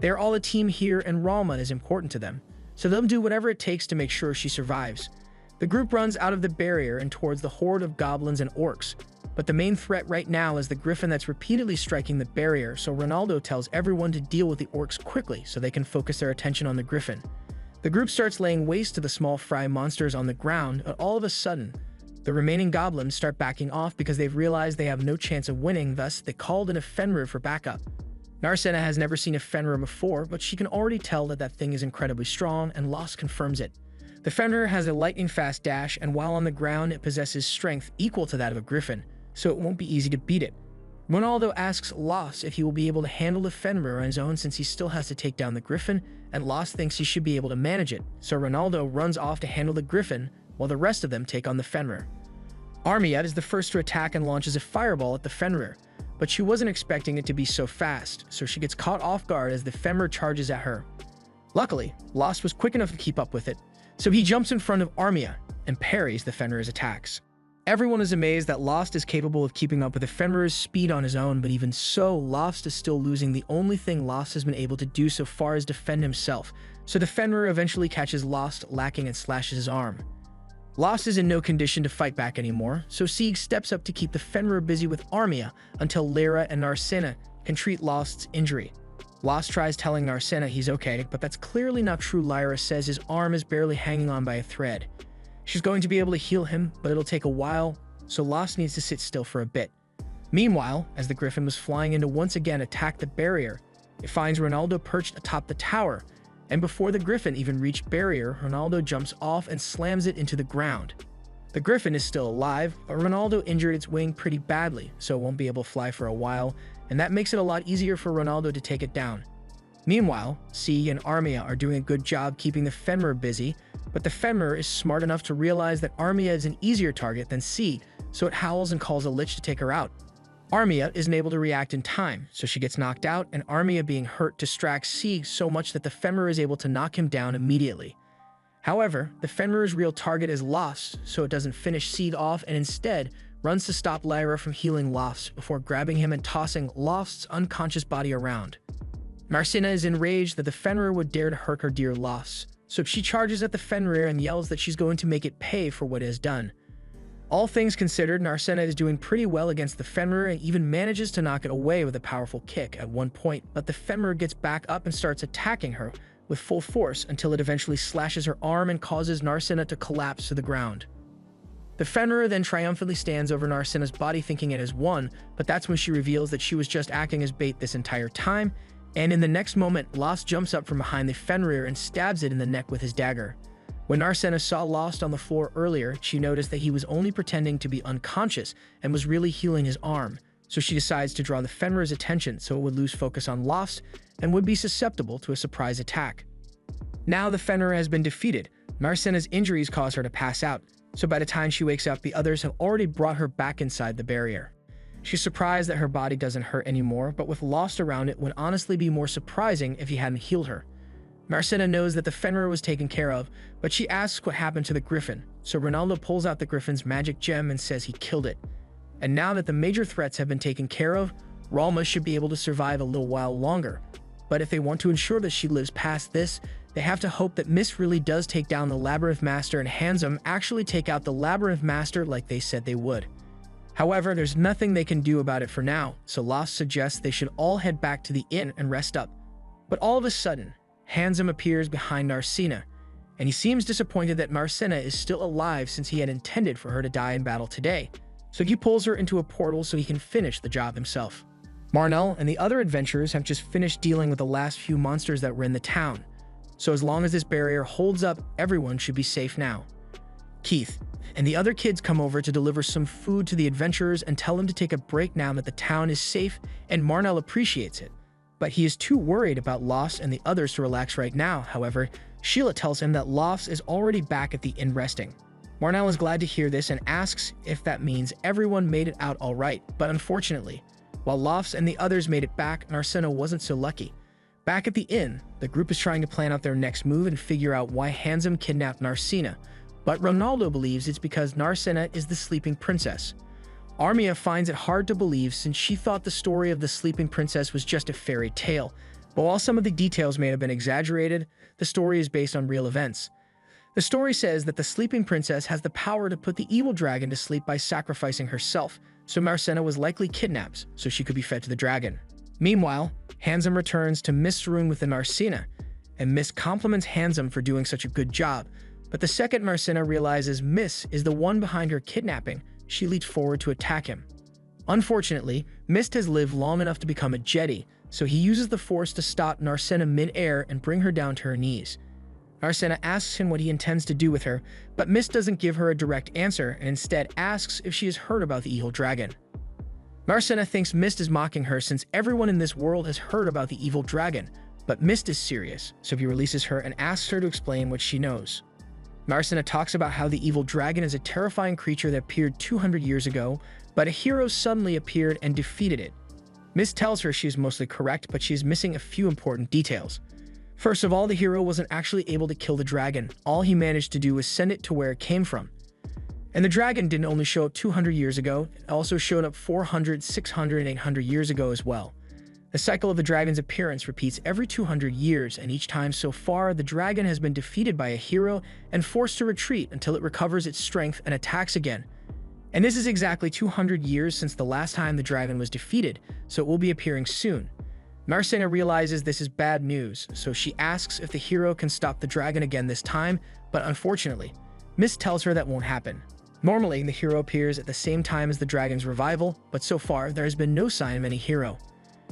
They are all a team here and Ralma is important to them, so they'll do whatever it takes to make sure she survives. The group runs out of the barrier and towards the horde of goblins and orcs, but the main threat right now is the griffin that's repeatedly striking the barrier, so Ronaldo tells everyone to deal with the orcs quickly so they can focus their attention on the griffin. The group starts laying waste to the small fry monsters on the ground, but all of a sudden, the remaining goblins start backing off because they've realized they have no chance of winning, thus they called in a Fenrir for backup. Narcena has never seen a Fenrir before, but she can already tell that that thing is incredibly strong, and Lost confirms it. The Fenrir has a lightning-fast dash, and while on the ground, it possesses strength equal to that of a griffin, so it won't be easy to beat it. Ronaldo asks Lost if he will be able to handle the Fenrir on his own since he still has to take down the griffin, and Lost thinks he should be able to manage it, so Ronaldo runs off to handle the griffin, while the rest of them take on the Fenrir. Armiat is the first to attack and launches a fireball at the Fenrir, but she wasn't expecting it to be so fast, so she gets caught off guard as the Fenrir charges at her. Luckily, Lost was quick enough to keep up with it, so he jumps in front of Armiat and parries the Fenrir's attacks. Everyone is amazed that Lost is capable of keeping up with the Fenrir's speed on his own, but even so, Lost is still losing. The only thing Lost has been able to do so far is defend himself, so the Fenrir eventually catches Lost lacking and slashes his arm. Lost is in no condition to fight back anymore, so Sieg steps up to keep the Fenrir busy with Armiat until Lyra and Narcena can treat Lost's injury. Lost tries telling Narcena he's okay, but that's clearly not true. Lyra says his arm is barely hanging on by a thread. She's going to be able to heal him, but it'll take a while, so Lost needs to sit still for a bit. Meanwhile, as the griffin was flying in to once again attack the barrier, it finds Ronaldo perched atop the tower, and before the griffin even reached barrier, Ronaldo jumps off and slams it into the ground. The griffin is still alive, but Ronaldo injured its wing pretty badly, so it won't be able to fly for a while, and that makes it a lot easier for Ronaldo to take it down. Meanwhile, Sieg and Armiat are doing a good job keeping the Fenrir busy, but the Fenrir is smart enough to realize that Armiat is an easier target than Sieg, so it howls and calls a lich to take her out. Armiat isn't able to react in time, so she gets knocked out, and Armiat being hurt distracts Sieg so much that the Fenrir is able to knock him down immediately. However, the Fenrir's real target is Lost, so it doesn't finish Sieg off and instead runs to stop Lyra from healing Lost before grabbing him and tossing Lost's unconscious body around. Narcena is enraged that the Fenrir would dare to hurt her dear Lost, so she charges at the Fenrir and yells that she's going to make it pay for what it has done. All things considered, Narcena is doing pretty well against the Fenrir and even manages to knock it away with a powerful kick at one point, but the Fenrir gets back up and starts attacking her with full force until it eventually slashes her arm and causes Narcena to collapse to the ground. The Fenrir then triumphantly stands over Narcena's body thinking it has won, but that's when she reveals that she was just acting as bait this entire time, and in the next moment, Lost jumps up from behind the Fenrir and stabs it in the neck with his dagger. When Narcena saw Lost on the floor earlier, she noticed that he was only pretending to be unconscious and was really healing his arm, so she decides to draw the Fenrir's attention so it would lose focus on Lost and would be susceptible to a surprise attack. Now the Fenrir has been defeated, Narcena's injuries cause her to pass out, so by the time she wakes up, the others have already brought her back inside the barrier. She's surprised that her body doesn't hurt anymore, but with Lost around it would honestly be more surprising if he hadn't healed her. Narcena knows that the Fenrir was taken care of, but she asks what happened to the griffin, so Ronaldo pulls out the griffin's magic gem and says he killed it. And now that the major threats have been taken care of, Ralma should be able to survive a little while longer. But if they want to ensure that she lives past this, They have to hope that Mist really does take down the Labyrinth Master and Handsome actually take out the Labyrinth Master like they said they would. However, there's nothing they can do about it for now, so Lost suggests they should all head back to the inn and rest up. But all of a sudden, Handsome appears behind Narcina, and he seems disappointed that Marcina is still alive since he had intended for her to die in battle today, so he pulls her into a portal so he can finish the job himself. Marnell and the other adventurers have just finished dealing with the last few monsters that were in the town, so as long as this barrier holds up, everyone should be safe now. Keith and the other kids come over to deliver some food to the adventurers and tell them to take a break now that the town is safe, and Marnell appreciates it. But he is too worried about Lost and the others to relax right now. However, Sheila tells him that Lost is already back at the inn resting. Marnell is glad to hear this and asks if that means everyone made it out all right, but unfortunately, while Lost and the others made it back, Narcina wasn't so lucky. Back at the inn, the group is trying to plan out their next move and figure out why Handsome kidnapped Narcina, but Ronaldo believes it's because Narcina is the sleeping princess. Armia finds it hard to believe since she thought the story of the sleeping princess was just a fairy tale, but while some of the details may have been exaggerated, the story is based on real events. The story says that the sleeping princess has the power to put the evil dragon to sleep by sacrificing herself, so Marcina was likely kidnapped so she could be fed to the dragon. Meanwhile, Handsome returns to Mist's room with Narcina, and Mist compliments Handsome for doing such a good job, but the second Marcina realizes Mist is the one behind her kidnapping, she leaps forward to attack him. Unfortunately, Mist has lived long enough to become a Jedi, so he uses the Force to stop Narcina mid-air and bring her down to her knees. Narcina asks him what he intends to do with her, but Mist doesn't give her a direct answer and instead asks if she has heard about the evil dragon. Narcina thinks Mist is mocking her since everyone in this world has heard about the evil dragon, but Mist is serious, so he releases her and asks her to explain what she knows. Narcina talks about how the evil dragon is a terrifying creature that appeared 200 years ago, but a hero suddenly appeared and defeated it. Mist tells her she is mostly correct, but she is missing a few important details. First of all, the hero wasn't actually able to kill the dragon. All he managed to do was send it to where it came from. And the dragon didn't only show up 200 years ago, it also showed up 400, 600, and 800 years ago as well. The cycle of the dragon's appearance repeats every 200 years, and each time so far, the dragon has been defeated by a hero and forced to retreat until it recovers its strength and attacks again. And this is exactly 200 years since the last time the dragon was defeated, so it will be appearing soon. Marcina realizes this is bad news, so she asks if the hero can stop the dragon again this time, but unfortunately, Mist tells her that won't happen. Normally, the hero appears at the same time as the dragon's revival, but so far, there has been no sign of any hero.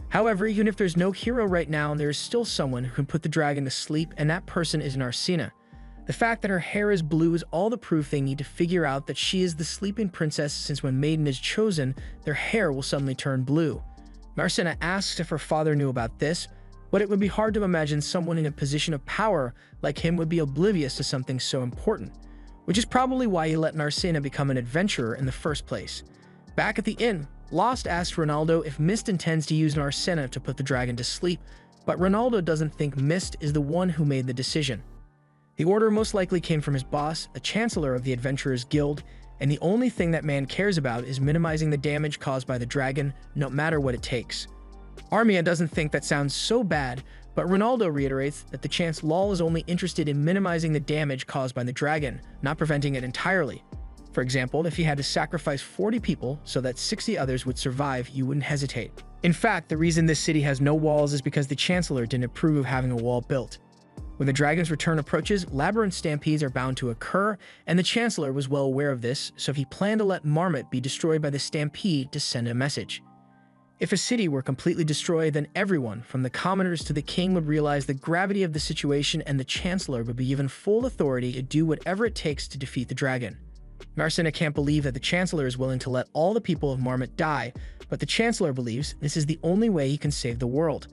However, even if there's no hero right now, there is still someone who can put the dragon to sleep, and that person is Narcina. The fact that her hair is blue is all the proof they need to figure out that she is the sleeping princess, since when Maiden is chosen, their hair will suddenly turn blue. Marcina asks if her father knew about this, but it would be hard to imagine someone in a position of power like him would be oblivious to something so important, which is probably why he let Narcina become an adventurer in the first place. Back at the inn, Lost asks Ronaldo if Mist intends to use Narcina to put the dragon to sleep, but Ronaldo doesn't think Mist is the one who made the decision. The order most likely came from his boss, a chancellor of the Adventurers Guild, and the only thing that man cares about is minimizing the damage caused by the dragon, no matter what it takes. Armia doesn't think that sounds so bad, but Ronaldo reiterates that the Chance Lal is only interested in minimizing the damage caused by the dragon, not preventing it entirely. For example, if he had to sacrifice 40 people so that 60 others would survive, you wouldn't hesitate. In fact, the reason this city has no walls is because the Chancellor didn't approve of having a wall built. When the dragon's return approaches, labyrinth stampedes are bound to occur, and the Chancellor was well aware of this, so he planned to let Marmot be destroyed by the stampede to send a message. If a city were completely destroyed, then everyone, from the commoners to the king, would realize the gravity of the situation, and the Chancellor would be given full authority to do whatever it takes to defeat the dragon. Marcina can't believe that the Chancellor is willing to let all the people of Marmot die, but the Chancellor believes this is the only way he can save the world.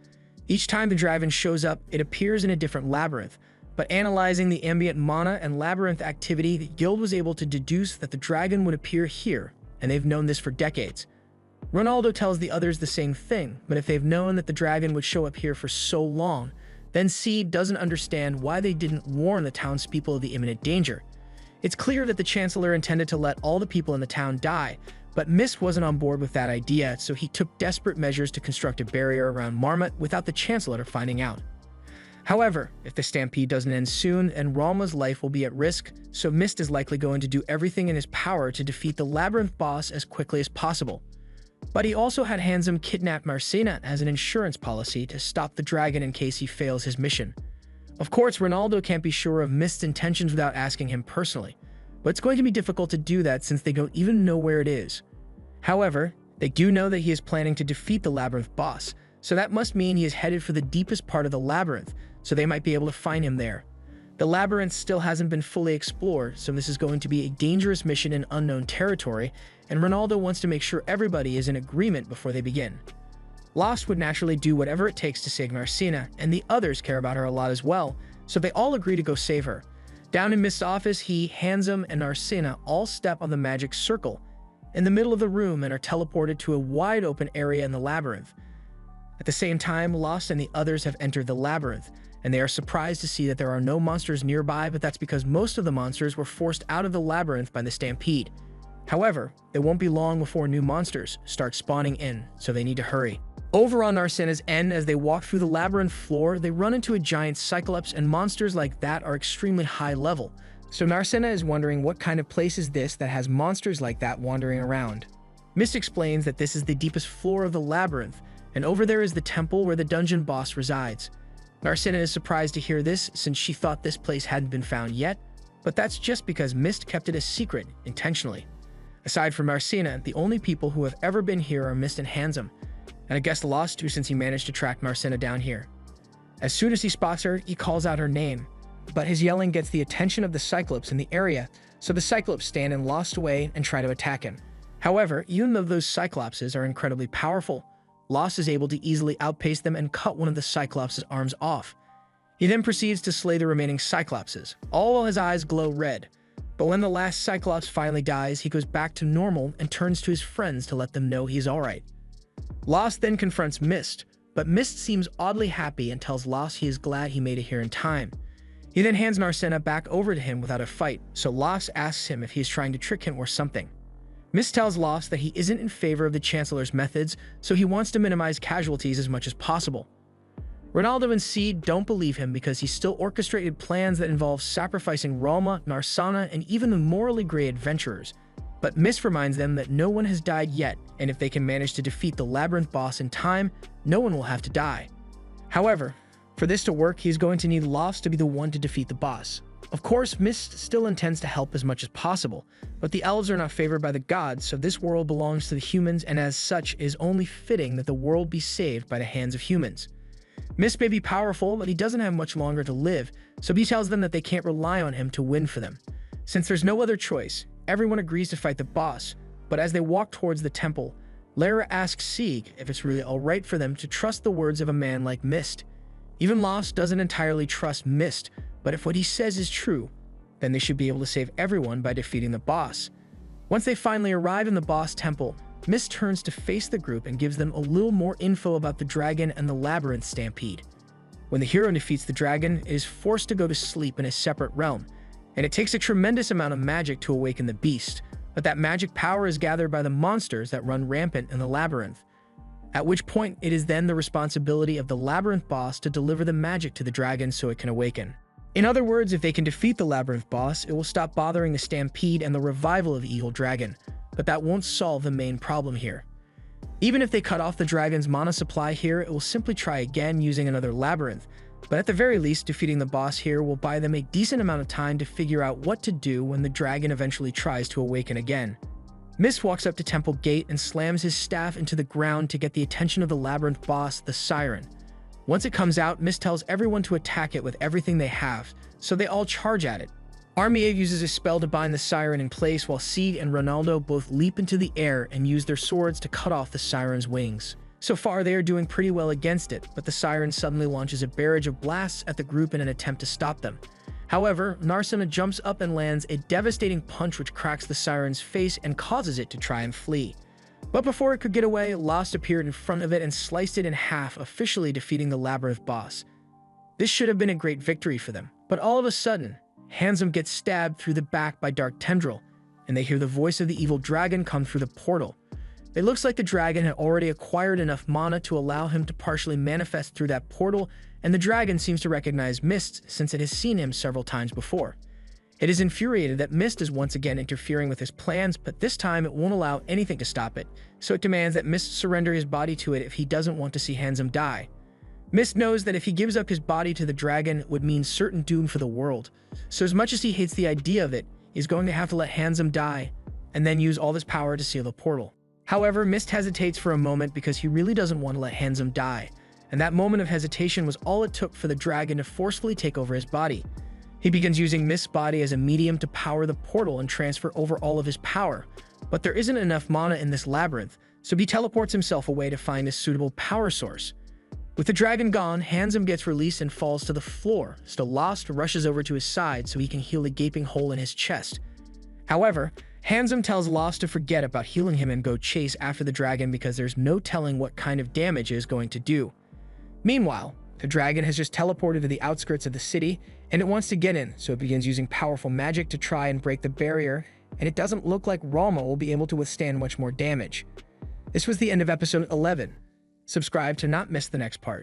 Each time the dragon shows up, it appears in a different labyrinth, but analyzing the ambient mana and labyrinth activity, the guild was able to deduce that the dragon would appear here, and they've known this for decades. Ronaldo tells the others the same thing, but if they've known that the dragon would show up here for so long, then Seed doesn't understand why they didn't warn the townspeople of the imminent danger. It's clear that the Chancellor intended to let all the people in the town die, but Mist wasn't on board with that idea, so he took desperate measures to construct a barrier around Marmot without the Chancellor finding out. However, if the stampede doesn't end soon, then Ralma's life will be at risk, so Mist is likely going to do everything in his power to defeat the Labyrinth boss as quickly as possible. But he also had Handsome kidnap Marcina as an insurance policy to stop the dragon in case he fails his mission. Of course, Ronaldo can't be sure of Mist's intentions without asking him personally, but it's going to be difficult to do that since they don't even know where it is. However, they do know that he is planning to defeat the Labyrinth boss, so that must mean he is headed for the deepest part of the labyrinth, so they might be able to find him there. The labyrinth still hasn't been fully explored, so this is going to be a dangerous mission in unknown territory, and Ronaldo wants to make sure everybody is in agreement before they begin. Lost would naturally do whatever it takes to save Marcina, and the others care about her a lot as well, so they all agree to go save her. Down in Mist's office, he, Handsome, and Marcina all step on the magic circle in the middle of the room and are teleported to a wide open area in the labyrinth. At the same time, Lost and the others have entered the labyrinth, and they are surprised to see that there are no monsters nearby, but that's because most of the monsters were forced out of the labyrinth by the stampede. However, it won't be long before new monsters start spawning in, so they need to hurry. Over on Narcina's end, as they walk through the labyrinth floor, they run into a giant Cyclops, and monsters like that are extremely high level. So Narcina is wondering what kind of place is this that has monsters like that wandering around. Mist explains that this is the deepest floor of the labyrinth, and over there is the temple where the dungeon boss resides. Narcina is surprised to hear this since she thought this place hadn't been found yet, but that's just because Mist kept it a secret intentionally. Aside from Marcina, the only people who have ever been here are Mist and Handsome, and I guess Lost too since he managed to track Marcina down here. As soon as he spots her, he calls out her name, but his yelling gets the attention of the Cyclops in the area, so the Cyclops stand in Lost's way and try to attack him. However, even though those Cyclopses are incredibly powerful, Lost is able to easily outpace them and cut one of the Cyclops' arms off. He then proceeds to slay the remaining Cyclopses, all while his eyes glow red. But when the last Cyclops finally dies, he goes back to normal and turns to his friends to let them know he's alright. Lost then confronts Mist, but Mist seems oddly happy and tells Lost he is glad he made it here in time. He then hands Narcina back over to him without a fight, so Lost asks him if he is trying to trick him or something. Mist tells Lost that he isn't in favor of the Chancellor's methods, so he wants to minimize casualties as much as possible. Ronaldo and Seed don't believe him because he still orchestrated plans that involve sacrificing Ralma, Narcina, and even the morally gray adventurers. But Mist reminds them that no one has died yet, and if they can manage to defeat the Labyrinth boss in time, no one will have to die. However, for this to work, he's going to need Lost to be the one to defeat the boss. Of course, Mist still intends to help as much as possible, but the elves are not favored by the gods, so this world belongs to the humans, and as such, it is only fitting that the world be saved by the hands of humans. Mist may be powerful, but he doesn't have much longer to live, so he tells them that they can't rely on him to win for them. Since there's no other choice, everyone agrees to fight the boss, but as they walk towards the temple, Lara asks Sieg if it's really alright for them to trust the words of a man like Mist. Even Lost doesn't entirely trust Mist, but if what he says is true, then they should be able to save everyone by defeating the boss. Once they finally arrive in the boss temple, Mist turns to face the group and gives them a little more info about the dragon and the labyrinth stampede. When the hero defeats the dragon, it is forced to go to sleep in a separate realm, and it takes a tremendous amount of magic to awaken the beast, but that magic power is gathered by the monsters that run rampant in the labyrinth. At which point, it is then the responsibility of the labyrinth boss to deliver the magic to the dragon so it can awaken. In other words, if they can defeat the labyrinth boss, it will stop bothering the stampede and the revival of Evil Dragon, but that won't solve the main problem here. Even if they cut off the dragon's mana supply here, it will simply try again using another labyrinth, but at the very least, defeating the boss here will buy them a decent amount of time to figure out what to do when the dragon eventually tries to awaken again. Mist walks up to Temple Gate and slams his staff into the ground to get the attention of the labyrinth boss, the Siren. Once it comes out, Mist tells everyone to attack it with everything they have, so they all charge at it. Armiev uses a spell to bind the Siren in place while Sieg and Ronaldo both leap into the air and use their swords to cut off the Siren's wings. So far, they are doing pretty well against it, but the Siren suddenly launches a barrage of blasts at the group in an attempt to stop them. However, Narcina jumps up and lands a devastating punch which cracks the Siren's face and causes it to try and flee. But before it could get away, Lost appeared in front of it and sliced it in half, officially defeating the labyrinth boss. This should have been a great victory for them, but all of a sudden, Handsome gets stabbed through the back by Dark Tendril, and they hear the voice of the evil dragon come through the portal. It looks like the dragon had already acquired enough mana to allow him to partially manifest through that portal, and the dragon seems to recognize Mist since it has seen him several times before. It is infuriated that Mist is once again interfering with his plans, but this time it won't allow anything to stop it, so it demands that Mist surrender his body to it if he doesn't want to see Handsome die. Mist knows that if he gives up his body to the dragon, it would mean certain doom for the world, so as much as he hates the idea of it, he's going to have to let Handsome die, and then use all his power to seal the portal. However, Mist hesitates for a moment because he really doesn't want to let Handsome die, and that moment of hesitation was all it took for the dragon to forcefully take over his body. He begins using Mist's body as a medium to power the portal and transfer over all of his power, but there isn't enough mana in this labyrinth, so he teleports himself away to find a suitable power source. With the dragon gone, Handsome gets released and falls to the floor, so Lost rushes over to his side so he can heal the gaping hole in his chest. However, Handsome tells Lost to forget about healing him and go chase after the dragon because there's no telling what kind of damage it is going to do. Meanwhile, the dragon has just teleported to the outskirts of the city, and it wants to get in, so it begins using powerful magic to try and break the barrier, and it doesn't look like Ralma will be able to withstand much more damage. This was the end of episode 11. Subscribe to not miss the next part.